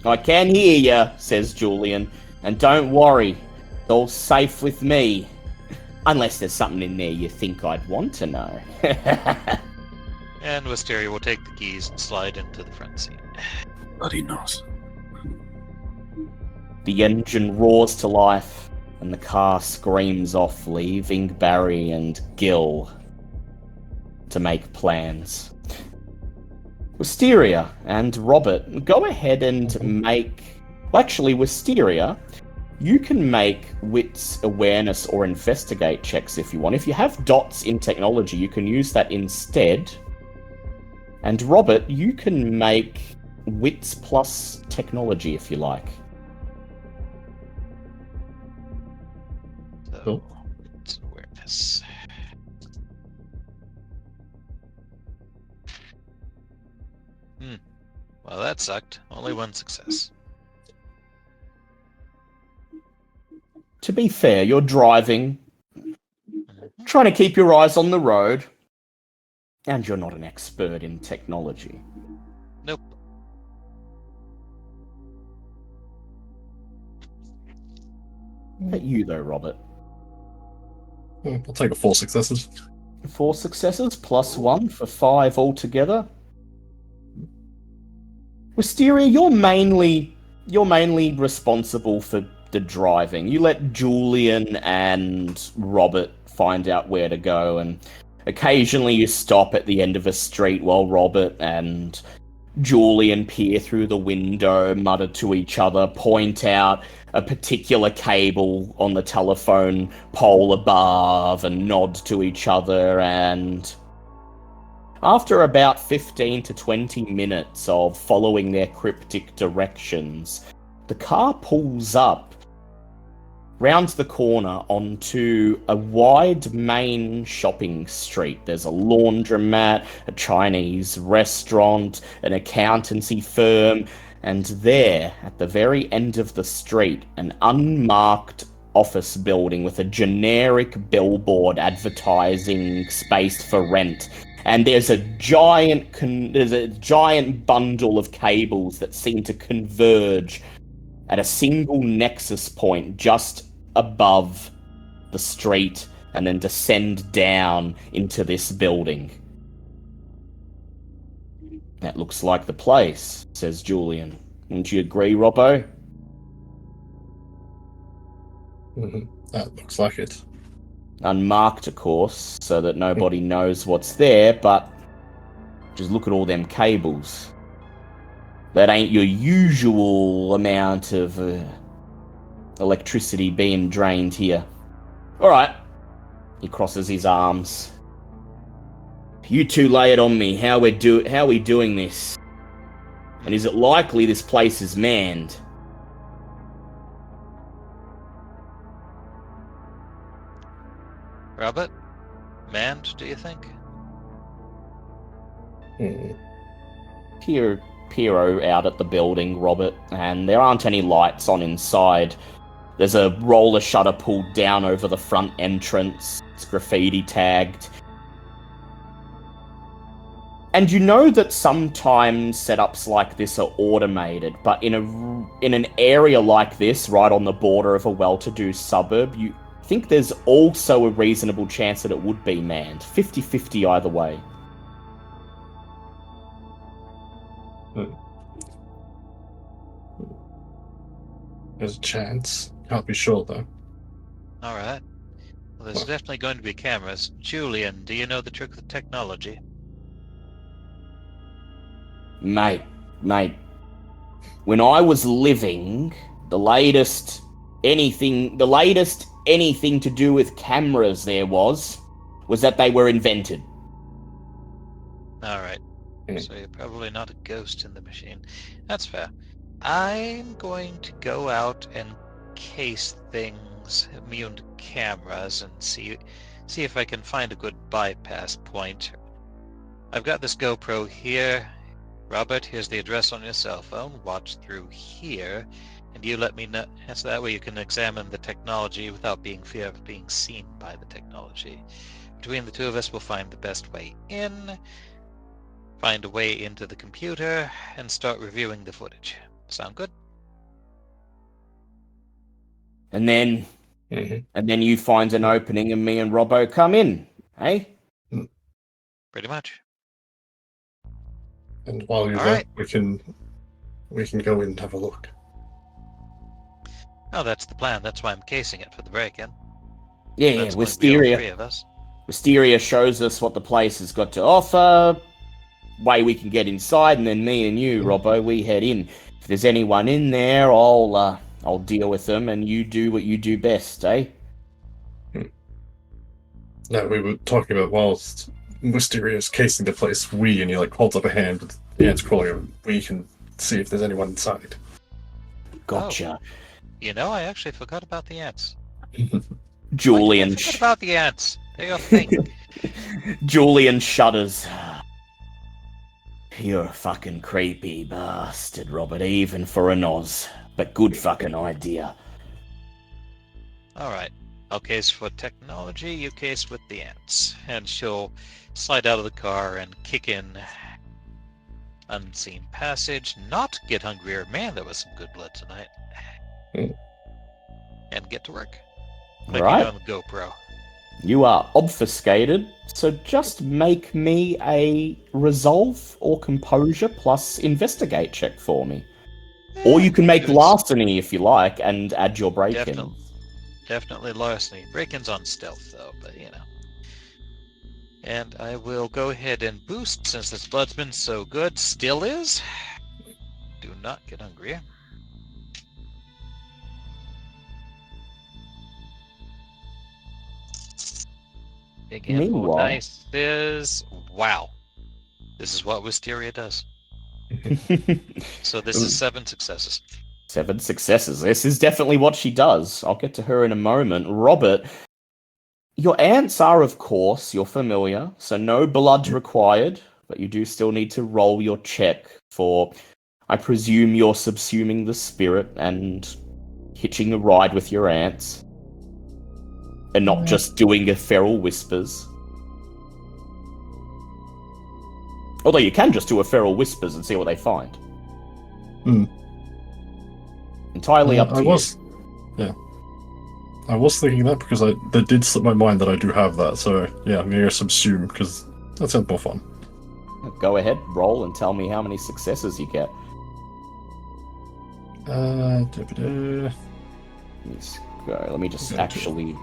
I can hear ya, says Julian, and don't worry, it's all safe with me. Unless there's something in there you think I'd want to know. And Wisteria will take the keys and slide into the front seat. Bloody knows. The engine roars to life, and the car screams off, leaving Barry and Gil to make plans. Wisteria and Robert, go ahead and make... Well, actually, Wisteria, you can make wits, awareness, or investigate checks if you want. If you have dots in technology, you can use that instead. And Robert, you can make wits plus technology if you like. So, Cool. it's awareness. Well, that sucked. Only one success. To be fair, you're driving, trying to keep your eyes on the road, and you're not an expert in technology. Nope. But you though, Robert. I'll take a 4 successes. 4 successes, plus 1 for 5 altogether. Wisteria, you're mainly responsible for the driving. You let Julian and Robert find out where to go, and occasionally you stop at the end of a street while Robert and Julian peer through the window, mutter to each other, point out a particular cable on the telephone pole above, and nod to each other, and after about 15 to 20 minutes of following their cryptic directions, the car pulls up round the corner onto a wide main shopping street. There's a laundromat, a Chinese restaurant, an accountancy firm, and there, at the very end of the street, an unmarked office building with a generic billboard advertising space for rent. And there's a giant bundle of cables that seem to converge at a single nexus point just above the street and then descend down into this building. That looks like the place, says Julian. Wouldn't you agree, Robbo? That looks like it. Unmarked, of course, so that nobody knows what's there, but just look at all them cables. That ain't your usual amount of electricity being drained here. Alright. He crosses his arms. You two lay it on me. How we doing this? And is it likely this place is manned? Robert? Manned, do you think? Peer out at the building, Robert, and there aren't any lights on inside. There's a roller shutter pulled down over the front entrance. It's graffiti tagged. And you know that sometimes setups like this are automated, but in an area like this, right on the border of a well-to-do suburb, you think there's also a reasonable chance that it would be manned. 50-50 either way. There's a chance. Can't be sure though. All right. Well, there's Well. definitely going to be cameras. Julian, do you know the trick with technology? Mate, when I was living, the latest anything to do with cameras there was that they were invented. All right. Hmm. So you're probably not a ghost in the machine. That's fair. I'm going to go out and case things immune to cameras and see if I can find a good bypass point. I've got this GoPro here. Robert, here's the address on your cell phone. Watch through here, and you let me know. So that way you can examine the technology without being fear of being seen by the technology. Between the two of us, we'll find the best way in, find a way into the computer, and start reviewing the footage. Sound good? And then you find an opening and me and Robbo come in, eh? Pretty much. And while you're All there, right. we can go in and have a look. Oh, that's the plan. That's why I'm casing it for the break-in. Yeah, That's going to be all three Wisteria. of us. Wisteria shows us what the place has got to offer, way we can get inside, and then me and you, Robbo, we head in. If there's anyone in there, I'll deal with them, and you do what you do best, eh? No, we were talking about whilst Mysterious casing the place, and he like holds up a hand with the ants crawling over. We can see if there's anyone inside. Gotcha. You know, I actually forgot about the ants. Julian. Why did I forget about the ants? They're your thing. Julian shudders. You're a fucking creepy bastard, Robert, even for a Noz. But good fucking idea. All right. I'll case for technology, you case with the ants. And she'll slide out of the car and kick in unseen passage, not get hungrier. Man, there was some good blood tonight. And get to work. Like Right. you know on the GoPro. You are obfuscated, so just make me a resolve or composure plus investigate check for me. Or you can make larceny if you like and add your break-in. Definitely larceny. Break-in's on stealth though, but you know. And I will go ahead and boost since this blood's been so good. Still is. Do not get hungry. Big handful of Meanwhile- dice is wow. This is what Wisteria does. So this is 7 successes. 7 successes. This is definitely what she does. I'll get to her in a moment. Robert, your ants are, of course, you're familiar, so no blood required, but you do still need to roll your check for, I presume you're subsuming the spirit and hitching a ride with your ants. And not just doing a feral whispers. Although you can just do a feral whispers and see what they find. Entirely up to you. I was thinking that because that did slip my mind that I do have that. So yeah, I'm gonna subsume because that sounds more fun. Go ahead, roll, and tell me how many successes you get. Let's go. Let me just actually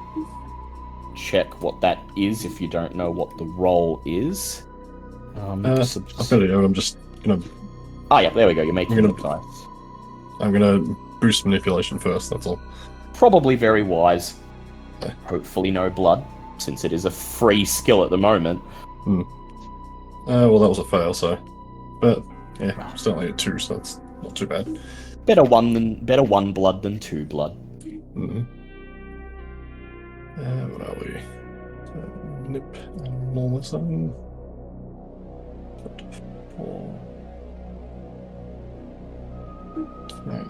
check what that is if you don't know what the roll is. I'll tell you, I'm just gonna. Oh yeah, there we go. You're making I'm it gonna- nice. I'm gonna boost manipulation first. That's all. Probably very wise. Okay. Hopefully no blood, since it is a free skill at the moment. Well, that was a fail. So, but yeah, still only at 2, so that's not too bad. Better one blood than 2 blood. What are we? Nip. Normal zone. 4. Okay.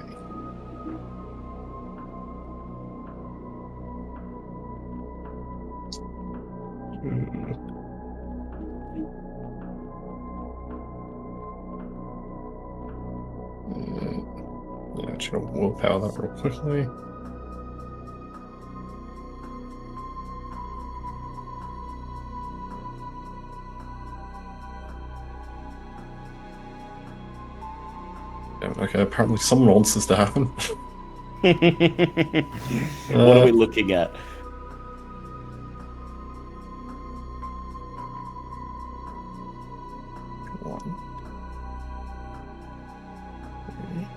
gonna willpower that real quickly. Okay, apparently someone wants this to happen. What are we looking at? One. Three.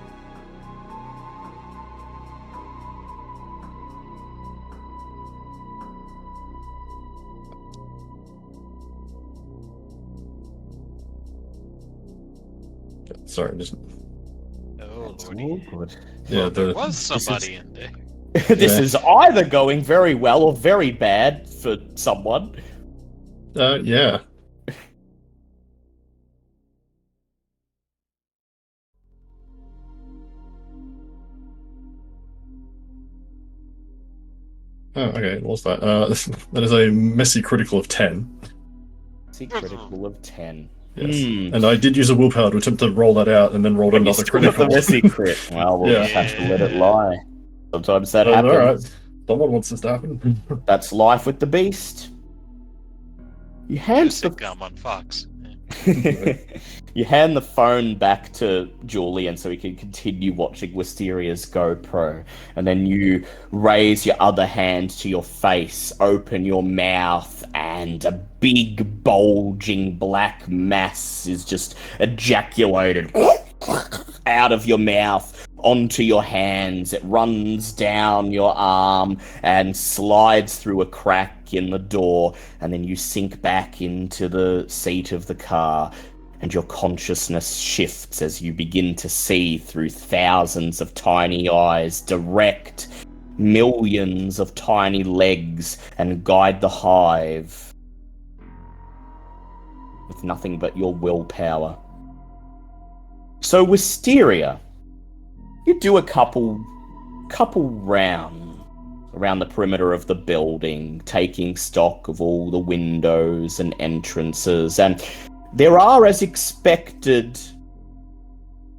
Sorry, just Oh, That's lordy. awkward. yeah. There The was somebody in there. This Yeah. is either going very well or very bad for someone. yeah. Oh, okay. What's that? That is a messy critical of 10. See, critical of 10. Yes. Hmm. And I did use a willpower to attempt to roll that out, and then rolled But you another still got critical. the messy crit. Well, we'll Yeah. just have to let it lie. Sometimes that All right. happens. Someone wants this to happen. That's life with the beast. You hand Just the a gum on Fox. you hand the phone back to Julian so he can continue watching Wisteria's GoPro, and then you raise your other hand to your face, open your mouth, and a big bulging black mass is just ejaculated out of your mouth onto your hands. It runs down your arm and slides through a crack in the door, and then you sink back into the seat of the car, and your consciousness shifts as you begin to see through thousands of tiny eyes, direct millions of tiny legs, and guide the hive with nothing but your willpower. So, Wisteria, you do a couple rounds around the perimeter of the building, taking stock of all the windows and entrances, and there are, as expected,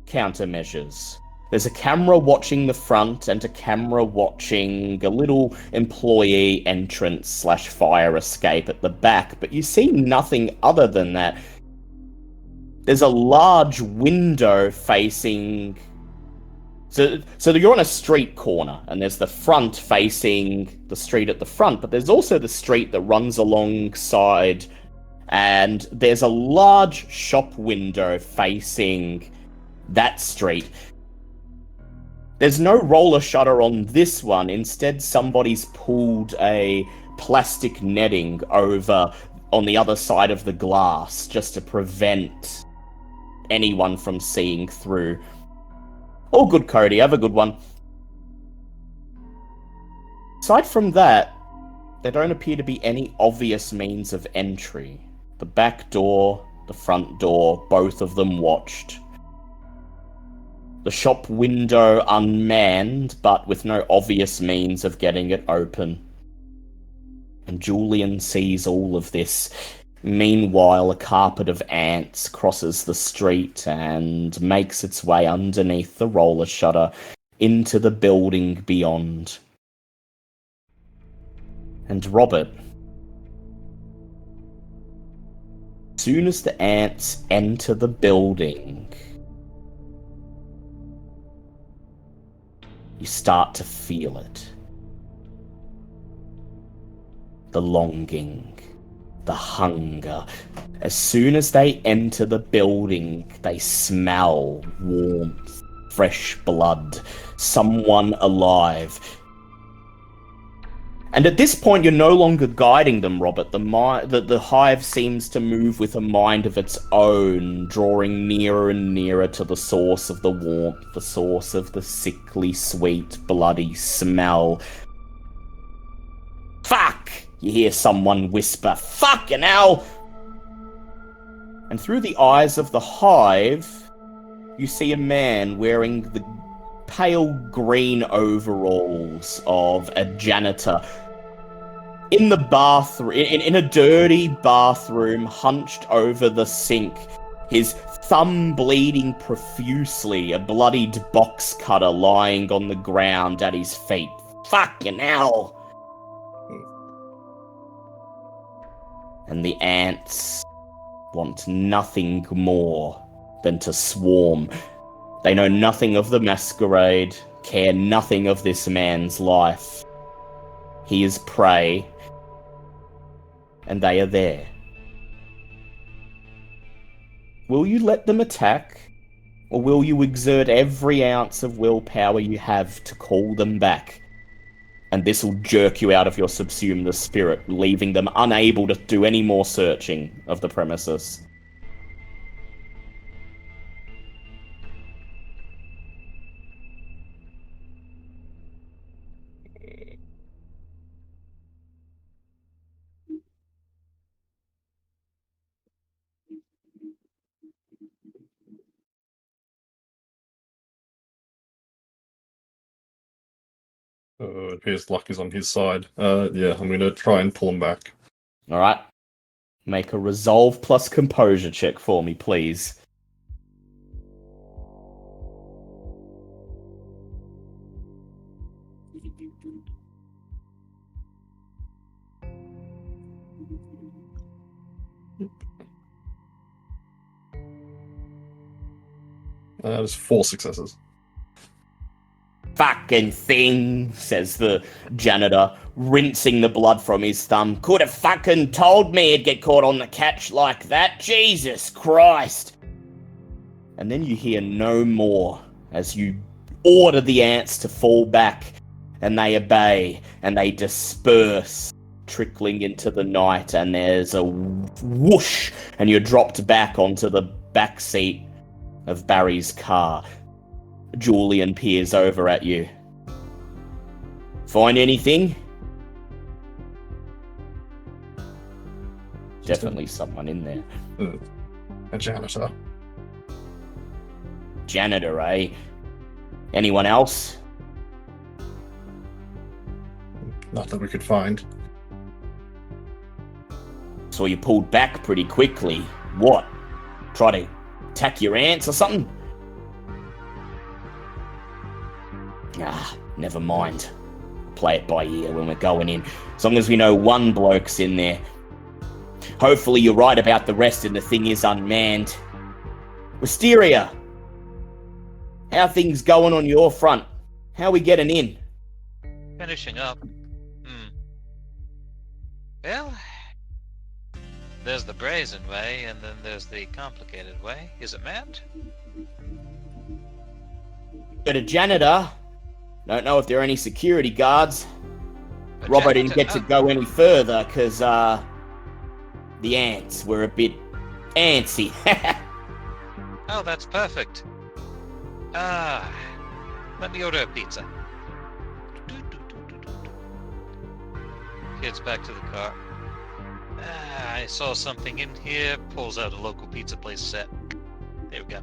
countermeasures. There's a camera watching the front and a camera watching a little employee entrance / fire escape at the back, but you see nothing other than that. There's a large window facing... So you're on a street corner, and there's the front facing the street at the front, but there's also the street that runs alongside, and there's a large shop window facing that street. There's no roller shutter on this one. Instead, somebody's pulled a plastic netting over on the other side of the glass just to prevent anyone from seeing through. All good, Cody. Have a good one. Aside from that, there don't appear to be any obvious means of entry. The back door, the front door, both of them watched. The shop window unmanned, but with no obvious means of getting it open. And Julian sees all of this. Meanwhile, a carpet of ants crosses the street and makes its way underneath the roller shutter into the building beyond. And Robert, as soon as the ants enter the building, you start to feel it. The longing. The hunger. As soon as they enter the building, they smell warmth, fresh blood, someone alive. And at this point, you're no longer guiding them, Robert. The hive seems to move with a mind of its own, drawing nearer and nearer to the source of the warmth, the source of the sickly, sweet, bloody smell. Fuck! You hear someone whisper, "Fucking hell!" And through the eyes of the hive, you see a man wearing the pale green overalls of a janitor in the bathroom, in a dirty bathroom, hunched over the sink. his thumb bleeding profusely, a bloodied box cutter lying on the ground at his feet. Fucking hell! And the ants want nothing more than to swarm. They know nothing of the masquerade, care nothing of this man's life. He is prey, and they are there. Will you let them attack, or will you exert every ounce of willpower you have to call them back? And this will jerk you out of your subsumed spirit, leaving them unable to do any more searching of the premises. It appears luck is on his side. Yeah, I'm going to try and pull him back. All right. Make a resolve plus composure check for me, please. There's 4 successes. Fucking thing, says the janitor, rinsing the blood from his thumb. Could have fucking told me he'd get caught on the catch like that. Jesus Christ. And then you hear no more as you order the ants to fall back, and they obey, and they disperse, trickling into the night, and there's a whoosh, and you're dropped back onto the back seat of Barry's car. Julian peers over at you. Find anything? Definitely someone in there. A janitor. Janitor, eh? Anyone else? Not that we could find. So you pulled back pretty quickly. What? Try to attack your ants or something? Ah, never mind. Play it by ear when we're going in. As long as we know one bloke's in there. Hopefully you're right about the rest and the thing is unmanned. Wisteria! How things going on your front? How we getting in? Finishing up. Well, there's the brazen way, and then there's the complicated way. Is it manned? Got a janitor. Don't know if there are any security guards. Robbo didn't get to go any further because the ants were a bit antsy. Oh, that's perfect. Let me order a pizza. Gets back to the car. I saw something in here. Pulls out a local pizza place set. There we go.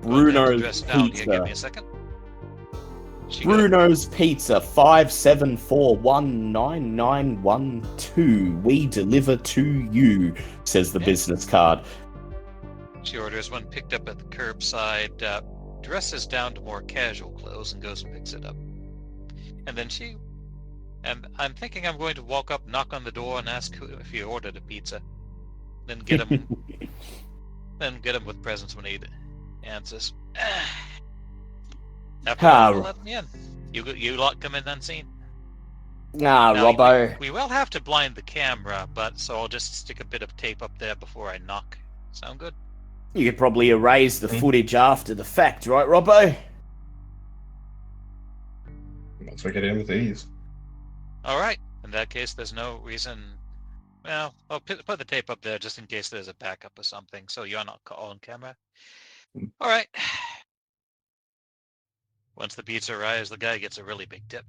Bruno's down Pizza. here. Give me a second. Bruno's Pizza 574199912. We deliver to you, says the business card. She orders one picked up at the curbside, dresses down to more casual clothes, and goes and picks it up. And then I'm thinking I'm going to walk up, knock on the door, and ask if he ordered a pizza. Then get him, with presents when he answers. After that, let me in. You lot come in unseen. Nah, Now, Robbo. We will have to blind the camera, so I'll just stick a bit of tape up there before I knock. Sound good? You could probably erase the footage after the fact, right, Robbo? Once we get in with these. Alright. In that case, there's no reason... Well, I'll put the tape up there just in case there's a backup or something, so you're not on camera. Alright. Once the pizza arrives, the guy gets a really big tip.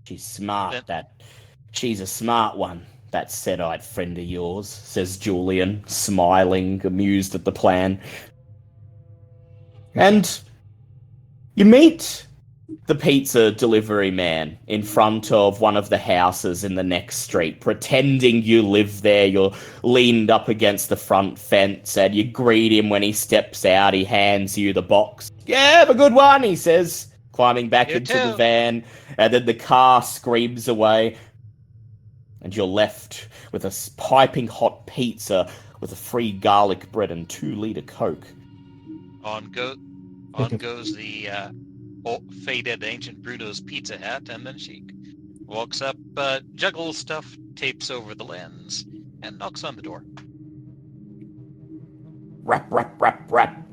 She's smart, She's a smart one, that set-eyed friend of yours, says Julian, smiling, amused at the plan. And you meet the pizza delivery man in front of one of the houses in the next street, pretending you live there. You're leaned up against the front fence and you greet him when he steps out. He hands you the box. Yeah, have a good one, he says, climbing back You into the too. van. And then the car screams away. And you're left with a piping hot pizza with a free garlic bread and 2-liter Coke. On goes the faded ancient Bruno's pizza hat, and then she walks up, juggles stuff, tapes over the lens, and knocks on the door. Rap, rap, rap, rap.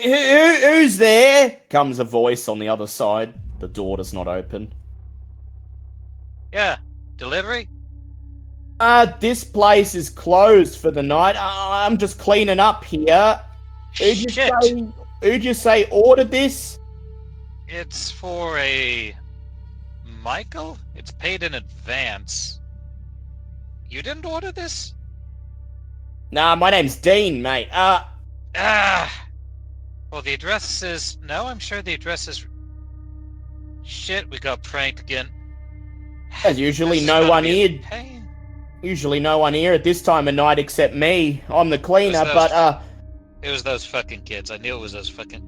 Who's there? Comes a voice on the other side. The door does not open. Yeah, delivery? This place is closed for the night. I'm just cleaning up here. Shit! Who'd you say ordered this? It's for a Michael? It's paid in advance. You didn't order this? Nah, my name's Dean, mate. Well, the address is... No, I'm sure the address is... Shit, we got pranked again. There's usually This is no gonna one be a here. pain. Usually no one here at this time of night except me. I'm the cleaner, but It was those fucking kids. I knew it was those fucking...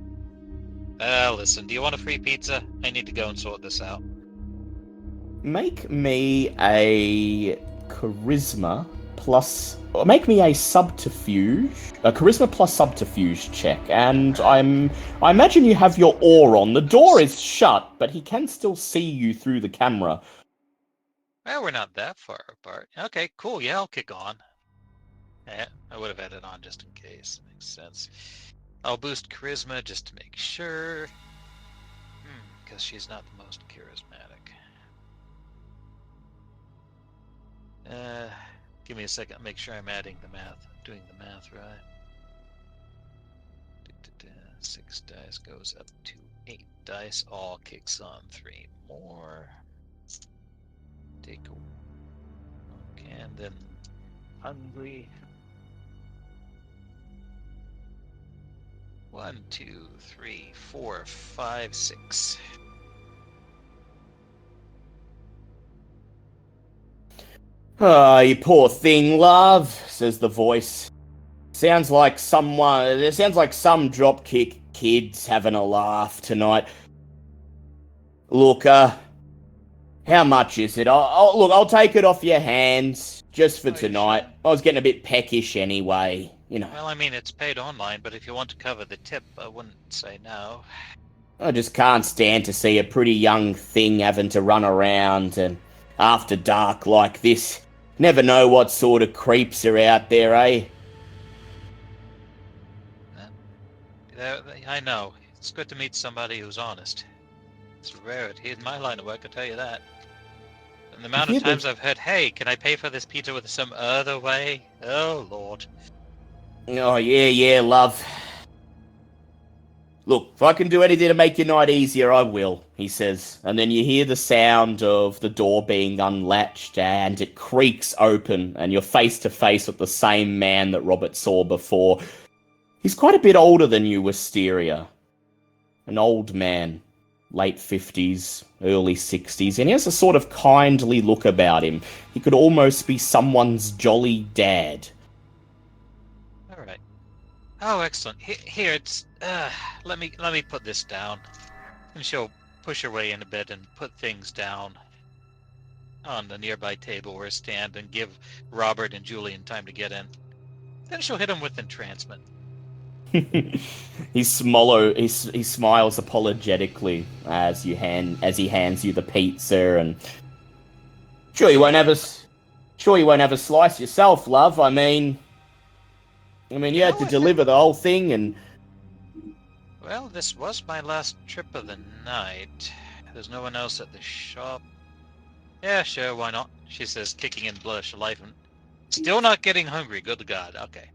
listen, do you want a free pizza? I need to go and sort this out. make me a charisma plus... Make me a subterfuge. A charisma plus subterfuge check. And I imagine you have your oar on. The door is shut, but he can still see you through the camera. Well, we're not that far apart. Okay, cool. Yeah, I'll kick on. I would have had it on just in case. Makes sense. I'll boost charisma just to make sure. Because she's not the most charismatic. Give me a second. Make sure I'm adding the math. Doing the math right. 6 dice goes up to 8 dice. All kicks on 3 more. Take a... Okay, and then hungry. 1, 2, 3, 4, 5, 6. Ah, you poor thing, love, says the voice. Sounds like some dropkick kids having a laugh tonight. Look, how much is it? I'll take it off your hands just for Oh, you tonight. should. I was getting a bit peckish anyway, you know. Well, I mean, it's paid online, but if you want to cover the tip, I wouldn't say no. I just can't stand to see a pretty young thing having to run around and after dark like this. Never know what sort of creeps are out there, eh? I know. It's good to meet somebody who's honest. It's a rarity in my line of work, I tell you that. And the amount of times I've heard, hey, can I pay for this pizza with some other way? Oh, Lord. Oh, yeah, love. Look, if I can do anything to make your night easier, I will, he says. And then you hear the sound of the door being unlatched and it creaks open and you're face to face with the same man that Robert saw before. He's quite a bit older than you, Wisteria. An old man, late 50s, early 60s, and he has a sort of kindly look about him. He could almost be someone's jolly dad. All right. Oh, excellent. Here, it's... let me put this down. And she'll push her way into bed and put things down on the nearby table or stand and give Robert and Julian time to get in. Then she'll hit him with entrancement. He smiles apologetically as he hands you the pizza, and sure you won't have a slice yourself, love. I mean you had to deliver the whole thing, and Well, this was my last trip of the night. There's no one else at the shop. Yeah, sure, why not? She says, kicking in blush life and still not getting hungry. Good God, okay.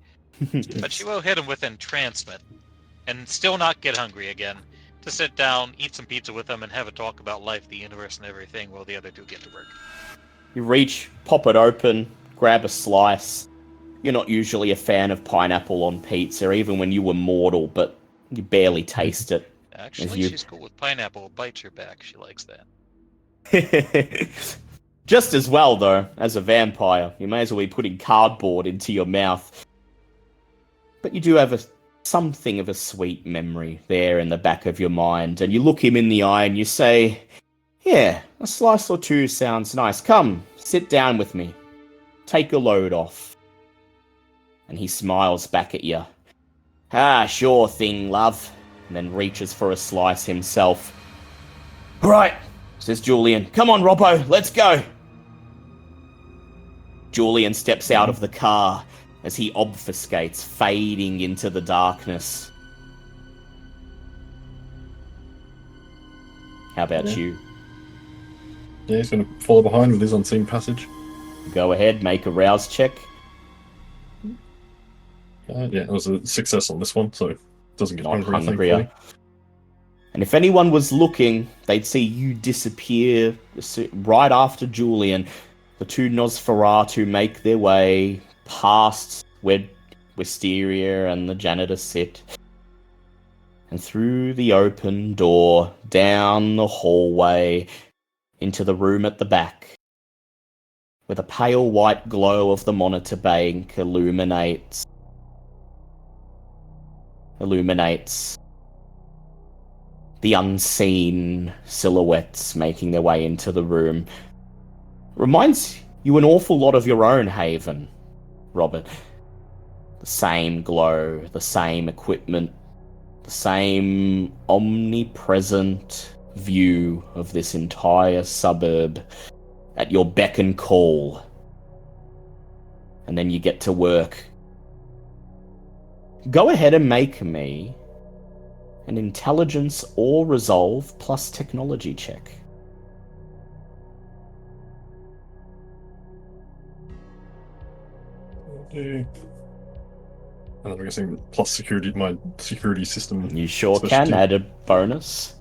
But she will hit him with entrancement and still not get hungry again. To sit down, eat some pizza with him, and have a talk about life, the universe, and everything while the other two get to work. You reach, pop it open, grab a slice. You're not usually a fan of pineapple on pizza, even when you were mortal, but You barely taste it. Actually, you- she's cool with pineapple. Bite your back. She likes that. Just as well, though, as a vampire. You may as well be putting cardboard into your mouth. But you do have something of a sweet memory there in the back of your mind, and you look him in the eye and you say, yeah, a slice or two sounds nice. Come, sit down with me. Take a load off. And he smiles back at you. Ah, sure thing, love. And then reaches for a slice himself. Right, says Julian. Come on, Robbo, let's go. Julian steps out of the car as he obfuscates, fading into the darkness. How about you? Yeah, he's going to follow behind with his unseen passage. Go ahead, make a rouse check. Yeah, it was a success on this one, so it doesn't get Not hungry, hungrier. thankfully. And if anyone was looking, they'd see you disappear right after Julian. The two Nosferatu make their way past where Wisteria and the janitor sit, and through the open door, down the hallway, into the room at the back, where the pale white glow of the monitor bank illuminates the unseen silhouettes making their way into the room. Reminds you an awful lot of your own Haven, Robert. The same glow, the same equipment, the same omnipresent view of this entire suburb at your beck and call. And then you get to work. Go ahead and make me an intelligence or resolve plus technology check. And I'm guessing plus security, my security system. You sure specialty. can add a bonus.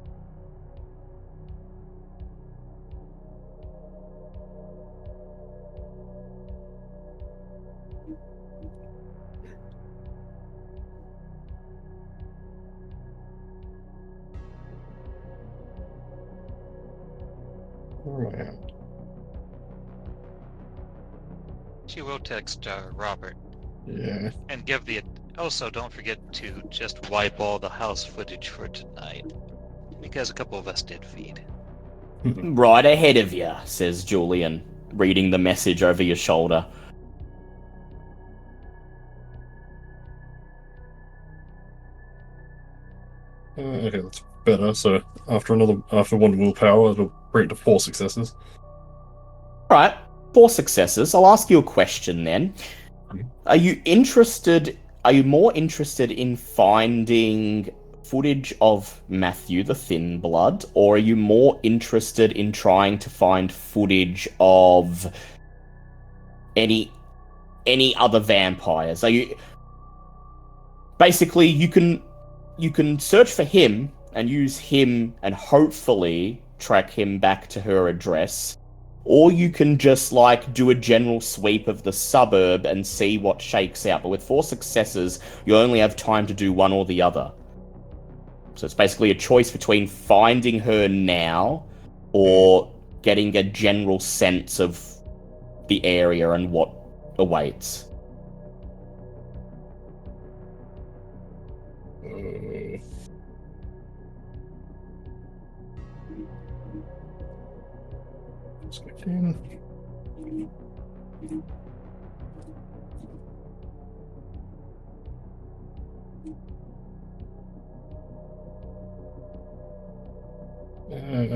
Where am I at? She will text Robert Yeah. and give the. Also, don't forget to just wipe all the house footage for tonight, because a couple of us did feed. Right ahead of you, says Julian, reading the message over your shoulder. Okay, that's better. So after one willpower, it'll bring it to 4 successes. Right, 4 successes. I'll ask you a question then. Are you more interested in finding footage of Matthew the Thin Blood, or are you more interested in trying to find footage of any other vampires? Are you basically you can search for him and use him and hopefully track him back to her address, or you can just like do a general sweep of the suburb and see what shakes out. But with 4 successes, you only have time to do one or the other. So it's basically a choice between finding her now or getting a general sense of the area and what awaits. Let's go in.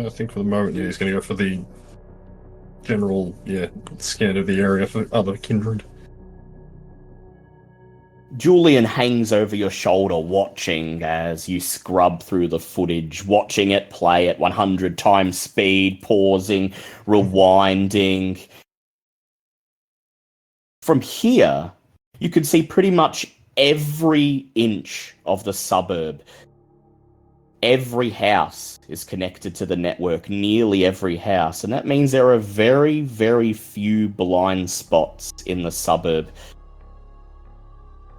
I think for the moment, yeah, he's going to go for the general, scan of the area for other kindred. Julian hangs over your shoulder watching as you scrub through the footage, watching it play at 100 times speed, pausing, rewinding. From here, you can see pretty much every inch of the suburb. Every house is connected to the network, nearly every house, and that means there are very, very few blind spots in the suburb.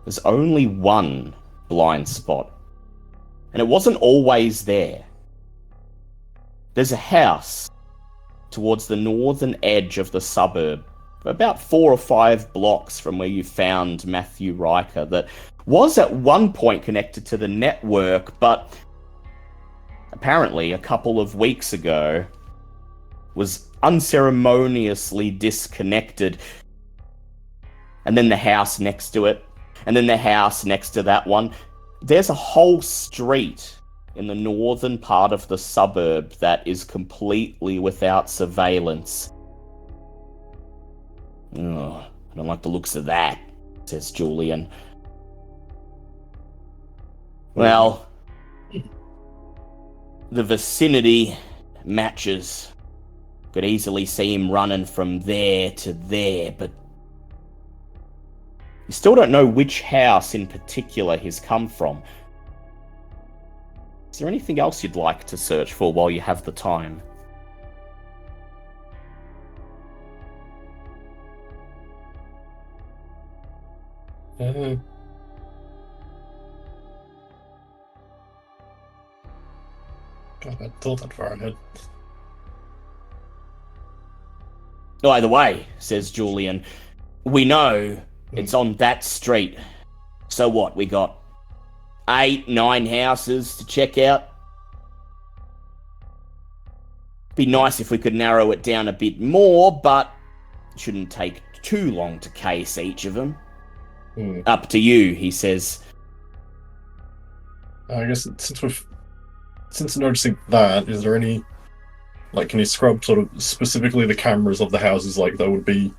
There's only one blind spot, And it wasn't always there. There's a house towards the northern edge of the suburb, about 4 or 5 blocks from where you found Matthew Riker, that was at one point connected to the network, but apparently a couple of weeks ago was unceremoniously disconnected. And then the house next to it, and then the house next to that one. There's a whole street in the northern part of the suburb that is completely without surveillance. Oh, I don't like the looks of that, says Julian. Well, the vicinity matches. Could easily see him running from there to there, but you still don't know which house in particular he's come from. Is there anything else you'd like to search for while you have the time? God, I thought that far ahead. Either way, says Julian, we know it's on that street. So what, we got 8, 9 houses to check out? Be nice if we could narrow it down a bit more, but it shouldn't take too long to case each of them. Up to you, he says. I guess since noticing that, is there any, like, can you scrub sort of specifically the cameras of the houses, like, that would be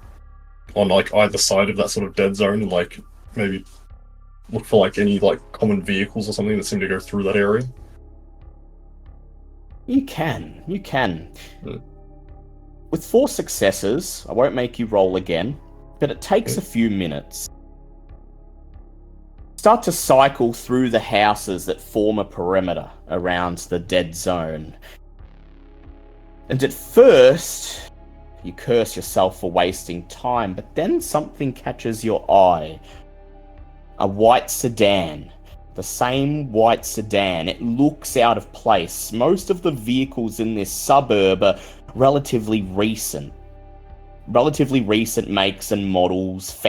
on, like, either side of that sort of dead zone, and, like, maybe look for, like, any, like, common vehicles or something that seem to go through that area? You can. With 4 successes, I won't make you roll again, but it takes a few minutes. Start to cycle through the houses that form a perimeter around the dead zone. And at first, you curse yourself for wasting time, but then something catches your eye. A white sedan. The same white sedan. It looks out of place. Most of the vehicles in this suburb are relatively recent makes and models,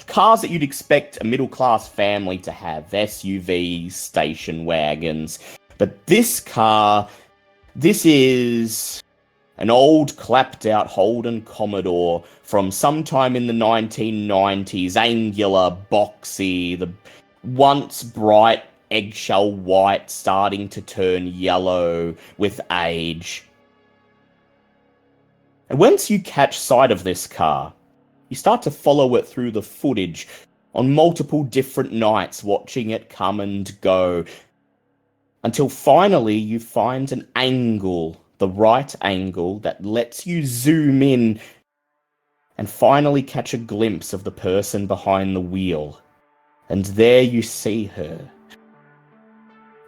cars that you'd expect a middle-class family to have, SUVs, station wagons. But this is an old clapped-out Holden Commodore from sometime in the 1990s, angular, boxy, the once bright eggshell white starting to turn yellow with age. And once you catch sight of this car, you start to follow it through the footage on multiple different nights, watching it come and go, until finally you find an angle, the right angle, that lets you zoom in and finally catch a glimpse of the person behind the wheel. And there you see her.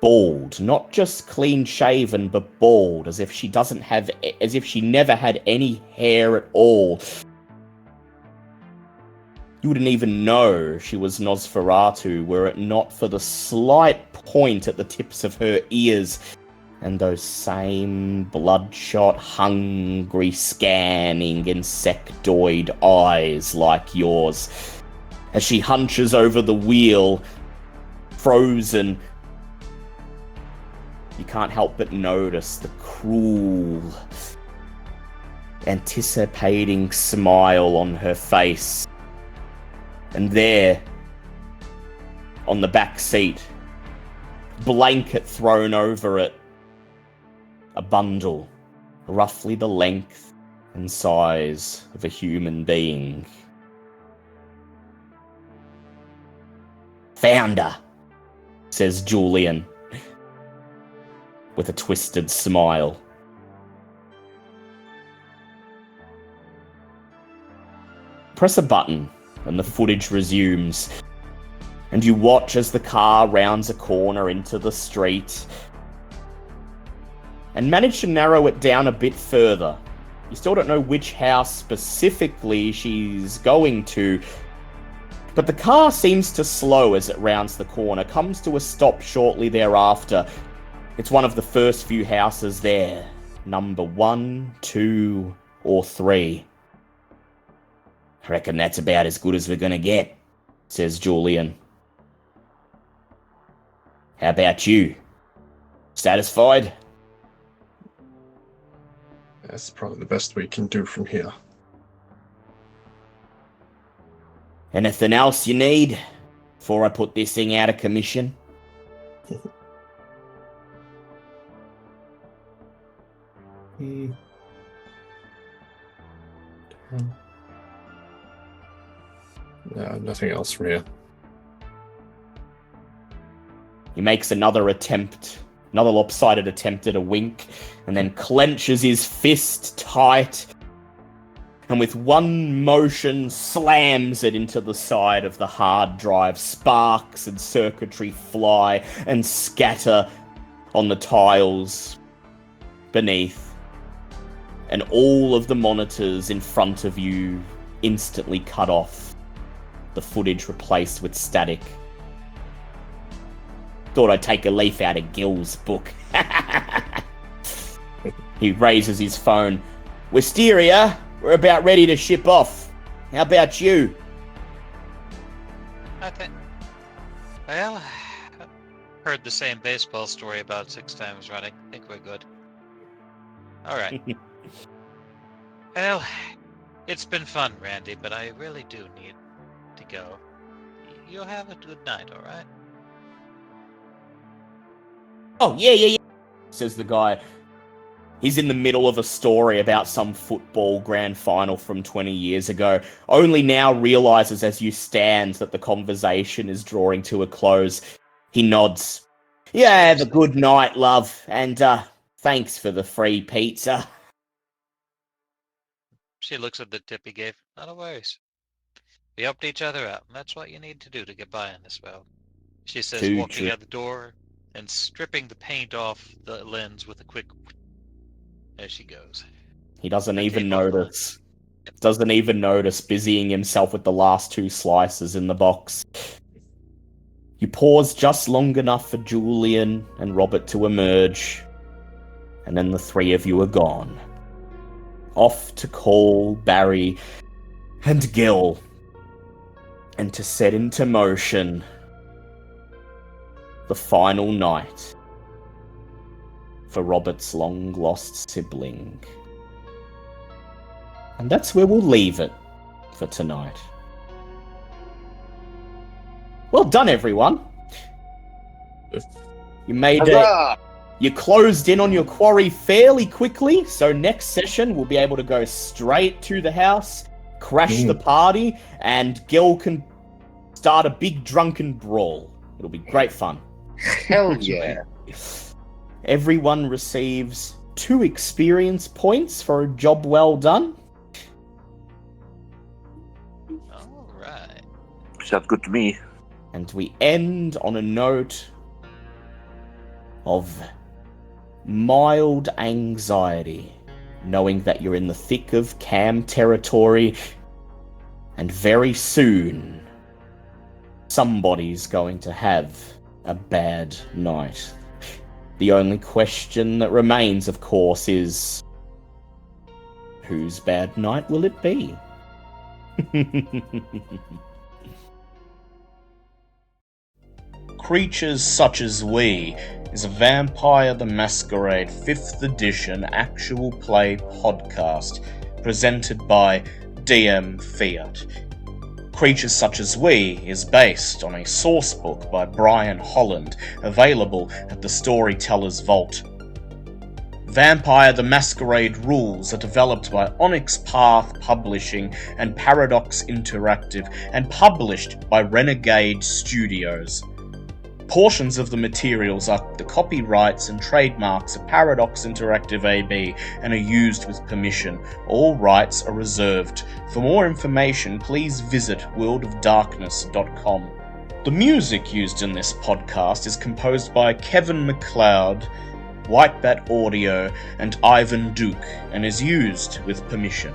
Bald, not just clean shaven, but bald, as if she never had any hair at all. You wouldn't even know she was Nosferatu were it not for the slight point at the tips of her ears and those same bloodshot, hungry, scanning, insectoid eyes like yours. As she hunches over the wheel, frozen, you can't help but notice the cruel, anticipating smile on her face. And there, on the back seat, blanket thrown over it, a bundle, roughly the length and size of a human being. "Found her," says Julian, with a twisted smile. Press a button, and the footage resumes, and you watch as the car rounds a corner into the street, and manage to narrow it down a bit further. You still don't know which house specifically she's going to, But the car seems to slow as it rounds the corner, comes to a stop shortly thereafter. It's one of the first few houses there. Number 1, 2, or 3. I reckon that's about as good as we're gonna get, says Julian. How about you? Satisfied? That's probably the best we can do from here. Anything else you need before I put this thing out of commission? No, nothing else from here. He makes another lopsided attempt at a wink, and then clenches his fist tight, and with one motion slams it into the side of the hard drive. Sparks and circuitry fly and scatter on the tiles beneath, and all of the monitors in front of you instantly cut off, the footage replaced with static. Thought I'd take a leaf out of Gil's book. He raises his phone. Wisteria, we're about ready to ship off. How about you? Well, I've heard the same baseball story about 6 times running. I think we're good. Alright. Well, it's been fun, Randy, but I really do need to go. You'll have a good night, alright? Oh, yeah, says the guy. He's in the middle of a story about some football grand final from 20 years ago. Only now realizes as you stand that the conversation is drawing to a close. He nods. Yeah, have a good night, love. And, thanks for the free pizza. She looks at the tip he gave. Not a worries. We helped each other out, and that's what you need to do to get by in this world. She says, Too walking true. out the door and stripping the paint off the lens with a quick... There she goes. He doesn't The even tape off notice. Doesn't even notice, busying himself with the last 2 slices in the box. You pause just long enough for Julian and Robert to emerge, and then the 3 of you are gone. Off to call Barry and Gil, and to set into motion the final night for Robert's long-lost sibling. And that's where we'll leave it for tonight. Well done, everyone. You made it. You closed in on your quarry fairly quickly, so next session we'll be able to go straight to the house, crash the party, and Gil can start a big drunken brawl. It'll be great fun. Hell yeah. Everyone receives 2 experience points for a job well done. Alright. Sounds good to me. And we end on a note of mild anxiety, knowing that you're in the thick of Cam territory, and very soon somebody's going to have a bad night. The only question that remains, of course, is whose bad night will it be? Creatures Such as We is a Vampire the Masquerade 5th edition actual play podcast presented by DM Fiat. Creatures Such as We is based on a sourcebook by Brian Holland, available at the Storyteller's Vault. Vampire the Masquerade rules are developed by Onyx Path Publishing and Paradox Interactive and published by Renegade Studios. Portions of the materials are the copyrights and trademarks of Paradox Interactive AB and are used with permission. All rights are reserved. For more information, please visit worldofdarkness.com. The music used in this podcast is composed by Kevin MacLeod, Whitebat Audio, and Ivan Duke, and is used with permission.